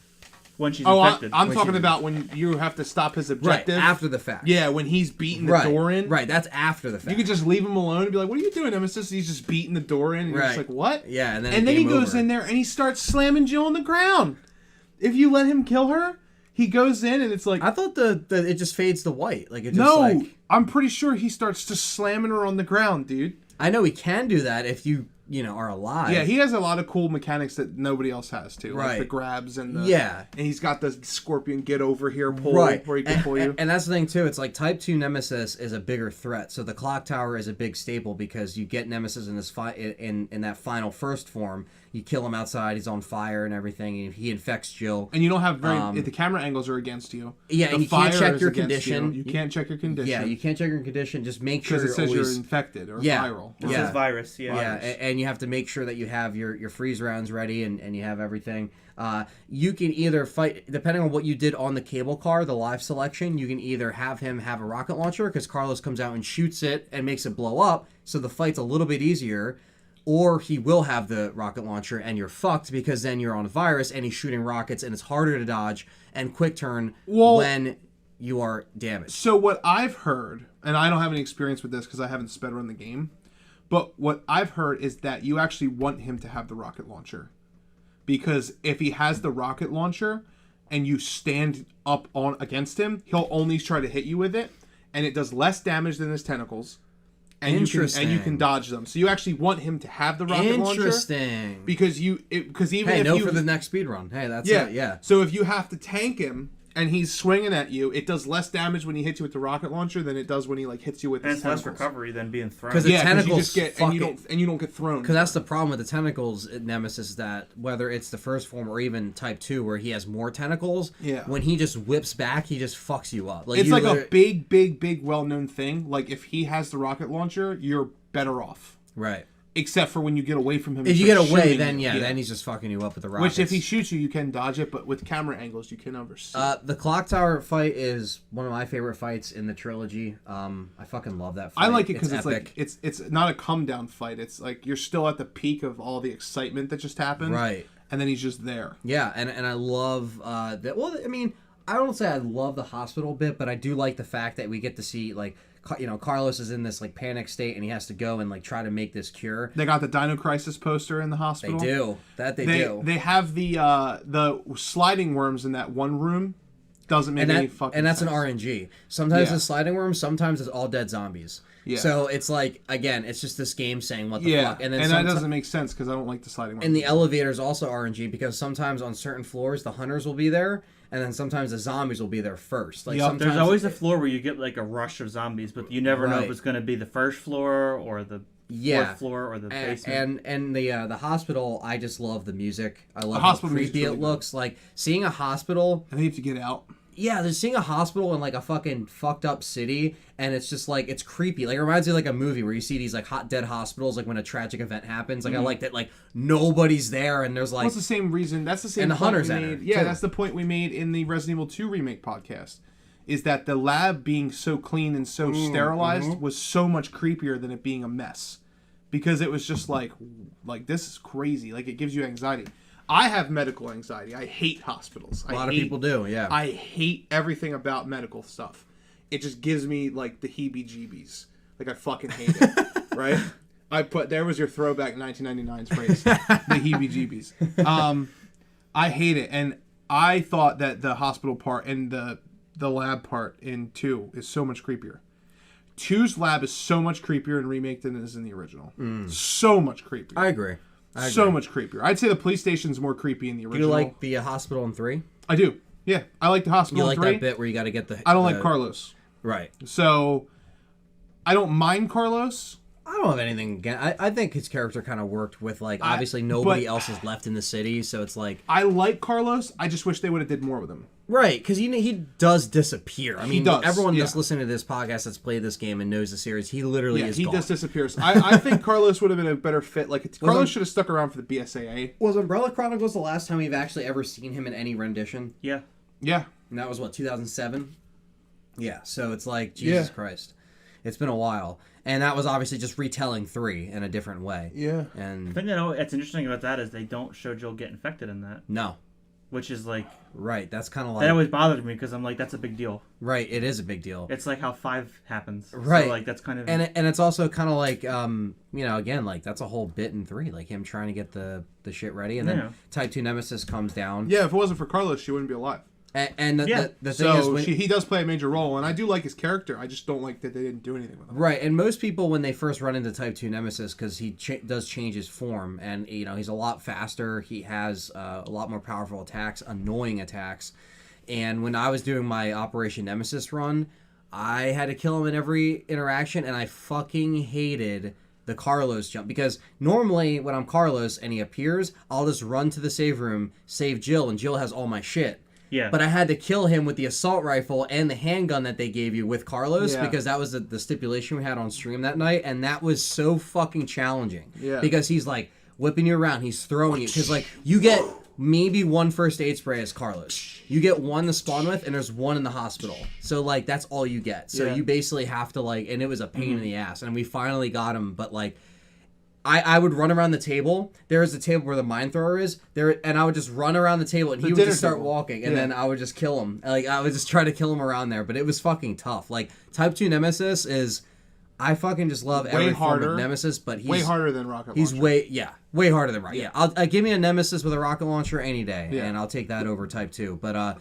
When she's Oh, infected. I'm talking about when you have to stop his objective. Right, after the fact. Yeah, when he's beating the door in. Right, that's after the fact. You could just leave him alone and be like, "What are you doing, Nemesis?" He's just beating the door in, and you're just like, "What?" Yeah, and then he goes over. in there and he starts slamming Jill on the ground. If you let him kill her, he goes in and it's like, I thought it just fades to white. Like it just no, like, I'm pretty sure he starts just slamming her on the ground, dude. I know he can do that if you are alive. Yeah, he has a lot of cool mechanics that nobody else has too, like Right. the grabs and the Yeah. and he's got the scorpion get over here pull Right. where he can pull you. And that's the thing too. It's like Type 2 Nemesis is a bigger threat. So the clock tower is a big staple because you get Nemesis in this in that final first form. You kill him outside. He's on fire and everything. And he infects Jill. And you don't have if the camera angles are against you. Yeah, the and you can't fire check is your against condition. You can't check your condition. Yeah, you can't check your condition. Just make sure because it you're says always you're infected or Yeah. viral. It Yeah. says virus, yeah. Yeah, and you have to make sure that you have your freeze rounds ready and you have everything. You can either fight, depending on what you did on the cable car, the live selection, you can either have him have a rocket launcher because Carlos comes out and shoots it and makes it blow up, so the fight's a little bit easier, or he will have the rocket launcher and you're fucked because then you're on a virus and he's shooting rockets and it's harder to dodge and quick turn when you are damaged. So what I've heard, and I don't have any experience with this because I haven't sped run the game, but what I've heard is that you actually want him to have the rocket launcher. Because if he has the rocket launcher and you stand up on against him, he'll only try to hit you with it, and it does less damage than his tentacles. And you can dodge them. So you actually want him to have the rocket launcher. Interesting. Because for the next speed run. Hey, that's it. Yeah. So if you have to tank him and he's swinging at you, it does less damage when he hits you with the rocket launcher than it does when he like hits you with And his it's less tentacles. recovery than being thrown. Because the tentacles you just get and you don't get thrown. Because that's the problem with the tentacles at Nemesis, that whether it's the first form or even Type 2 where he has more tentacles, when he just whips back, he just fucks you up. It's like a big well-known thing. Like if he has the rocket launcher, you're better off. Right. Except for when you get away from him. If you get away, shooting then you. then he's just fucking you up with the rockets. Which if he shoots you, you can dodge it, but with camera angles, you can never see. The clock tower fight is one of my favorite fights in the trilogy. I fucking love that fight. I like it because it's epic. like it's not a come down fight. It's like you're still at the peak of all the excitement that just happened, right? And then he's just there. Yeah, and I love that. Well, I mean, I don't say I love the hospital bit, but I do like the fact that we get to see like. Carlos is in this like panic state and he has to go and like try to make this cure. They got the Dino Crisis poster in the hospital. They do. They do. They have the sliding worms in that one room. Doesn't make any fucking sense. And that's an RNG. Sometimes it's sliding worms, sometimes it's all dead zombies. Yeah. So it's like, again, it's just this game saying what the fuck. And that doesn't make sense because I don't like the sliding worms. And the elevator is also RNG because sometimes on certain floors the hunters will be there, and then sometimes the zombies will be there first. Like sometimes there's always a floor where you get like a rush of zombies, but you never know if it's going to be the first floor or the fourth floor or the basement. And the hospital, I just love the music. I love how creepy it looks. Like seeing a hospital. And they have to get out. Yeah, there's seeing a hospital in like a fucking fucked up city, and it's just like it's creepy. Like it reminds me of like a movie where you see these like hot dead hospitals, like when a tragic event happens. Like I like that, like nobody's there, and there's like. What's the same reason? That's the same. And the point hunters we enter. made. Yeah, too. that's the point we made in the Resident Evil 2 remake podcast. Is that the lab being so clean and so sterilized was so much creepier than it being a mess, because it was just like this is crazy. Like it gives you anxiety. I have medical anxiety. I hate hospitals. A lot of people do, yeah. I hate everything about medical stuff. It just gives me, like, the heebie-jeebies. Like, I fucking hate it, right? There was your throwback 1999's phrase, the heebie-jeebies. I hate it, and I thought that the hospital part and the lab part in 2 is so much creepier. 2's lab is so much creepier in remake than it is in the original. So much creepier. I agree. So much creepier. I'd say the police station's more creepy in the original. Do you like the hospital in 3? I do. Yeah, I like the hospital in 3. You like that bit where you got to get the... I don't like Carlos. Right. So I don't mind Carlos. I don't have anything again. I think his character kind of worked with, like, obviously nobody else is left in the city, so it's like... I like Carlos. I just wish they would have did more with him. Right, because he does disappear. I mean, does, everyone that's listening to this podcast that's played this game and knows the series, he literally is gone. He just disappears. I think Carlos would have been a better fit. Like, Carlos should have stuck around for the BSAA. Was Umbrella Chronicles the last time we've actually ever seen him in any rendition? Yeah. Yeah. And that was, 2007? Yeah, so it's like, Jesus Christ. It's been a while. And that was obviously just retelling 3 in a different way. Yeah. And The thing that's interesting about that is they don't show Jill get infected in that. No. Which is like... Right, that's kind of like... That always bothered me because I'm like, that's a big deal. Right, it is a big deal. It's like how 5 happens. Right. So like, that's kind of... And it's also kind of like, again, like, that's a whole bit in 3. Like, him trying to get the shit ready. And then Type 2 Nemesis comes down. Yeah, if it wasn't for Carlos, she wouldn't be alive. And the thing is... he does play a major role, and I do like his character. I just don't like that they didn't do anything with him. Right, and most people, when they first run into Type 2 Nemesis, because he does change his form, and, he's a lot faster, he has a lot more powerful attacks, annoying attacks, and when I was doing my Operation Nemesis run, I had to kill him in every interaction, and I fucking hated the Carlos jump, because normally, when I'm Carlos and he appears, I'll just run to the save room, save Jill, and Jill has all my shit. Yeah. But I had to kill him with the assault rifle and the handgun that they gave you with Carlos because that was the stipulation we had on stream that night, and that was so fucking challenging. Yeah. Because he's like whipping you around, he's throwing you, because like you get maybe 1 first aid spray as Carlos. You get 1 to spawn with, and there's 1 in the hospital. So like that's all you get. So you basically have to like, and it was a pain in the ass, and we finally got him, but like. I would run around the table. There is a table where the mine thrower is there, and I would just run around the table, and he would just start walking, and then I would just kill him. Like I would just try to kill him around there, but it was fucking tough. Like Type 2 Nemesis is, I fucking just love every form of Nemesis, but he's way harder than Rocket Launcher. He's way harder than Rocket. Yeah, I'll give me a Nemesis with a rocket launcher any day, and I'll take that over Type 2. But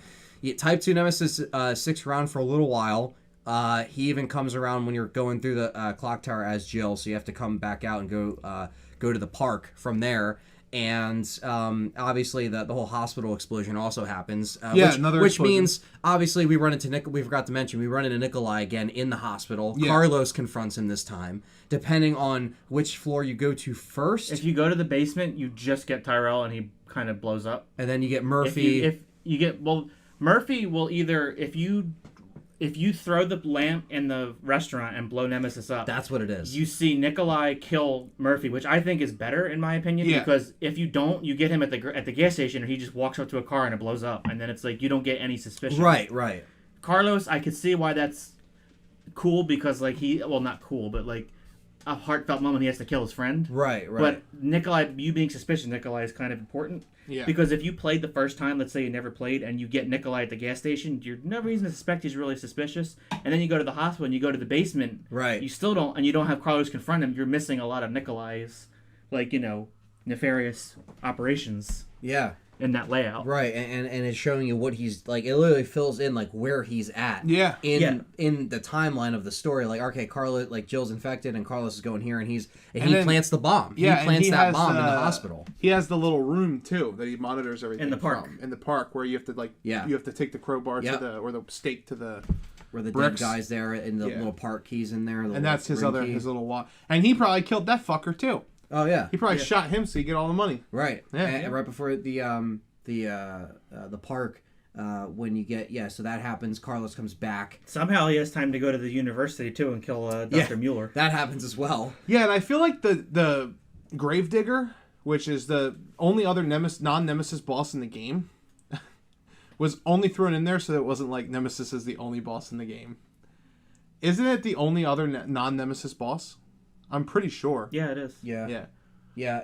Type 2 Nemesis sticks around for a little while. He even comes around when you're going through the clock tower as Jill, so you have to come back out and go to the park from there. And obviously the whole hospital explosion also happens. Which means obviously we forgot to mention we run into Nikolai again in the hospital. Yeah. Carlos confronts him this time, depending on which floor you go to first. If you go to the basement, you just get Tyrell and he kind of blows up. And then you get Murphy. If you get Murphy will either if you throw the lamp in the restaurant and blow Nemesis up, that's what it is. You see Nikolai kill Murphy, which I think is better in my opinion, because if you don't, you get him at the gas station, and he just walks up to a car and it blows up, and then it's like you don't get any suspicion. Right. Carlos, I could see why that's cool, because like not cool, but like a heartfelt moment, he has to kill his friend. Right. But Nikolai, you being suspicious, Nikolai is kind of important. Yeah. Because if you played the first time, let's say you never played, and you get Nikolai at the gas station, you're no reason to suspect he's really suspicious. And then you go to the hospital and you go to the basement. Right. You still don't, and you don't have Carlos confront him. You're missing a lot of Nikolai's, nefarious operations. Yeah. In that layout. Right, and it's showing you what he's like. It literally fills in like where he's at. Yeah. In the timeline of the story, like okay, Carlos, like Jill's infected, and Carlos is going here, and he plants the bomb. Yeah, he plants that bomb in the hospital. He has the little room too that he monitors everything in the park. In the park, where you have to you have to take the crowbar to the stake to the. Where the bricks. dead guy's there, and the little park keys in there, and that's his little wall. And he probably killed that fucker too. Oh yeah. He probably shot him so you get all the money. Right. Yeah. And right before the park, when you get so that happens. Carlos comes back. Somehow he has time to go to the university too and kill Dr. Mueller. That happens as well. Yeah, and I feel like the Gravedigger, which is the only other non-Nemesis boss in the game, was only thrown in there so that it wasn't like Nemesis is the only boss in the game. Isn't it the only other non-Nemesis boss? I'm pretty sure. Yeah, it is. Yeah.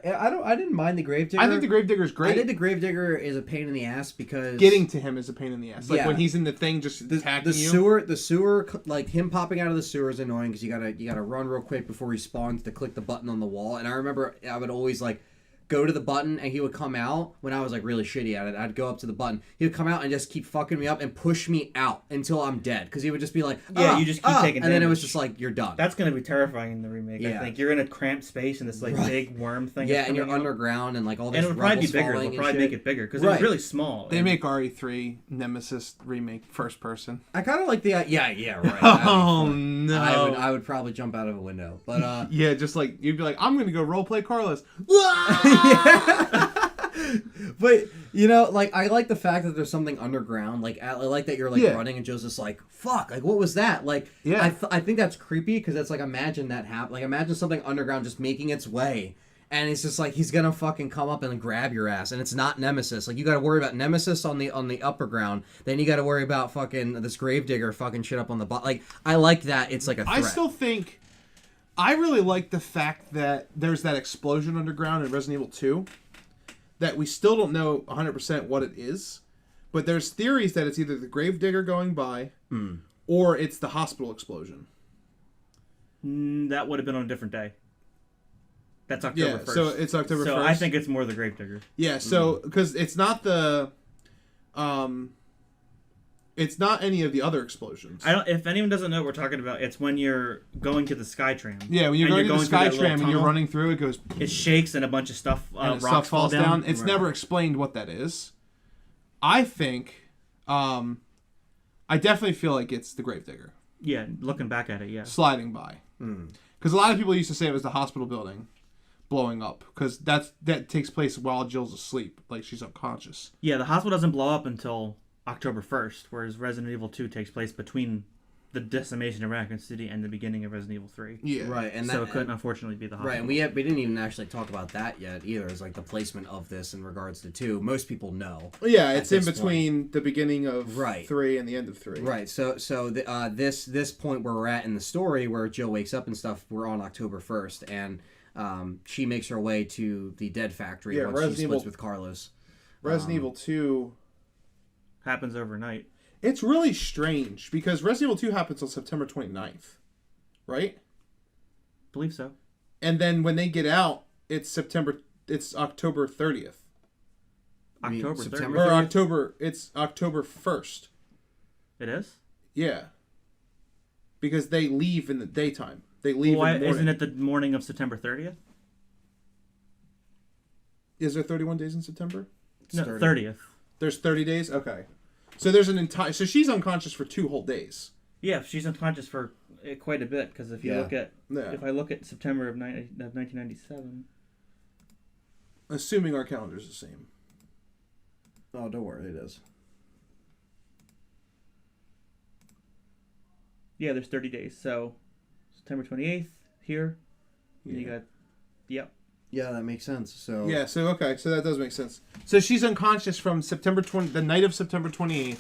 I didn't mind the Gravedigger. I think the Gravedigger's great. I think the Gravedigger is a pain in the ass because getting to him is a pain in the ass. Like when he's in the thing, just attacking you. The sewer, like him popping out of the sewer is annoying because you gotta run real quick before he spawns to click the button on the wall. And I remember I would always like go to the button and he would come out when I was like really shitty at it. I'd go up to the button. He would come out and just keep fucking me up and push me out until I'm dead. Because he would just be like, you just keep taking damage. And then it was just like, you're done. That's going to be terrifying in the remake, I think. You're in a cramped space and this like big worm thing. Yeah, and you're underground and like all this. And it would probably be bigger. They'll probably make it bigger because it was really small. They make RE3 Nemesis remake first person. I kind of like the right. Oh no! I would probably jump out of a window, but yeah, just like you'd be like, I'm gonna go roleplay Carlos. But you know, like I like the fact that there's something underground. Like I like that you're like running and Joe's just like, fuck, like what was that? Like I think that's creepy because it's like imagine that happen. Like imagine something underground just making its way. And it's just like he's gonna fucking come up and grab your ass, and it's not Nemesis. Like you gotta worry about Nemesis on the upper ground, then you gotta worry about fucking this gravedigger fucking shit up on the bottom. Like I like that it's like a threat. I still think I really like the fact that there's that explosion underground in Resident Evil 2 that we still don't know 100% what it is, but there's theories that it's either the gravedigger going by or it's the hospital explosion. That would have been on a different day. That's October 1st. So it's October 1st. So I think it's more the gravedigger. Yeah, so because it's not the it's not any of the other explosions. If anyone doesn't know what we're talking about, it's when you're going to the Skytram. Yeah, when you're going to the Skytram and you're running through, it goes. It shakes and a bunch of stuff, and rocks stuff falls down. It's right. never explained what that is. I think, I definitely feel like it's the gravedigger. Yeah, looking back at it, yeah. Sliding by, because a lot of people used to say it was the hospital building blowing up because that takes place while Jill's asleep, like she's unconscious. Yeah, the hospital doesn't blow up until October 1st, whereas Resident Evil 2 takes place between the decimation of Raccoon City and the beginning of Resident Evil 3. Yeah, right, and so it couldn't unfortunately be the hospital. Right, and we didn't even actually talk about that yet either. It's like the placement of this in regards to 2. Most people know. Yeah, it's in between the beginning of 3 and the end of 3. Right. So this point where we're at in the story where Jill wakes up and stuff, we're on October 1st, and she makes her way to the dead factory once she splits with Carlos. Resident Evil 2 happens overnight. It's really strange because Resident Evil 2 happens on September 29th, right? Believe so. And then when they get out, it's October 30th. October 30th? Or October, it's October 1st. It is? Yeah. Because they leave in the daytime. They leave in the morning. Isn't it the morning of September 30th? Is there 31 days in September? No, 30th. There's 30 days? Okay. So there's an entire... So she's unconscious for 2 whole days. Yeah, she's unconscious for quite a bit, because if you look at... Yeah. If I look at September of 1997... Assuming our calendar's the same. Oh, don't worry, it is. Yeah, there's 30 days. So, September 28th, here. Yeah. You got... Yep. Yeah, that makes sense. So yeah, so okay, so that does make sense. So she's unconscious from the night of September 28th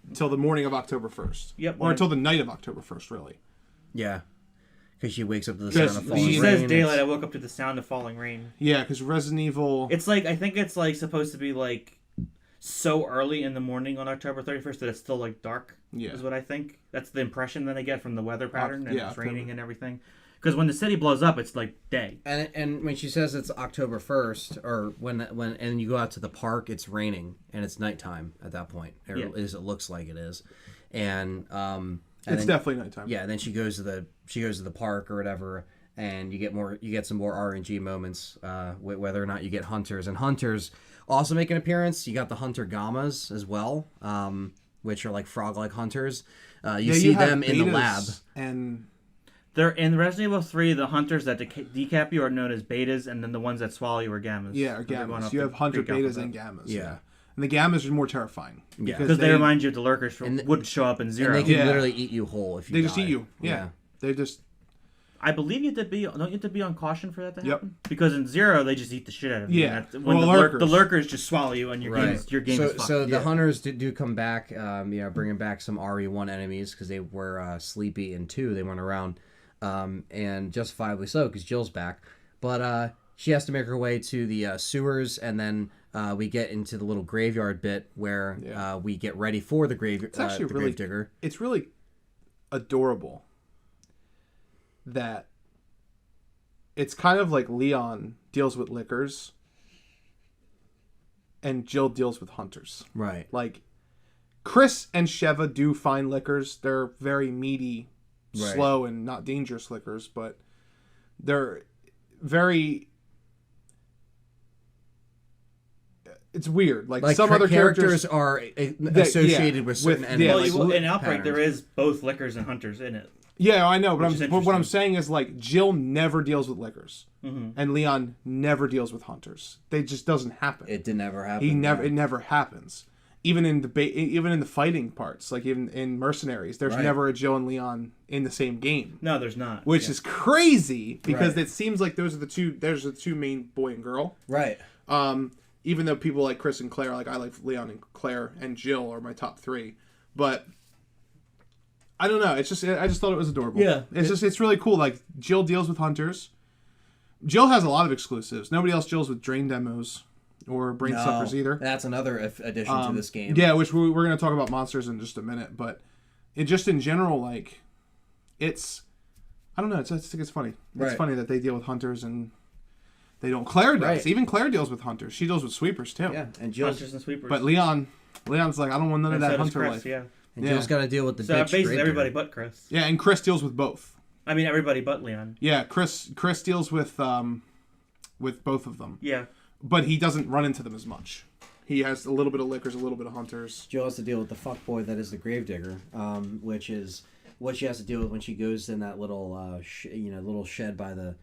until the morning of October 1st. Yep. Or until the night of October 1st, really. Yeah. Because she wakes up to the sound of falling rain. She says daylight, I woke up to the sound of falling rain. Yeah, because Resident Evil... It's like, I think it's like supposed to be like so early in the morning on October 31st that it's still like dark, is what I think. That's the impression that I get from the weather pattern and it's raining and everything. Because when the city blows up, it's like day. And when she says it's October 1st, or when and you go out to the park, it's raining and it's nighttime at that point. Or at least it looks like it is. And it's definitely nighttime. Yeah, and then she goes to the park or whatever, and you get some more RNG moments, whether or not you get hunters. And hunters also make an appearance. You got the hunter gammas as well, which are like frog-like hunters. You see them in the lab. And they're in Resident Evil 3. The hunters that decap you are known as betas, and then the ones that swallow you are gammas. Yeah, or gammas. You have hunter betas and gammas. Yeah. And the gammas are more terrifying. Yeah, because they remind you of the lurkers from would show up in 0. And they can literally eat you whole if you. They just eat you. Yeah. They just. I believe don't you have to be on caution for that to happen? Because in 0 they just eat the shit out of you. Yeah. When the lurkers just swallow you and your game is fucked. So the hunters do come back, bringing back some RE1 enemies because they were sleepy in 2. They went around. And justifiably so, because Jill's back. But she has to make her way to the sewers, and then we get into the little graveyard bit where we get ready for the gravedigger. It's really adorable that it's kind of like Leon deals with lickers and Jill deals with hunters. Right. Like, Chris and Sheva do find lickers. They're very meaty, slow, and not dangerous lickers, but they're very... It's weird. Like some other characters are associated with certain enemies. Well, in Outbreak, there is both lickers and hunters in it. Yeah, I know, but what I'm saying is, like, Jill never deals with lickers, and Leon never deals with hunters. They just doesn't happen. It never happen. It never happens. Even in the fighting parts, like even in Mercenaries, there's never a Jill and Leon in the same game. No, there's not. Which is crazy because it seems like those are the two. There's the two main boy and girl. Right. Even though people like Chris and Claire, like I like Leon and Claire and Jill are my top 3, but I don't know. I just thought it was adorable. Yeah. It's really cool. Like, Jill deals with hunters. Jill has a lot of exclusives. Nobody else deals with drain demos or brain suckers either. That's another addition to this game. Yeah, which we're going to talk about monsters in just a minute, but it just in general, like, it's, I don't know. I think it's funny. It's funny that they deal with hunters and they don't. Claire does. Right. Even Claire deals with hunters. She deals with sweepers too. Yeah, and Jill's hunters and sweepers. But Leon's like, I don't want none of that hunter life. Yeah. And Jill's got to deal with the bitch. So basically everybody but Chris. Yeah, and Chris deals with both. I mean, everybody but Leon. Yeah, Chris deals with both of them. Yeah. But he doesn't run into them as much. He has a little bit of lickers, a little bit of hunters. Jill has to deal with the fuckboy that is the Gravedigger, which is what she has to deal with when she goes in that little little shed by the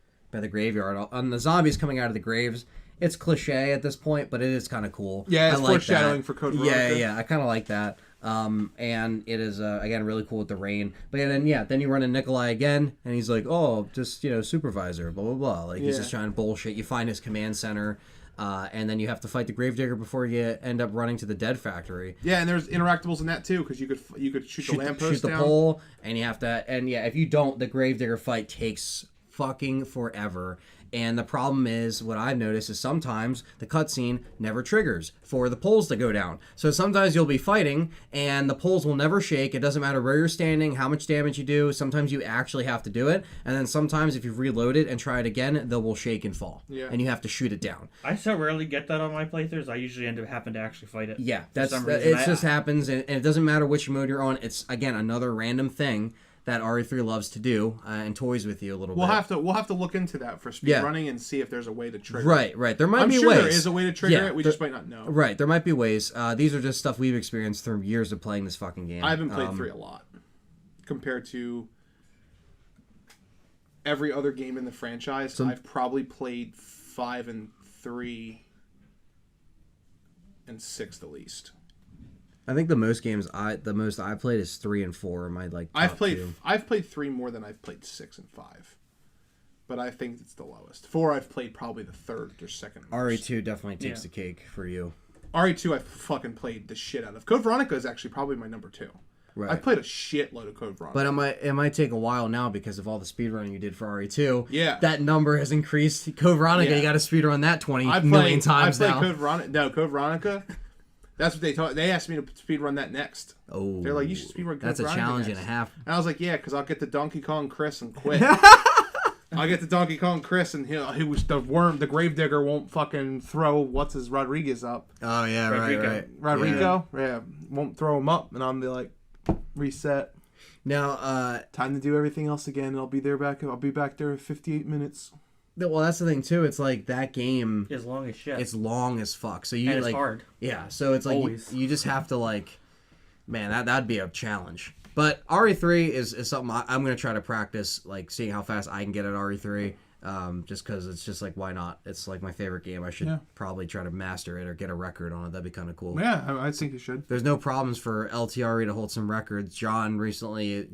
graveyard. On the zombies coming out of the graves, it's cliche at this point, but it is kind of cool. Yeah, it's foreshadowing for Code Veronica. Yeah, I kind of like that. And it is again really cool with the rain. But then you run into Nikolai again, and he's like, "Oh, just supervisor, blah blah blah." Like he's just trying to bullshit. You find his command center, and then you have to fight the Gravedigger before you end up running to the Dead Factory. Yeah, and there's interactables in that too, because you could shoot the lamppost shoot the pole, and you have to. And yeah, if you don't, the Gravedigger fight takes fucking forever. And the problem is, what I've noticed is sometimes the cutscene never triggers for the poles to go down. So sometimes you'll be fighting, and the poles will never shake. It doesn't matter where you're standing, how much damage you do. Sometimes you actually have to do it. And then sometimes if you reload it and try it again, they will shake and fall. Yeah. And you have to shoot it down. I so rarely get that on my playthroughs. I usually end up having to actually fight it. Yeah, it just happens. And it doesn't matter which mode you're on. It's, again, another random thing that RE3 loves to do and toys with you a little bit. We'll have to look into that for speedrunning and see if there's a way to trigger it. Right. There might be ways. I'm sure there is a way to trigger it. We just might not know. Right. There might be ways. These are just stuff we've experienced through years of playing this fucking game. I haven't played 3 a lot compared to every other game in the franchise. I've probably played 5 and 3 and 6 the least. I think the most I played is 3 and 4. I've played 3 more than I've played 6 and 5, but I think it's the lowest. 4 I've played probably the third or second. RE2 definitely takes the cake for you. RE2 I've fucking played the shit out of. Code Veronica is actually probably my number 2. Right. I've played a shitload of Code Veronica. But it might take a while now because of all the speedrunning you did for RE2. Yeah. That number has increased. Code Veronica, you got to speedrun that 20 million times now. Code Veronica. That's what they taught. They asked me to speedrun that next. Oh, they're like, you should speedrun. That's a challenge and a half. And I was like, yeah, because I'll get the Donkey Kong Chris and quit. I'll get the Donkey Kong Chris and he was the worm. The Gravedigger won't fucking throw Rodriguez up. Oh yeah, right. Rodrigo, yeah, won't throw him up, and I'll be like, reset. Now, time to do everything else again. I'll be back there in 58 minutes. Well, that's the thing too. It's like that game is long as shit. It's long as fuck. So and it's hard. Yeah. So it's like you just have to man, that'd be a challenge. But RE3 is something I'm gonna try to practice, seeing how fast I can get at RE3. Just because it's just why not? It's my favorite game. I should probably try to master it or get a record on it. That'd be kind of cool. Yeah, I think you should. There's no problems for LTRE to hold some records. John recently,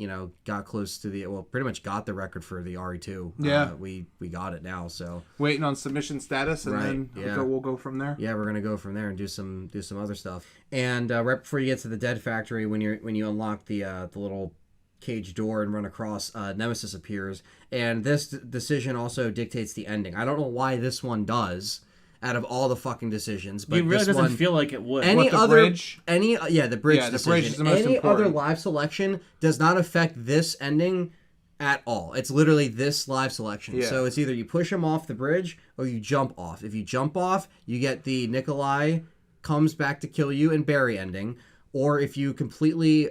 got close to pretty much got the record for the RE2. Yeah. We got it now, so. Waiting on submission status, and then we'll go from there. Yeah, we're going to go from there and do some other stuff. And right before you get to the Dead Factory, when you unlock the little cage door and run across, Nemesis appears, and this decision also dictates the ending. I don't know why this one does out of all the fucking decisions, but it really this doesn't one, feel like it would. The bridge the decision. bridge is the most any important. other live selection does not affect this ending At all. It's literally this live selection. Yeah. So it's either you push him off the bridge or you jump off. If you jump off, you get the Nikolai comes back to kill you and Barry ending. Or if you completely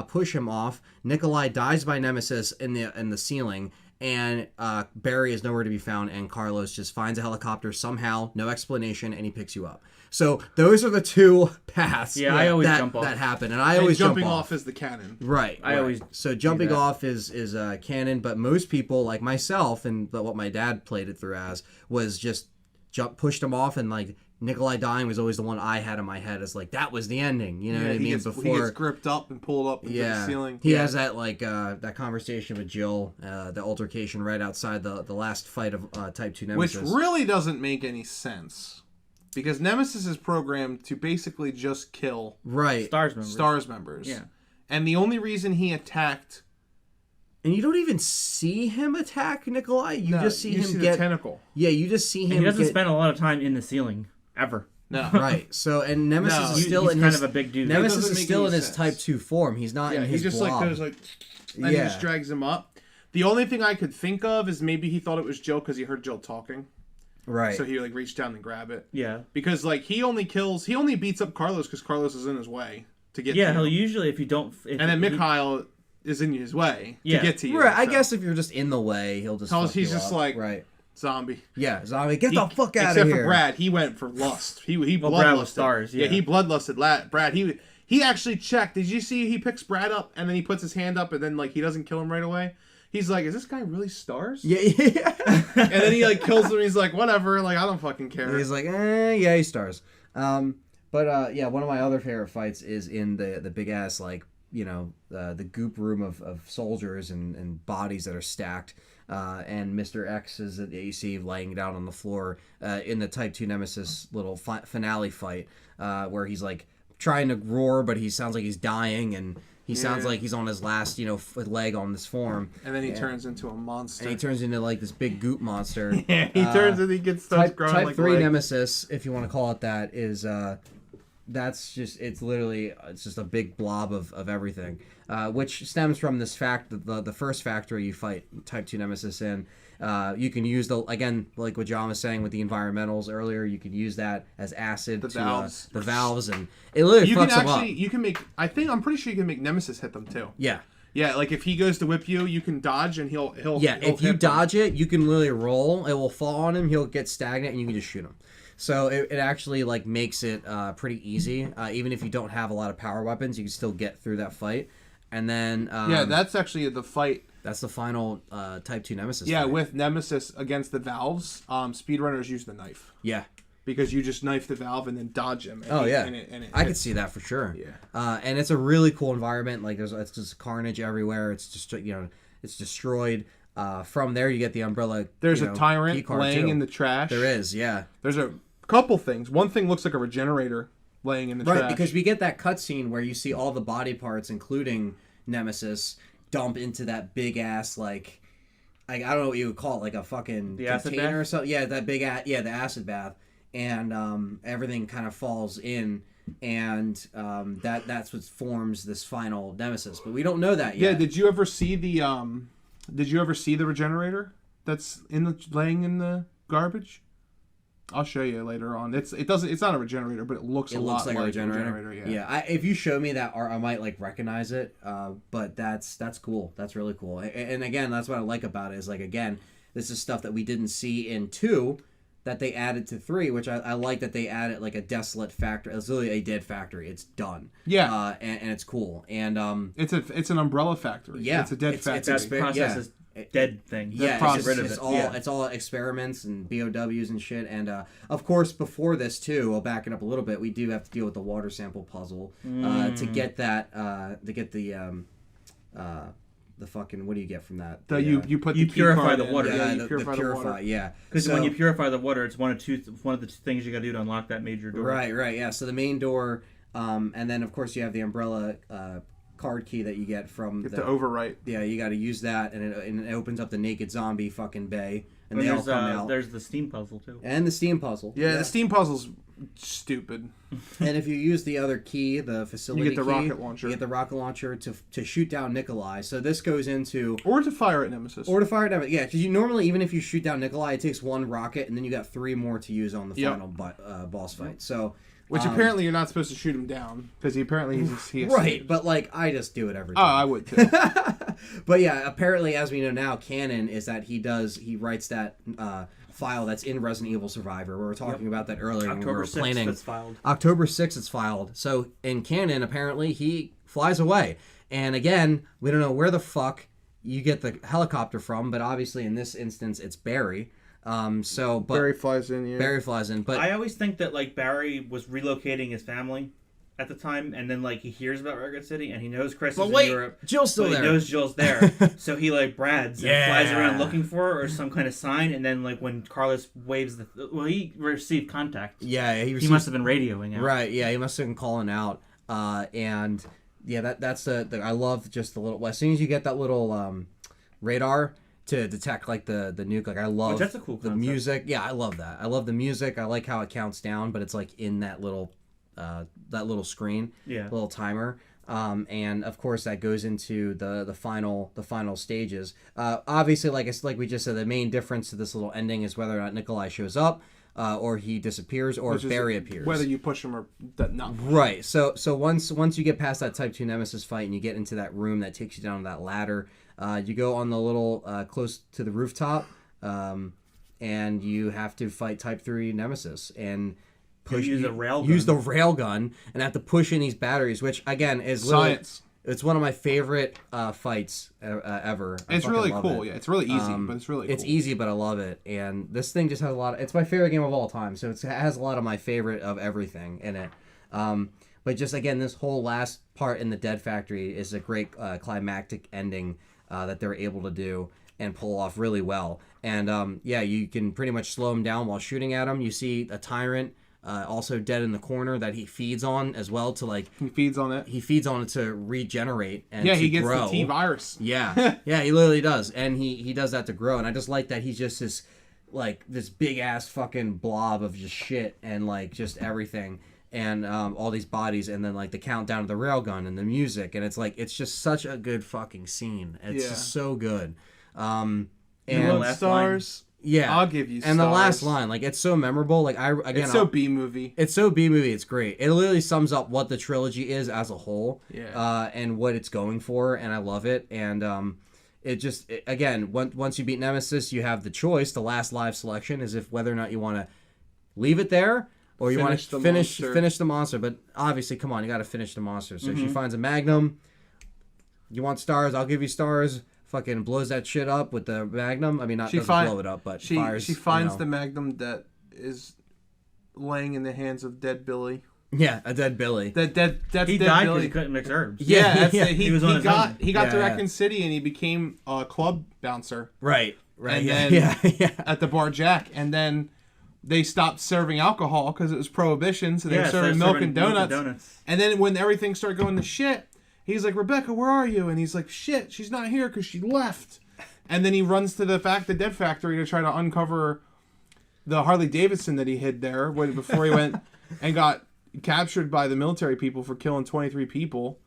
push him off, Nikolai dies by Nemesis in the ceiling, and Barry is nowhere to be found, and Carlos just finds a helicopter somehow, no explanation, and he picks you up. So those are the two paths I always jump off. that happen, and I always jumping jump off is the canon. Right. I always so jumping off is canon, but most people like myself and what my dad played it through as was just pushed him off, and like Nikolai dying was always the one I had in my head as like that was the ending. You know what I mean? He gets gripped up and pulled up into the ceiling. He has that like that conversation with Jill, the altercation right outside the last fight of Type 2 Nemesis, which really doesn't make any sense. Because Nemesis is programmed to basically just kill Stars members. Yeah. And the only reason he attacked... And you don't even see him attack Nikolai. You just see him get... the tentacle. Yeah, you just see him he doesn't spend a lot of time in the ceiling, ever. No. Right. So, and Nemesis is still he's in kind his... of a big dude. Nemesis is still in his sense. Type 2 form. He's not in his he just blob. like goes like... And he just drags him up. The only thing I could think of is maybe he thought it was Jill because he heard Jill talking. Right. So he like reached down and grabbed it. Yeah. Because like he only beats up Carlos because Carlos is in his way to get to he'll him. usually, if you don't... And then Mikhail is in his way to get to you. Right. I so. guess if you're just in the way, he'll just fuck He's you just up. like... Right. Zombie. Yeah, zombie. Get the fuck out of here. Except for Brad, he went for lust. He Brad bloodlusted. was Stars, yeah. He bloodlusted. Brad, he actually checked. Did you see he picks Brad up and then he puts his hand up and then like he doesn't kill him right away? He's like, is this guy really Stars? Yeah. And then he like kills him. He's like, whatever. Like I don't fucking care. He's like, yeah, he Stars. But one of my other favorite fights is in the big ass like the goop room of soldiers and bodies that are stacked. And Mr. X is that you see laying down on the floor in the Type 2 Nemesis little finale fight where he's like trying to roar, but he sounds like he's dying, and he sounds like he's on his last leg on this form. And then he turns into a monster. And he turns into like this big goop monster. He turns and he gets starts growing Type like 3 legs. Nemesis, if you want to call it that, is that's just it's just a big blob of everything, which stems from this fact that the first factory you fight Type 2 Nemesis in, you can use again like what John was saying with the environmentals earlier, you can use that as acid The to valves. The valves, and it literally fucks them up. You can make. I'm pretty sure you can make Nemesis hit them too. Yeah. Yeah, like if he goes to whip you, you can dodge and he'll If you hit dodge it, you can literally roll. It will fall on him. He'll get stagnant, and you can just shoot him. So it actually like makes it pretty easy. Even if you don't have a lot of power weapons, you can still get through that fight. And then that's actually the fight. That's the final Type 2 Nemesis. Yeah, fight. with Nemesis against the valves, speedrunners use the knife. Yeah. Because you just knife the valve and then dodge him. I could see that for sure. Yeah. And it's a really cool environment. Like it's just carnage everywhere. It's just it's destroyed. From there, you get the umbrella. There's a tyrant keycard, laying too. in the trash. There is, yeah. There's a couple things. One thing looks like a regenerator laying in the trash. Right, because we get that cutscene where you see all the body parts, including Nemesis, dump into that big ass like I don't know what you would call it, like a fucking container or something. Yeah, that big the acid bath, and everything kind of falls in, and that's what forms this final Nemesis. But we don't know that yet. Yeah, did you ever see the regenerator that's laying in the garbage? I'll show you later on. It's not a regenerator, but it looks a lot like a regenerator. Yeah. If you show me that art, I might like recognize it. But that's cool. That's really cool. And again, that's what I like about it is like again, this is stuff that we didn't see in 2 that they added to 3, which I like that they added like a desolate factory. It's literally a dead factory. It's done. Yeah. And it's cool. And it's an umbrella factory. Yeah. It's a dead factory. That process is dead thing. Yeah, It's it's all experiments and BOWs and shit. And of course, before this too, I'll back it up a little bit. We do have to deal with the water sample puzzle to get that to get the fucking what do you get from that? You purify the water. Yeah, you purify the water. Yeah, because when you purify the water, it's one of the things you got to do to unlock that major door. Right. Yeah. So the main door, and then of course you have the umbrella. Card key that you get from to overwrite. Yeah, you got to use that, and it opens up the naked zombie fucking bay, and But they all come out. There's the steam puzzle too. And the steam puzzle. Yeah, the steam puzzles. stupid. And if you use the other key, the facility You get the key, rocket launcher. You get the rocket launcher to shoot down Nikolai. So this goes into... Or to fire at Nemesis. Or to fire at Nemesis. Yeah, because you normally, even if you shoot down Nikolai, it takes one rocket, and then you got 3 more to use on the final boss fight. So... Which apparently you're not supposed to shoot him down, because he Right, but like, I just do it every time. Oh, I would too. But yeah, apparently, as we know now, canon is that he writes that file that's in Resident Evil Survivor. We were talking about that earlier when we were planning. October 6th it's filed. October 6th it's filed. So in canon, apparently, he flies away. And again, we don't know where the fuck you get the helicopter from, but obviously in this instance, it's Barry. Barry flies in, yeah. Barry flies in, but I always think that like Barry was relocating his family at the time, and then like he hears about Raccoon City, and he knows Chris is in Europe. Jill's still there. He knows Jill's there, so he like brads and flies around looking for her or some kind of sign, and then like when Carlos waves he received contact. Yeah, he must have been radioing out. Right, yeah, he must have been calling out, and yeah, that's the I love just the little. As soon as you get that little radar to detect like the nuke, like I love that's a cool the concept. music. Yeah, I love that. I love the music. I like how it counts down, but it's like in that little screen, little timer. And of course that goes into the final stages. Obviously, like we just said, the main difference to this little ending is whether or not Nikolai shows up, or he disappears, or Barry appears. Whether you push him or not. Right. So once you get past that Type 2 Nemesis fight and you get into that room that takes you down to that ladder, you go on the little close to the rooftop, and you have to fight Type 3 Nemesis and use the railgun and have to push in these batteries, which again is science. It's one of my favorite fights ever. It's really cool. Yeah, it's really easy, but it's really cool. It's easy, but I love it. And this thing just has a lot. It's my favorite game of all time. So it has a lot of my favorite of everything in it. But just again, this whole last part in the Dead Factory is a great climactic ending that they're able to do and pull off really well. And you can pretty much slow him down while shooting at him. You see a tyrant. Also dead in the corner that he feeds on as well to like... He feeds on it. He feeds on it to regenerate and to he gets grow. the T-virus. Yeah. Yeah, he literally does. And he does that to grow. And I just like that he's just this big-ass fucking blob of just shit and like just everything. And all these bodies and then like the countdown of the railgun and the music. And it's like, it's just such a good fucking scene. It's just so good. And stars... Yeah, I'll give you stars. And the last line, like, it's so memorable. Like, it's so B-movie. It's so B-movie. It's great. It literally sums up what the trilogy is as a whole. Yeah. And what it's going for, and I love it. And again, once you beat Nemesis, you have the choice. The last live selection is if whether or not you want to leave it there or you want to finish the monster. But obviously, come on, you got to finish the monster. So she finds a Magnum. You want stars? I'll give you stars. Fucking blows that shit up with the Magnum. I mean, doesn't blow it up, but fires. She finds the Magnum that is laying in the hands of dead Billy. Yeah, a dead Billy. That's he dead died because he couldn't mix herbs. Yeah, he was on his own. He got to Raccoon City and he became a club bouncer. Right. And then at the Bar Jack, and then they stopped serving alcohol because it was prohibition, so they were serving milk and donuts. And then when everything started going to shit, he's like, Rebecca, where are you? And he's like, shit, she's not here because she left. And then he runs to the Dead Factory to try to uncover the Harley Davidson that he hid there before he went and got captured by the military people for killing 23 people.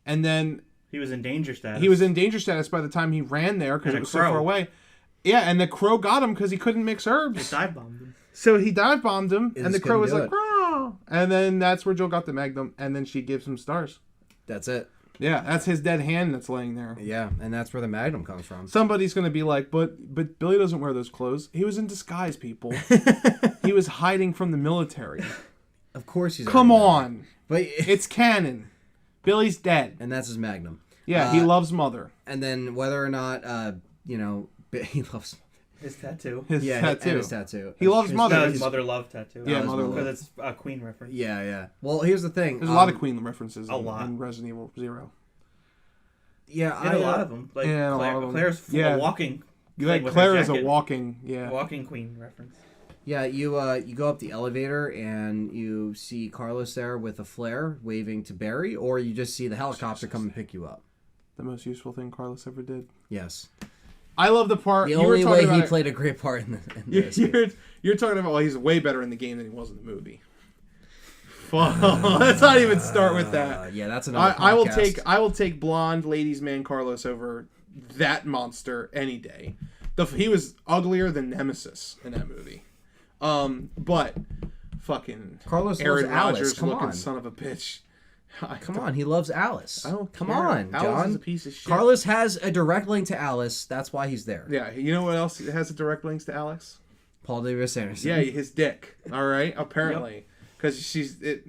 And then... He was in danger status. He was in danger status by the time he ran there because it was so far away. Yeah, and the crow got him because he couldn't mix herbs. He dive bombed him. So he dive bombed him, and the crow was like, Rah! And then that's where Jill got the Magnum, and then she gives him stars. That's it. Yeah, that's his dead hand that's laying there. Yeah, and that's where the Magnum comes from. Somebody's going to be like, but Billy doesn't wear those clothes. He was in disguise, people. He was hiding from the military. Of course he's... Come on. But it's canon. Billy's dead. And that's his Magnum. Yeah, he loves Mother. And then whether or not, he loves... His tattoo. His tattoo. He loves Mother. No, his Mother Love tattoo. Yeah, Mother Love. Because it's a Queen reference. Yeah. Well, here's the thing. There's a lot of Queen references in Resident Evil 0. Yeah, a lot of them. Like a lot of them. Claire's a walking. Claire is a walking Queen reference. Yeah, you go up the elevator and you see Carlos there with a flare waving to Barry, or you just see the helicopter come and pick you up. The most useful thing Carlos ever did. Yes. I love the part. The only way he played a great part in this. You're talking about, well, he's way better in the game than he was in the movie. fuck. Let's not even start with that. Yeah, that's another podcast. I will take blonde ladies man Carlos over that monster any day. He was uglier than Nemesis in that movie. But fucking Carlos Aaron loves Alice. Rodgers Come looking on. son of a bitch. Come on, he loves Alice. I don't Come care. on, Alice John. is a piece of shit. Carlos has a direct link to Alice. That's why he's there. Yeah, you know what else has a direct links to Alex? Paul Davis Anderson. Yeah, his dick. All right, apparently, because she's it.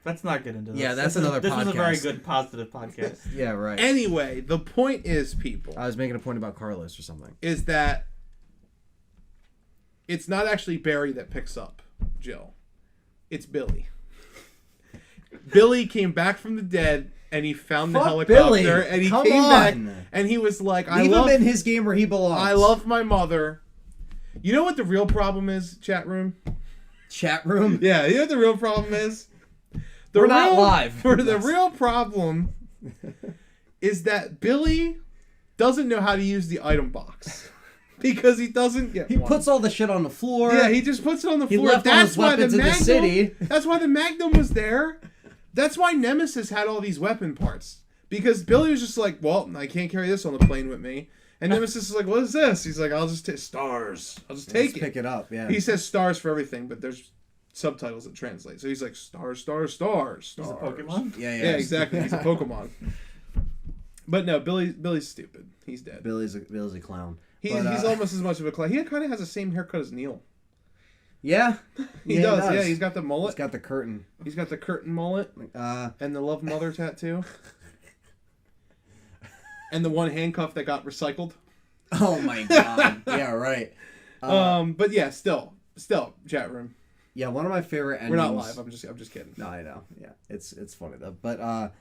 Let's not get into this. Yeah, that's another This was a podcast. very good positive podcast. Yeah, right. Anyway, the point is, people, I was making a point about Carlos or something. is that it's not actually Barry that picks up Jill. It's Billy. Billy came back from the dead and he found the Fuck helicopter Billy. and he Come came on. back and he was like, Leave him in his game where he belongs. I love my mother. You know what the real problem is, chat room? Chat room. Yeah, you know what the real problem is? We're not live. The real problem is that Billy doesn't know how to use the item box. Because he doesn't get He one. puts all the shit on the floor. Yeah, he just puts it on the He floor. left all his weapons in the city. That's why the Magnum was there. That's why Nemesis had all these weapon parts. Because Billy was just like, well, I can't carry this on the plane with me. And Nemesis is like, what is this? He's like, I'll just take stars. I'll just take it. Pick it up, yeah. He says stars for everything, but there's subtitles that translate. So he's like, stars, stars, stars, stars. He's a Pokemon? Yeah, Yeah, exactly. He's a Pokemon. But no, Billy's stupid. He's dead. Billy's a clown. He's But, almost as much of a clown. He kind of has the same haircut as Neil. Yeah. He does. Yeah, he's got the mullet. He's got the curtain. He's got the curtain mullet and the Love Mother tattoo. And the one handcuff that got recycled. Oh my god. Yeah, right. But yeah, still, chat room. Yeah, one of my favorite endings. We're not live. I'm just kidding. No, I know. Yeah, it's funny though. But I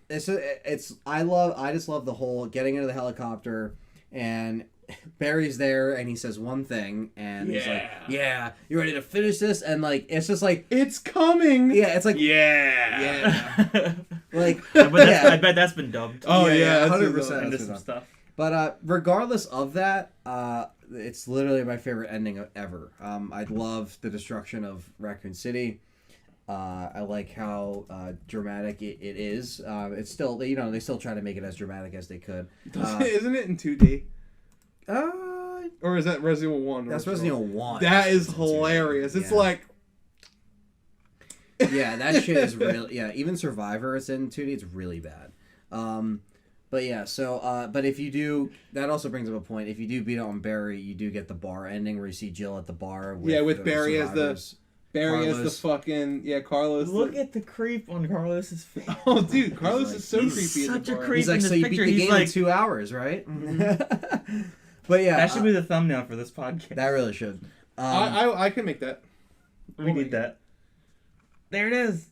just love the whole getting into the helicopter and Barry's there and he says one thing and he's like, "Yeah, you ready to finish this?" And like it's just like it's coming. Yeah, it's like Yeah. like I bet that's been dubbed. Oh yeah, 100%. Into some stuff. But regardless of that, it's literally my favorite ending ever. I love the destruction of Raccoon City. I like how dramatic it is. It's still, they still try to make it as dramatic as they could. Isn't it in 2D? Uh, Or is that Resident Evil 1? That's Resident Evil 1. That is hilarious. It's like... Yeah, that shit is real. Yeah, even Survivor is in 2D. It's really bad. But yeah, so but if you do, that also brings up a point. If you do beat on Barry, you do get the bar ending where you see Jill at the bar. With Barry as the Carlos. fucking Carlos. Look at the creep on Carlos's face. Oh, dude, Carlos like, is so he's creepy. such in the a bar. creep. He's like, in so this you beat picture, the he's game like- in 2 hours, right? But yeah, That should be the thumbnail for this podcast. that really should. I can make that. We need that. There it is.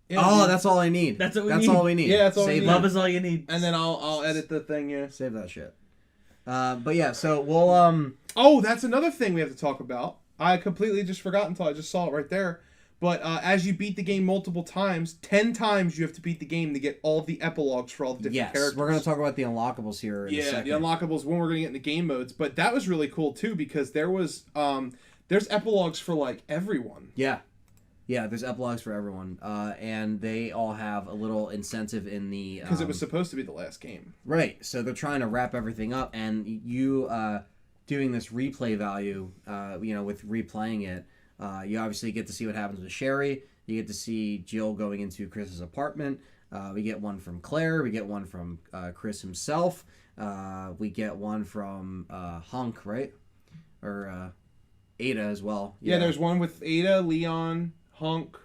Yeah, Oh, dude. that's all I need. That's what we That's need. all we need. Yeah, that's all we Save need. that. Love is all you need. And then I'll edit the thing. Yeah. Save that shit. But yeah, so we'll Oh, that's another thing we have to talk about. I completely just forgot until I just saw it right there. But as you beat the game multiple times, 10 times you have to beat the game to get all of the epilogues for all the different characters. we're gonna talk about the unlockables here in a Yeah, second. the unlockables when we're gonna get into game modes. But that was really cool too because there was there's epilogues for like everyone. Yeah. Yeah, there's epilogues for everyone, and they all have a little incentive in the... Because it was supposed to be the last game. Right, so they're trying to wrap everything up, and you doing this replay value, with replaying it, you obviously get to see what happens with Sherry, you get to see Jill going into Chris's apartment, we get one from Claire, we get one from Chris himself, we get one from Hunk, right? Or Ada as well. Yeah, there's one with Ada, Leon... Hunk,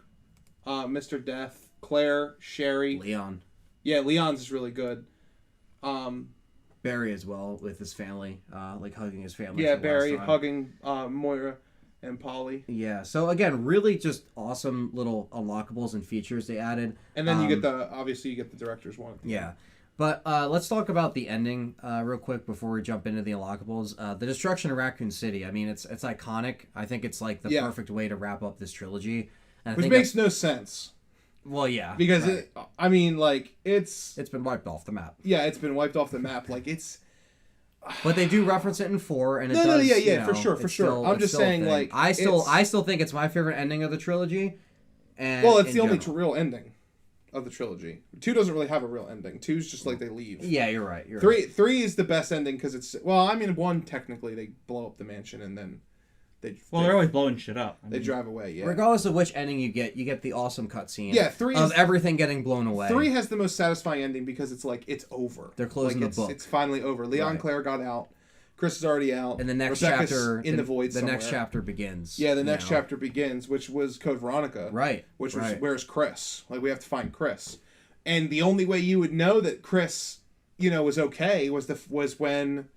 Mr. Death, Claire, Sherry. Leon. Yeah, Leon's is really good. Barry as well with his family, like hugging his family. Yeah, for the last Barry time. hugging Moira and Polly. Yeah, so again, really just awesome little unlockables and features they added. And then you get the director's one. Yeah. But let's talk about the ending real quick before we jump into the unlockables. The destruction of Raccoon City. I mean, it's iconic. I think it's like the perfect way to wrap up this trilogy. And Which makes no sense. Well, yeah. Because, right. it's been wiped off the map. Yeah, it's been wiped off the map. Like, it's... But they do reference it in 4, and it No, does, yeah, for sure. I'm just saying, like... I still think it's my favorite ending of the trilogy. And Well, it's in the only general. real ending of the trilogy. 2 doesn't really have a real ending. 2's just like they leave. Yeah, you're right. You're right. 3 is the best ending because it's... Well, I mean, 1, technically, they blow up the mansion and then they're always blowing shit up. They drive away, yeah. Regardless of which ending you get the awesome cutscene. Yeah, 3 of is... everything getting blown away. 3 has the most satisfying ending because it's like, it's over. They're closing the book. It's finally over. Leon Claire got out. Chris is already out. And the next Rebecca's chapter... in the void The somewhere. next chapter begins. Yeah, the next chapter begins, which was Code Veronica. Right. Which was, where's Chris? Like, we have to find Chris. And the only way you would know that Chris, was okay was when,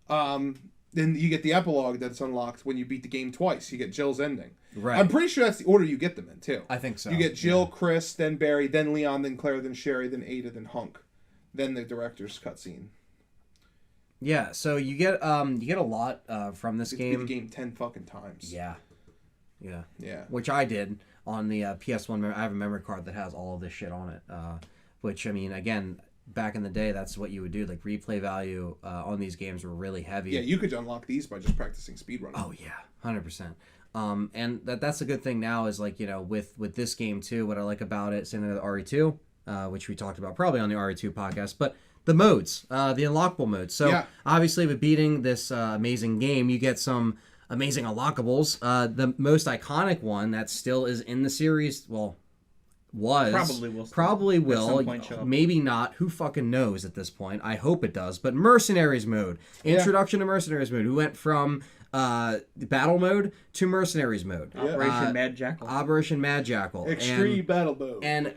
then you get the epilogue that's unlocked when you beat the game twice. You get Jill's ending. Right. I'm pretty sure that's the order you get them in, too. I think so. You get Jill, Chris, then Barry, then Leon, then Claire, then Sherry, then Ada, then Hunk. Then the director's cutscene. Yeah, so you get a lot from this game. You beat the game 10 fucking times. Yeah. Which I did on the PS1. I have a memory card that has all of this shit on it. Which, I mean, again, back in the day, that's what you would do. Like, replay value on these games were really heavy. Yeah, you could unlock these by just practicing speedrunning. Oh, yeah. 100%. And that's a good thing now is, like, with this game, too, what I like about it, same thing with RE2, which we talked about probably on the RE2 podcast, but the modes, the unlockable modes. So, obviously, with beating this amazing game, you get some amazing unlockables. The most iconic one that still is in the series, well, probably will maybe not, who fucking knows at this point. I hope it does, but Mercenaries mode, introduction to Mercenaries mode. We went from battle mode to Mercenaries mode. Operation Mad Jackal. Extreme battle mode. And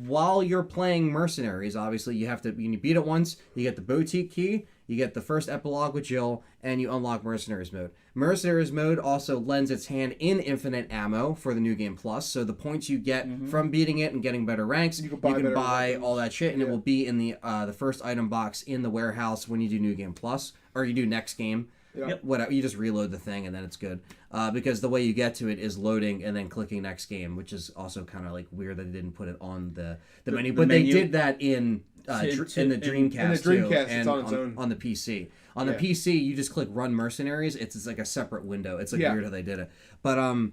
while you're playing Mercenaries, obviously you beat it once, you get the boutique key, you get the first epilogue with Jill, and you unlock Mercenaries mode. Mercenaries mode also lends its hand in infinite ammo for the New Game Plus, so the points you get from beating it and getting better ranks, you can buy all that shit, and it will be in the first item box in the warehouse when you do New Game Plus, or you do next game. Yep. Whatever, you just reload the thing and then it's good. Because the way you get to it is loading and then clicking next game, which is also kind of like weird that they didn't put it on the menu. But they did that in the Dreamcast. In the Dreamcast, too, it's and on its own. On the PC. On the PC, you just click Run Mercenaries. It's like a separate window. It's like weird how they did it. But and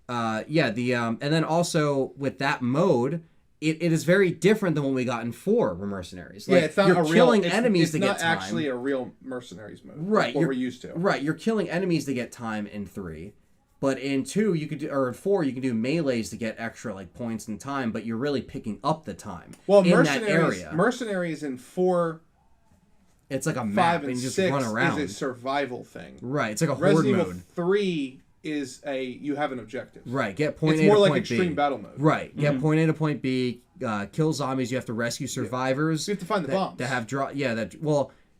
then also with that mode, it is very different than what we got in 4 for Mercenaries. Like, it's not you're a real, killing enemies to get time. It's not actually a real Mercenaries mode. Right. What we're used to. Right. You're killing enemies to get time in 3. But in 2, you could do, or in 4, you can do melees to get extra like points and time, but you're really picking up the time in that area. Mercenaries in 4, it's like a map 5, and you just 6 run around. is a survival thing. Right. It's like a horde Resident Evil mode. 3 is you have an objective. Right. Get point it's A more to like point extreme B. battle mode. Right. Get point A to point B. Kill zombies. You have to rescue survivors. You have to find the bombs. To have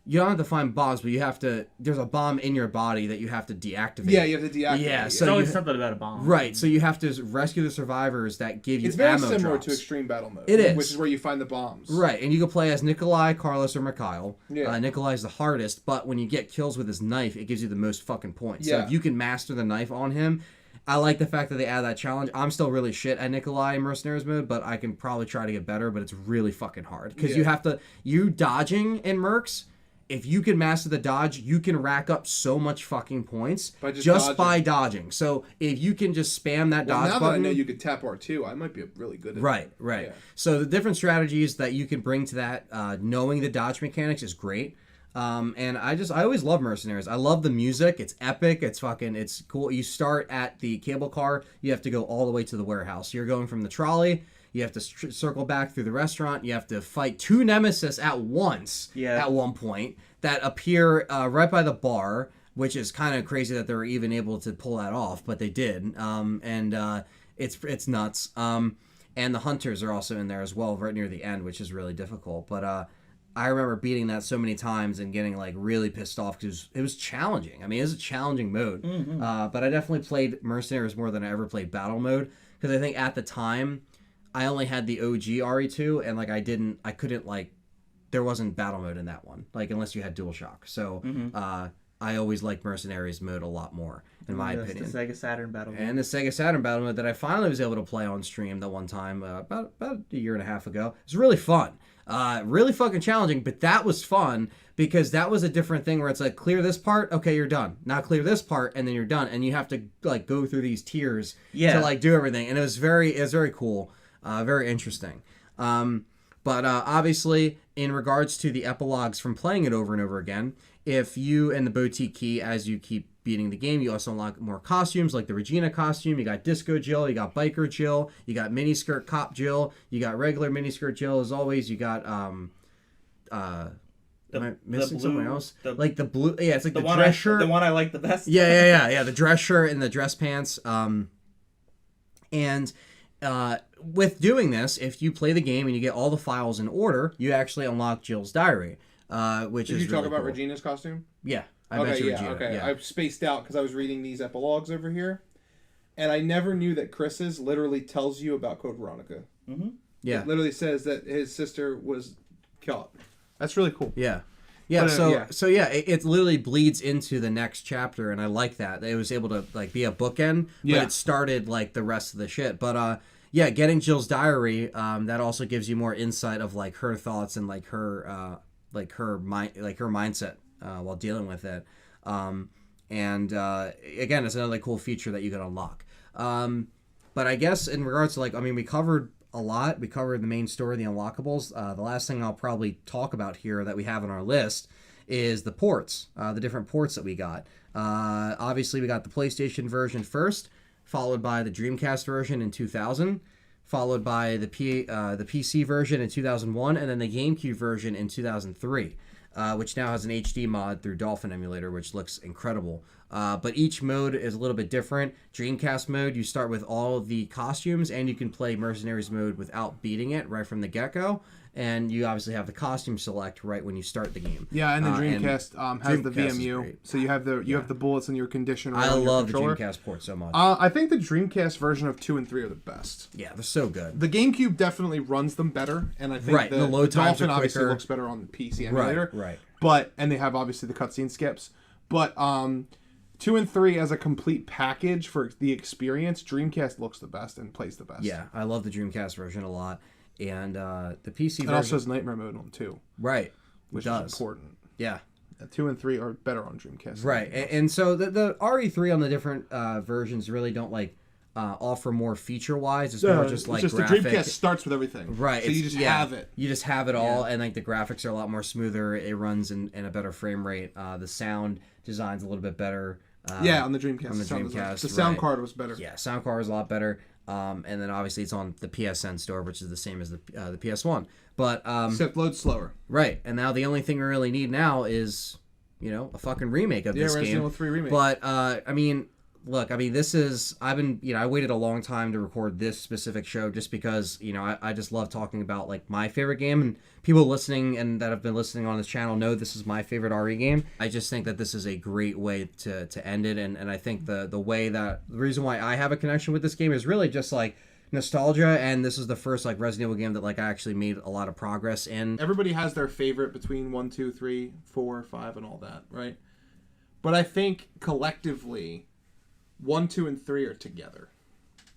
you don't have to find bombs, but you have to. There's a bomb in your body that you have to deactivate. Yeah, you have to deactivate. Yeah, There's so always something about a bomb. Right, so you have to rescue the survivors that give you it's very ammo similar drops. to extreme battle mode. It is, which is where you find the bombs. Right, and you can play as Nikolai, Carlos, or Mikhail. Yeah. Nikolai's the hardest, but when you get kills with his knife, it gives you the most fucking points. So Yeah. if you can master the knife on him, I like the fact that they add that challenge. I'm still really shit at Nikolai in Mercenaries mode, but I can probably try to get better, but it's really fucking hard. Because you dodging in Mercs, if you can master the dodge, you can rack up so much fucking points by dodging. So if you can just spam that dodge now button. That I know you could tap R2, I might be really good at Right. Yeah. So the different strategies that you can bring to that, knowing the dodge mechanics is great. And I always love Mercenaries. I love the music. It's epic. It's cool. You start at the cable car. You have to go all the way to the warehouse. You're going from the trolley. You have to circle back through the restaurant. You have to fight 2 Nemesis at once at one point that appear right by the bar, which is kind of crazy that they were even able to pull that off, but they did. It's nuts. And the hunters are also in there as well, right near the end, which is really difficult. But I remember beating that so many times and getting like really pissed off because it was challenging. I mean, it was a challenging mode. Mm-hmm. But I definitely played Mercenaries more than I ever played battle mode because I think at the time I only had the OG RE2 and like I couldn't there wasn't battle mode in that one, like unless you had DualShock. So I always like Mercenaries mode a lot more, in my opinion. The Sega Saturn battle mode. And the Sega Saturn battle mode that I finally was able to play on stream that one time about a year and a half ago. It was really fun. Really fucking challenging, but that was fun because that was a different thing where it's like, clear this part, okay, you're done. Now clear this part, and then you're done. And you have to like go through these tiers to like do everything. And it was very cool, very interesting. But obviously, in regards to the epilogues from playing it over and over again, if you and the boutique key, as you keep beating the game, you also unlock more costumes, like the Regina costume. You got Disco Jill, you got Biker Jill, you got Miniskirt Cop Jill, you got regular Miniskirt Jill as always. You got am I missing something else? Like the blue, yeah, it's like the dress shirt. The one I like the best. Yeah. The dress shirt and the dress pants. With doing this, if you play the game and you get all the files in order, you actually unlock Jill's diary, which is Did you talk really about cool. Regina's costume? Yeah, I mentioned Regina. Okay. Yeah. I spaced out because I was reading these epilogues over here, and I never knew that Chris's literally tells you about Code Veronica. Mm-hmm. Yeah. It literally says that his sister was killed. That's really cool. Yeah. Yeah, it literally bleeds into the next chapter, and I like that. It was able to like be a bookend, but it started like the rest of the shit. But getting Jill's diary, that also gives you more insight of like her thoughts and like her mindset while dealing with it. Again, it's another cool feature that you can unlock. But I guess in regards to like, I mean, we covered a lot. We covered the main story, the unlockables. The last thing I'll probably talk about here that we have on our list is the ports, the different ports that we got. Obviously, we got the PlayStation version first, followed by the Dreamcast version in 2000, followed by the PC version in 2001, and then the GameCube version in 2003, which now has an HD mod through Dolphin Emulator, which looks incredible. But each mode is a little bit different. Dreamcast mode, you start with all of the costumes, and you can play Mercenaries mode without beating it right from the get-go. And you obviously have the costume select right when you start the game. Yeah, and the Dreamcast has the Dreamcast is VMU, great. so you have the bullets in your conditioner. I love the controller. Dreamcast port so much. I think the Dreamcast version of 2 and 3 are the best. Yeah, they're so good. The GameCube definitely runs them better, and I think the load times Dolphin are obviously quicker. looks better on the PC emulator. Right. And they have obviously the cutscene skips. But 2 and 3 as a complete package for the experience, Dreamcast looks the best and plays the best. Yeah, I love the Dreamcast version a lot. And the PC version... It also has Nightmare Mode on 2. Right. Which is important. Yeah. 2 and 3 are better on Dreamcast. Right. And so the RE3 on the different versions really don't like offer more feature-wise. It's more just like graphic. The Dreamcast starts with everything. Right. So you just have it. You just have it all, and like the graphics are a lot more smoother. It runs in a better frame rate. The sound design's a little bit better. On the Dreamcast. The sound card was better. Yeah, sound card was a lot better. And then obviously it's on the PSN store, which is the same as the PS1. But except loads slower. Right. And now the only thing we really need now is, a fucking remake of this game. Resident Evil 3 remake. But this is I waited a long time to record this specific show just because, I just love talking about like my favorite game, and people listening and that have been listening on this channel know this is my favorite RE game. I just think that this is a great way to end it, and I think the reason why I have a connection with this game is really just like nostalgia, and this is the first like Resident Evil game that like I actually made a lot of progress in. Everybody has their favorite between 1, 2, 3, 4, 5, and all that, right? But I think collectively 1, 2, and 3 are together.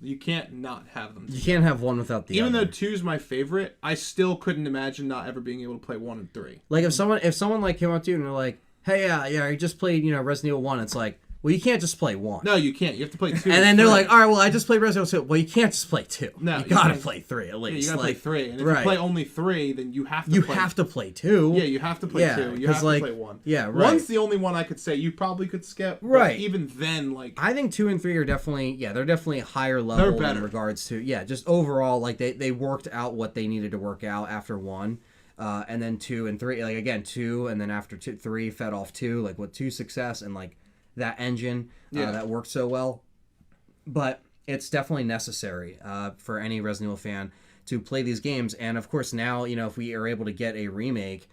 You can't not have them together. You can't have one without the other. Even though 2 is my favorite, I still couldn't imagine not ever being able to play 1 and 3. Like if someone like came up to you and they're like, "Hey, you just played Resident Evil 1," it's like, well, you can't just play 1. No, you can't. You have to play 2. And then they're like, all right, well, I just played Resident Evil 2. Well, you can't just play 2. No, you gotta play 3 at least. Yeah, you gotta play 3. And if you play only 3, then you have to play 2. Yeah, you have to play 2. You have to play 1. Yeah, right. 1's the only one I could say you probably could skip. Right. But even then, like... I think 2 and 3 are definitely, they're definitely higher level They're better. in regards to, just overall, like, they worked out what they needed to work out after 1. And then 2 and 3, like, again, 2, and then after 2, 3 fed off 2, like, with 2 success and, like, that engine that worked so well. But it's definitely necessary for any Resident Evil fan to play these games. And of course now, if we are able to get a remake,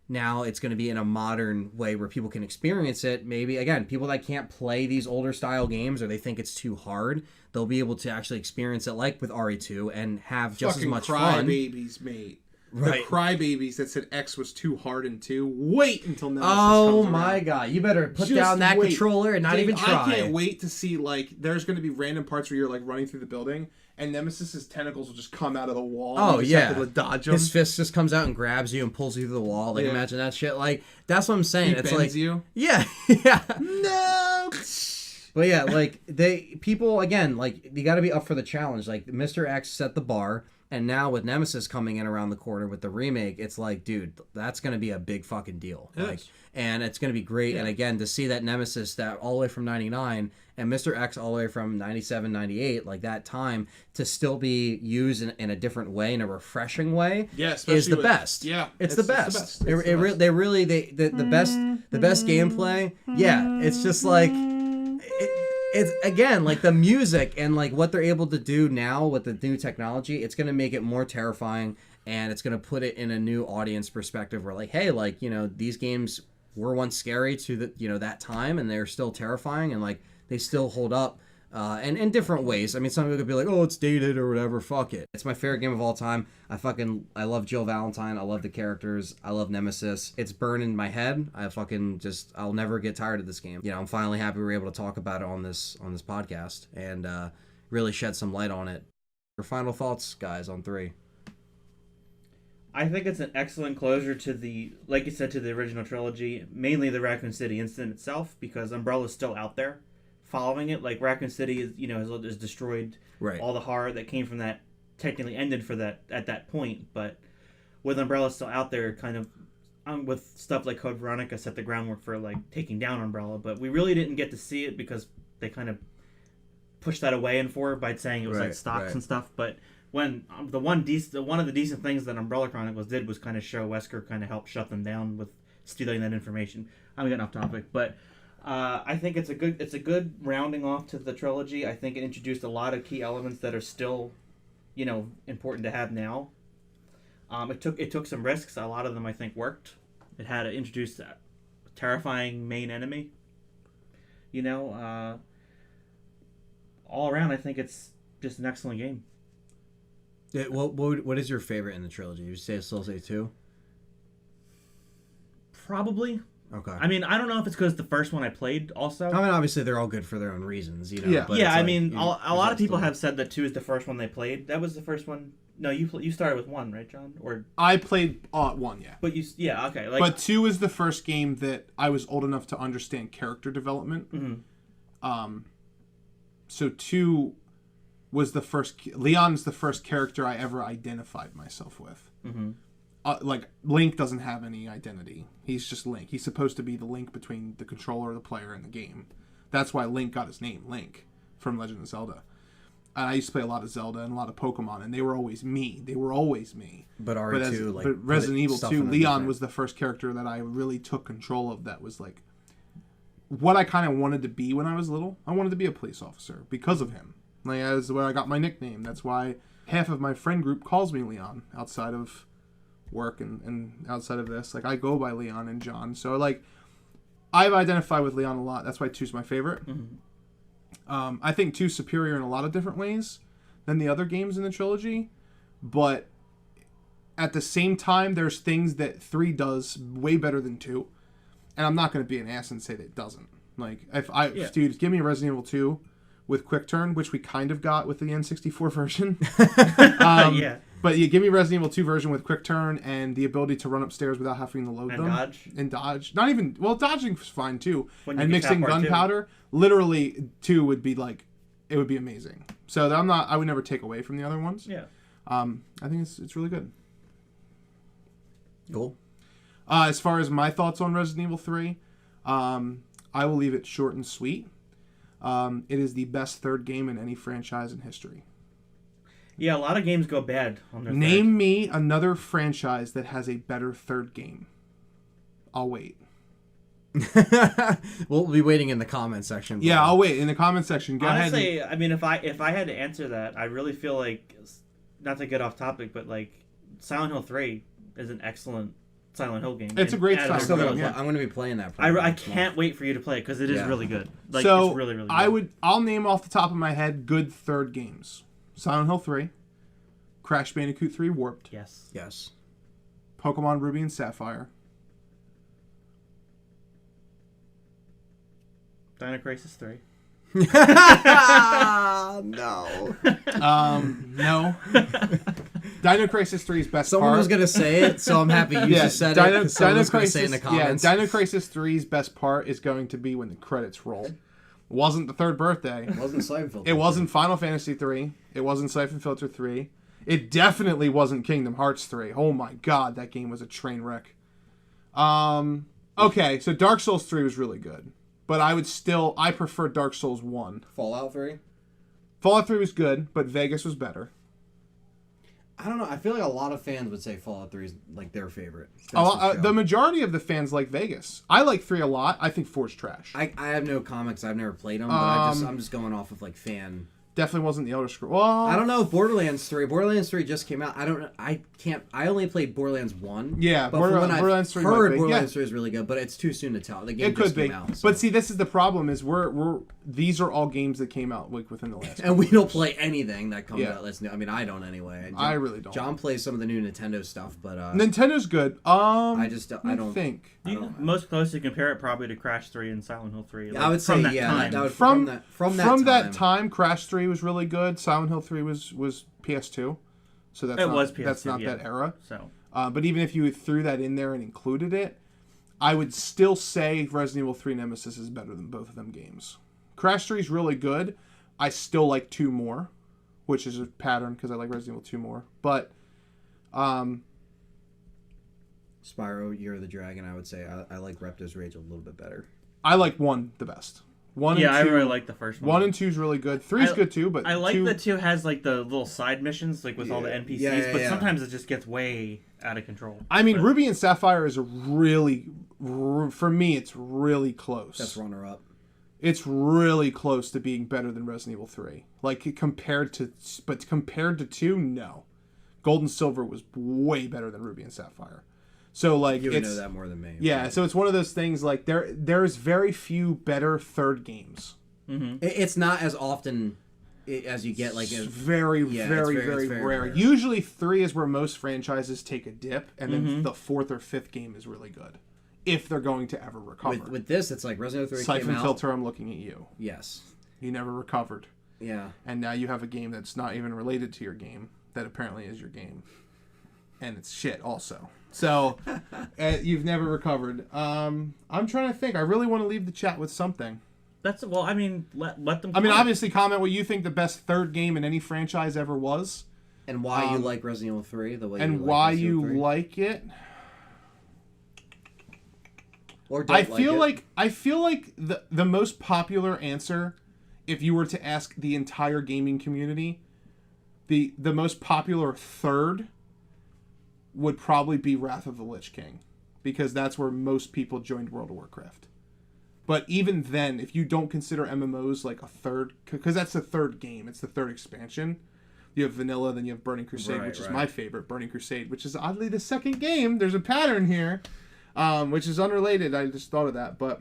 now it's going to be in a modern way where people can experience it. Maybe, again, people that can't play these older style games or they think it's too hard, they'll be able to actually experience it like with RE2 and have just as much fun. Babies, mate. Right. The crybabies that said X was too hard in 2. Wait until Nemesis Oh comes my around. god! You better put Just down that wait. controller and not Dude, even try. I can't wait to see, like, there's going to be random parts where you're, like, running through the building, and Nemesis's tentacles will just come out of the wall. Oh, and you just yeah. have to dodge them. His fist just comes out and grabs you and pulls you through the wall. Like, Yeah. imagine that shit. Like, that's what I'm saying. He It's bends like, you. yeah, yeah. No! But yeah, like people again, like you got to be up for the challenge. Like Mr. X set the bar, and now with Nemesis coming in around the corner with the remake, it's like, dude, that's gonna be a big fucking deal. Like, and it's gonna be great. Yeah. And again, to see that Nemesis that all the way from '99 and Mr. X all the way from '97, '98, like that time to still be used in a different way, in a refreshing way, Yeah, is especially the with- best. yeah, it's the it's the best. best. It, It's the it re- best. they really the best gameplay. Yeah, it's just like. It's again like the music and like what they're able to do now with the new technology. It's gonna make it more terrifying, and it's gonna put it in a new audience perspective. Where like, hey, like these games were once scary to that time, and they're still terrifying, and like they still hold up. And in different ways. I mean, some people could be like, "Oh, it's dated or whatever." Fuck it. It's my favorite game of all time. I love Jill Valentine. I love the characters. I love Nemesis. It's burned in my head. I'll never get tired of this game. I'm finally happy we were able to talk about it on this podcast and really shed some light on it. Your final thoughts, guys, on 3? I think it's an excellent closure to like you said, to the original trilogy, mainly the Raccoon City incident itself, because Umbrella's still out there following it. Like Raccoon City is destroyed. Right. All the horror that came from that technically ended for that at that point, but with Umbrella still out there, kind of with stuff like Code Veronica set the groundwork for like taking down Umbrella, but we really didn't get to see it because they kind of pushed that away in 4 by saying it was like stocks and stuff. But when one of the decent things that Umbrella Chronicles did was kind of show Wesker kind of helped shut them down with stealing that information. I'm getting off topic, but I think it's a good rounding off to the trilogy. I think it introduced a lot of key elements that are still, important to have now. It took some risks. A lot of them I think worked. It had introduced a terrifying main enemy. All around, I think it's just an excellent game. What is your favorite in the trilogy? You still say 2? Probably. Okay. I mean, I don't know if it's because the first one I played also. I mean, obviously they're all good for their own reasons, Yeah. But Yeah, it's I like, mean, a lot of people still- have said that 2 is the first one they played. That was the first one. No, you started with 1, right, John? Or I played 1, yeah. but okay. Like, But 2 is the first game that I was old enough to understand character development. Mhm. So 2 was the first. Leon's the first character I ever identified myself with. Mhm. Like Link doesn't have any identity. He's just Link. He's supposed to be the link between the controller, the player, and the game. That's why Link got his name, Link, from Legend of Zelda. And I used to play a lot of Zelda and a lot of Pokemon, and they were always me. But RE2, but Resident Evil 2, Leon different- was the first character that I really took control of. That was like what I kind of wanted to be when I was little. I wanted to be a police officer because of him. Like that's where I got my nickname. That's why half of my friend group calls me Leon outside of work and outside of this. Like I go by Leon and John. So like I've identified with Leon a lot. That's why 2's my favorite. Mhm. I think 2's superior in a lot of different ways than the other games in the trilogy, but at the same time, there's things that 3 does way better than 2, and I'm not going to be an ass and say that it doesn't. Like, dude, give me Resident Evil 2 with Quick Turn, which we kind of got with the N64 version. Yeah. But you give me Resident Evil 2 version with Quick Turn and the ability to run upstairs without having to load And them. dodge. And dodge. Not even... Well, dodging's fine, too. When you And get mixing that part, too. gunpowder. Literally, 2 would be like... It would be amazing. So I would never take away from the other ones. Yeah. I think it's really good. Cool. As far as my thoughts on Resident Evil 3, I will leave it short and sweet. It is the best third game in any franchise in history. Yeah, a lot of games go bad on their Name me another franchise that has a better third game. I'll wait. We'll be waiting in the comment section. Yeah, I'll wait in the comment section. Go ahead. Honestly, I mean, if I had to answer that, I really feel like, not to get off topic, but like Silent Hill 3 is an excellent Silent Hill game. It's a great And Silent I'm still Hill, gonna. yeah. I'm going to be playing that. I can't wait for you to play it because it is Yeah. really good. Like, So it's really, really good. I'll name off the top of my head good third games: Silent Hill 3, Crash Bandicoot 3 Warped, Yes. Yes. Pokemon Ruby and Sapphire. Dino Crisis 3. No. No. Dino Crisis 3's best Someone part. was going to say it, so I'm happy you just said it. 'Cause someone was going to say it in the comments. Yeah, Dino Crisis 3's best part is going to be when the credits roll. It wasn't the third birthday. It wasn't Siphon Filter. It wasn't Final Fantasy 3. It wasn't Siphon Filter 3. It definitely wasn't Kingdom Hearts 3. Oh my god, that game was a train wreck. Okay, so Dark Souls 3 was really good. But I prefer Dark Souls 1. Fallout 3? Fallout 3 was good, but Vegas was better. I don't know. I feel like a lot of fans would say Fallout 3 is like their favorite. The majority of the fans like Vegas. I like 3 a lot. I think 4's trash. I have no comics. I've never played them, but I'm just going off of like fan. Definitely wasn't the Elder Scrolls. Well, I don't know if Borderlands 3. Borderlands 3 just came out. I don't know. I only played Borderlands 1. Yeah, but Borderlands 3 heard might be. Borderlands 3 is really good, but it's too soon to tell. The game it could just be. came out. So. But see, this is the problem: is these are all games that came out like within the last. And we don't play anything that comes Yeah. out that's new. I mean, I don't anyway. I really don't. John plays some of the new Nintendo stuff, but Nintendo's good. I don't think. Most closely compare it probably to Crash 3 and Silent Hill 3. I would say time. that would, from that time, Crash 3 was really good. Silent Hill 3 was PS2, so that's that's not that era. So, but even if you threw that in there and included it, I would still say Resident Evil 3 Nemesis is better than both of them games. Crash 3 is really good. I still like 2 more, which is a pattern because I like Resident Evil 2 more. But Spyro, Year of the Dragon, I would say I like Repto's Rage a little bit better. I like 1 the best. 1 yeah, and 2, I really like the first one. 1 and 2 is really good. 3 is good too, but I like 2, that 2 has like the little side missions like with all the NPCs, but sometimes it just gets way out of control. I mean, Ruby and Sapphire is for me, it's really close. That's runner up. It's really close to being better than Resident Evil 3. Like compared to 2, no. Gold and Silver was way better than Ruby and Sapphire. So like you would know that more than me. Yeah, so it's one of those things like there's very few better third games. Mm-hmm. It's not as often as you get like it's very rare. Usually 3 is where most franchises take a dip, and then the 4th or 5th game is really good, if they're going to ever recover. With this, it's like Resident Evil 3 Siphon came out. Filter, I'm looking at you. Yes. You never recovered. Yeah. And now you have a game that's not even related to your game, that apparently is your game. And it's shit also. So, you've never recovered. I'm trying to think. I really want to leave the chat with something. Let them comment. I mean, obviously comment what you think the best third game in any franchise ever was. And why you like Resident Evil 3 the way and you like why Resident you Evil 3. like it. Or don't I feel like the most popular answer, if you were to ask the entire gaming community, the most popular third would probably be Wrath of the Lich King, because that's where most people joined World of Warcraft. But even then, if you don't consider MMOs like a third, because that's the third game, it's the third expansion. You have Vanilla, then you have Burning Crusade, which is my favorite, Burning Crusade, which is oddly the second game. There's a pattern here, which is unrelated. I just thought of that, but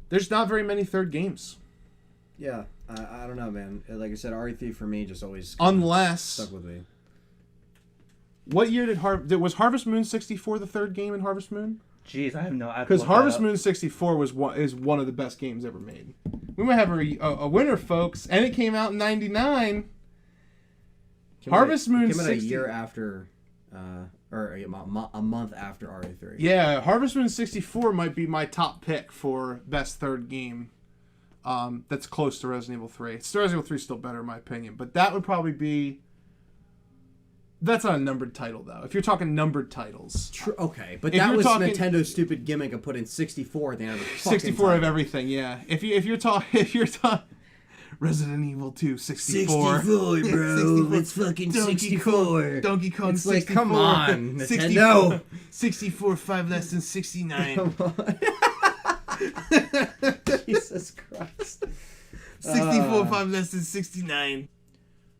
there's not very many third games. Yeah, I don't know, man. Like I said, RE3 for me just always stuck with me. What year was Harvest Moon 64 the third game in Harvest Moon? Jeez, I have no idea. Because Harvest Moon 64 is one of the best games ever made. We might have a winner, folks, and it came out in '99. Harvest Moon came out a year after, or a month after RE3. Yeah, Harvest Moon 64 might be my top pick for best third game. That's close to Resident Evil 3. Resident Evil 3 is still better in my opinion, but that would probably be. That's not a numbered title, though. If you're talking numbered titles. Okay, but that was Nintendo's stupid gimmick of putting 64 at the end of the fucking 64 title. of everything, yeah. If you're talking Resident Evil 2, 64. 64, bro. It's fucking 64. Donkey Kong it's 64. Like, come on, Nintendo. 64, 5 less than 69. Come on. Jesus Christ. 64, 5 less than 69.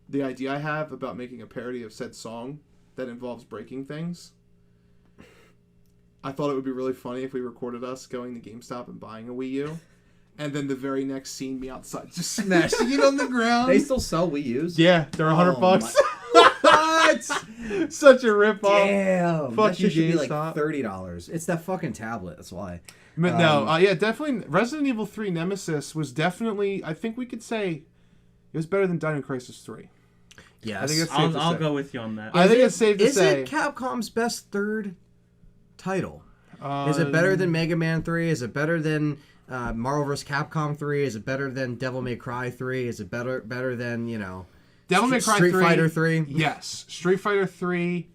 The idea I have about making a parody of said song that involves breaking things, I thought it would be really funny if we recorded us going to GameStop and buying a Wii U, and then the very next scene me outside just smashing it on the ground. They still sell Wii U's? Yeah, they're $100. What? Such a ripoff. Damn, Fuck that shit you, should be like GameStop. $30. It's that fucking tablet. That's why. But no, yeah, definitely. Resident Evil 3 Nemesis was definitely. I think we could say it was better than Dino Crisis 3. Yes, I think it's safe to I'll say. go with you on that. I think it's safe to Is say. it Capcom's best third title? Is it better than Mega Man 3? Is it better than Marvel vs. Capcom 3? Is it better than Devil May Cry 3? Is it better than, you know, Devil May Cry Street 3? Fighter 3? Yes, Street Fighter 3.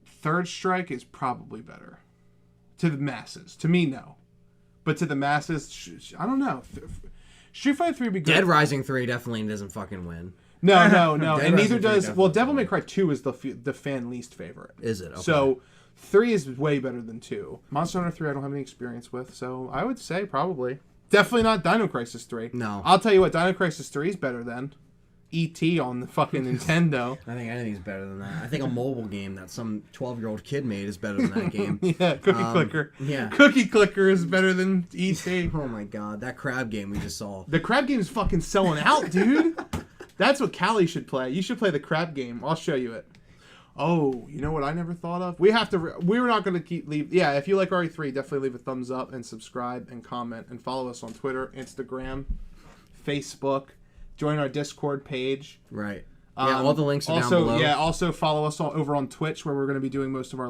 Third Strike is probably better to the masses. To me, no, but to the masses, I don't know. Street Fighter 3 would be good. Dead Rising 3 definitely doesn't fucking win. No, and Dead neither Rising 3 does. Well, definitely Devil May doesn't Cry 2 is the fan least favorite. Is it? Okay. So 3 is way better than 2. Monster Hunter 3 I don't have any experience with, so I would say probably. Definitely not Dino Crisis 3. No. I'll tell you what, Dino Crisis 3 is better than E.T. on the fucking Nintendo. I think anything's better than that. I think a mobile game that some 12-year-old kid made is better than that game. Yeah, Cookie Clicker. yeah. Cookie Clicker is better than E.T. Oh my god, that crab game we just saw. The crab game is fucking selling out, dude. That's what Callie should play. You should play the crab game. I'll show you it. Oh, you know what I never thought of? We have to. We're not going to leave. Yeah, if you like RE3, definitely leave a thumbs up and subscribe and comment and follow us on Twitter, Instagram, Facebook. Join our Discord page. Right. Yeah, all the links are also, down below. Yeah, also follow us over on Twitch, where we're going to be doing most of our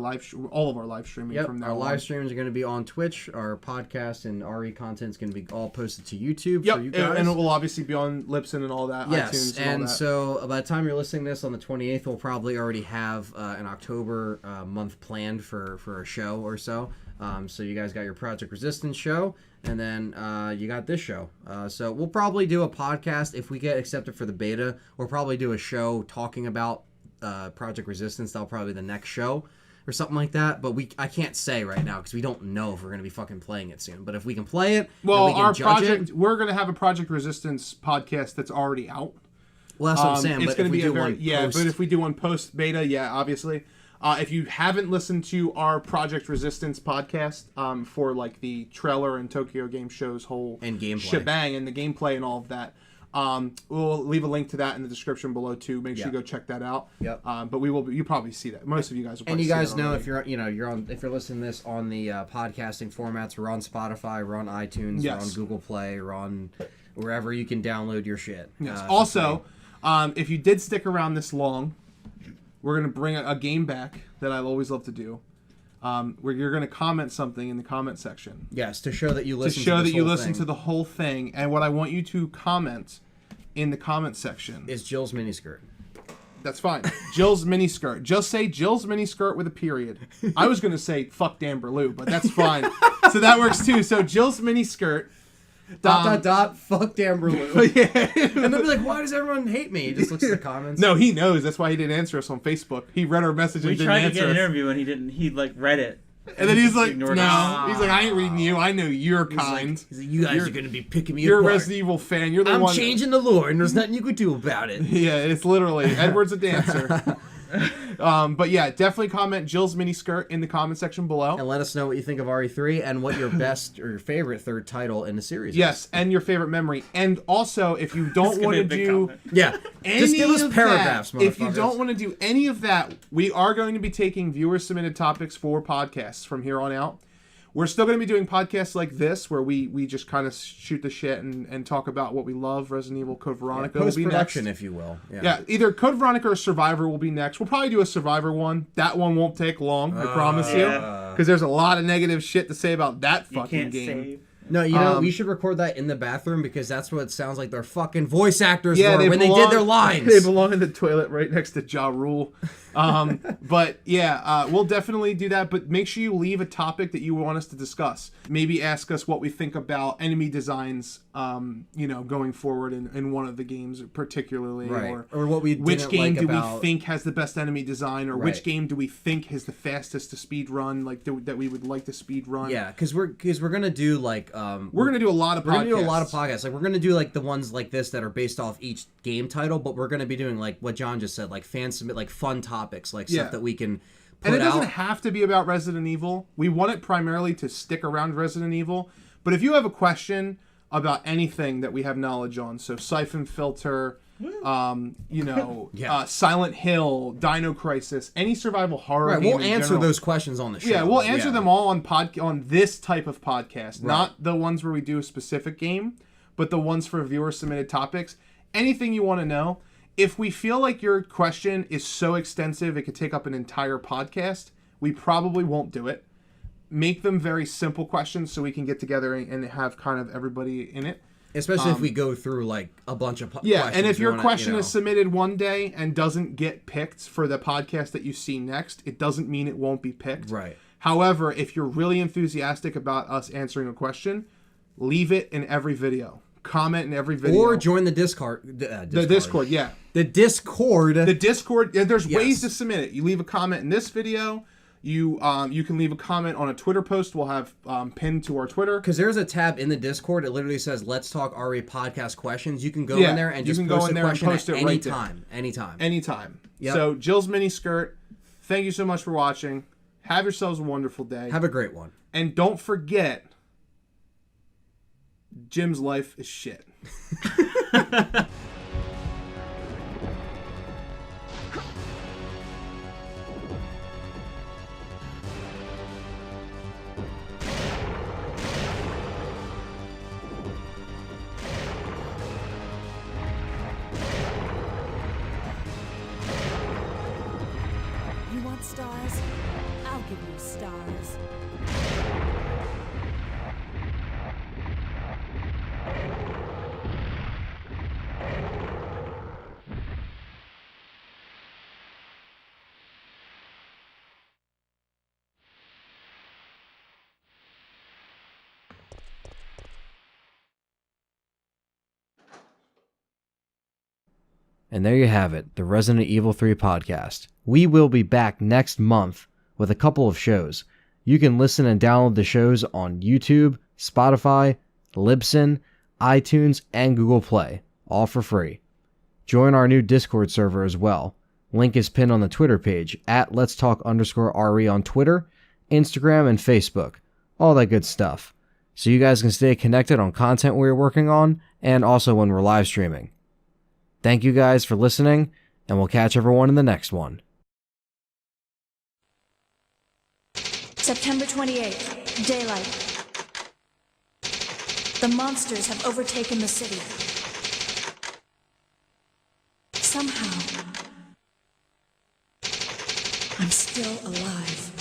all of our live streaming Yep, from now our on. live streams are going to be on Twitch. Our podcast and RE content is going to be all posted to YouTube Yep, for you guys. and it will obviously be on Libsyn and all that. Yes, iTunes and and all that. so by the time you're listening to this on the 28th, we'll probably already have an October month planned for a show or so. So you guys got your Project Resistance show, and then you got this show. So we'll probably do a podcast if we get accepted for the beta. We'll probably do a show talking about Project Resistance. That'll probably be the next show or something like that. But I can't say right now because we don't know if we're going to be fucking playing it soon. But if we can play it, well, we can our judge project, it. we're going to have a Project Resistance podcast that's already out. Well, that's what I'm saying. It's But going if to we be do one post, but if we do one post beta, yeah, obviously. If you haven't listened to our Project Resistance podcast for like the trailer and Tokyo Game Show's whole And gameplay. shebang and the gameplay and all of that, we'll leave a link to that in the description below too. Make sure you go check that out. Yep. But you probably see that. Most of you guys will. And Probably you guys see that know already. if you're listening to this on the podcasting formats, we're on Spotify, we're on iTunes, Yes. we're on Google Play, we're on wherever you can download your shit. Yes. For Also, free. if you did stick around this long, we're gonna bring a game back that I always love to do, where you're gonna comment something in the comment section yes, to show that you to listen. show to this that you whole listen thing to the whole thing. And what I want you to comment in the comment section is Jill's miniskirt. That's fine. Jill's miniskirt. Just say Jill's miniskirt with a period. I was gonna say fuck Dan Berlew, but that's fine. So that works too. So Jill's miniskirt. Fuck Dan Berlew. Yeah. And they'll be like, why does everyone hate me? He just looks at the comments. No, he knows. That's why he didn't answer us on Facebook. He read our message We and didn't tried to answer get an us. interview and he didn't. He like read it. And then he's like, no. Ignored us. He's like, I ain't reading you. I know you're kind. He's like, you guys are going to be picking me You're a apart. Resident Evil fan. You're the I'm one. changing the lore, and there's nothing you could do about it. Yeah, it's literally Edward's a dancer. But yeah, definitely comment Jill's miniskirt in the comment section below. And let us know what you think of RE3 and what your best or your favorite third title in the series Yes, and your favorite memory. And also, if you don't gonna want be to a big do comment. is. Yeah. Just give us of paragraphs, that, if you motherfuckers. don't want to do any of that, we are going to be taking viewer-submitted topics for podcasts from here on out. We're still going to be doing podcasts like this, where we just kind of shoot the shit and talk about what we love. Resident Evil, Code Veronica will be next. Post-production, if you will. Yeah, either Code Veronica or Survivor will be next. We'll probably do a Survivor one. That one won't take long, I promise you. Because there's a lot of negative shit to say about that You fucking can't game. save. No, you know, we should record that in the bathroom because that's what it sounds like their fucking voice actors Yeah, were when they did their lines. They belong in the toilet right next to Ja Rule. But yeah, we'll definitely do that. But make sure you leave a topic that you want us to discuss. Maybe ask us what we think about enemy designs, going forward in one of the games particularly. Right. Or what we which didn't game like do about... we think has the best enemy design, or Right. which game do we think has the fastest to speed run, that we would like to speed run. Yeah, because we're gonna do like We're gonna do a lot of podcasts. We're gonna do a lot of podcasts. Like we're gonna do like the ones like this that are based off each game title, but we're gonna be doing like what John just said, like fan submit, like fun topics, like Yeah. stuff that we can put And it doesn't out. have to be about Resident Evil. We want it primarily to stick around Resident Evil. But if you have a question about anything that we have knowledge on, so Siphon Filter, Silent Hill, Dino Crisis, any survival horror. Right, game we'll in answer general. those questions on the show. Yeah, we'll answer them all on this type of podcast, not the ones where we do a specific game, but the ones for viewer submitted topics. Anything you want to know. If we feel like your question is so extensive it could take up an entire podcast, we probably won't do it. Make them very simple questions so we can get together and have kind of everybody in it. Especially if we go through like a bunch of questions. Yeah, and if your question is submitted one day and doesn't get picked for the podcast that you see next, it doesn't mean it won't be picked. Right. However, if you're really enthusiastic about us answering a question, leave it in every video. Comment in every video. Or join the Discord. The Discord, yeah. The Discord. The Discord. There's ways to submit it. You leave a comment in this video. You can leave a comment on a Twitter post we'll have pinned to our Twitter. Because there's a tab in the Discord. It literally says "Let's Talk RE Podcast Questions." You can go in there and just post a question at any time. Anytime. Yep. So Jill's mini skirt. Thank you so much for watching. Have yourselves a wonderful day. Have a great one. And don't forget, Jim's life is shit. You want stars? I'll give you stars. And there you have it, the Resident Evil 3 podcast. We will be back next month with a couple of shows. You can listen and download the shows on YouTube, Spotify, Libsyn, iTunes, and Google Play, all for free. Join our new Discord server as well. Link is pinned on the Twitter page at Let's Talk _RE on Twitter, Instagram, and Facebook. All that good stuff. So you guys can stay connected on content we're working on, and also when we're live streaming. Thank you guys for listening, and we'll catch everyone in the next one. September 28th, daylight. The monsters have overtaken the city. Somehow, I'm still alive.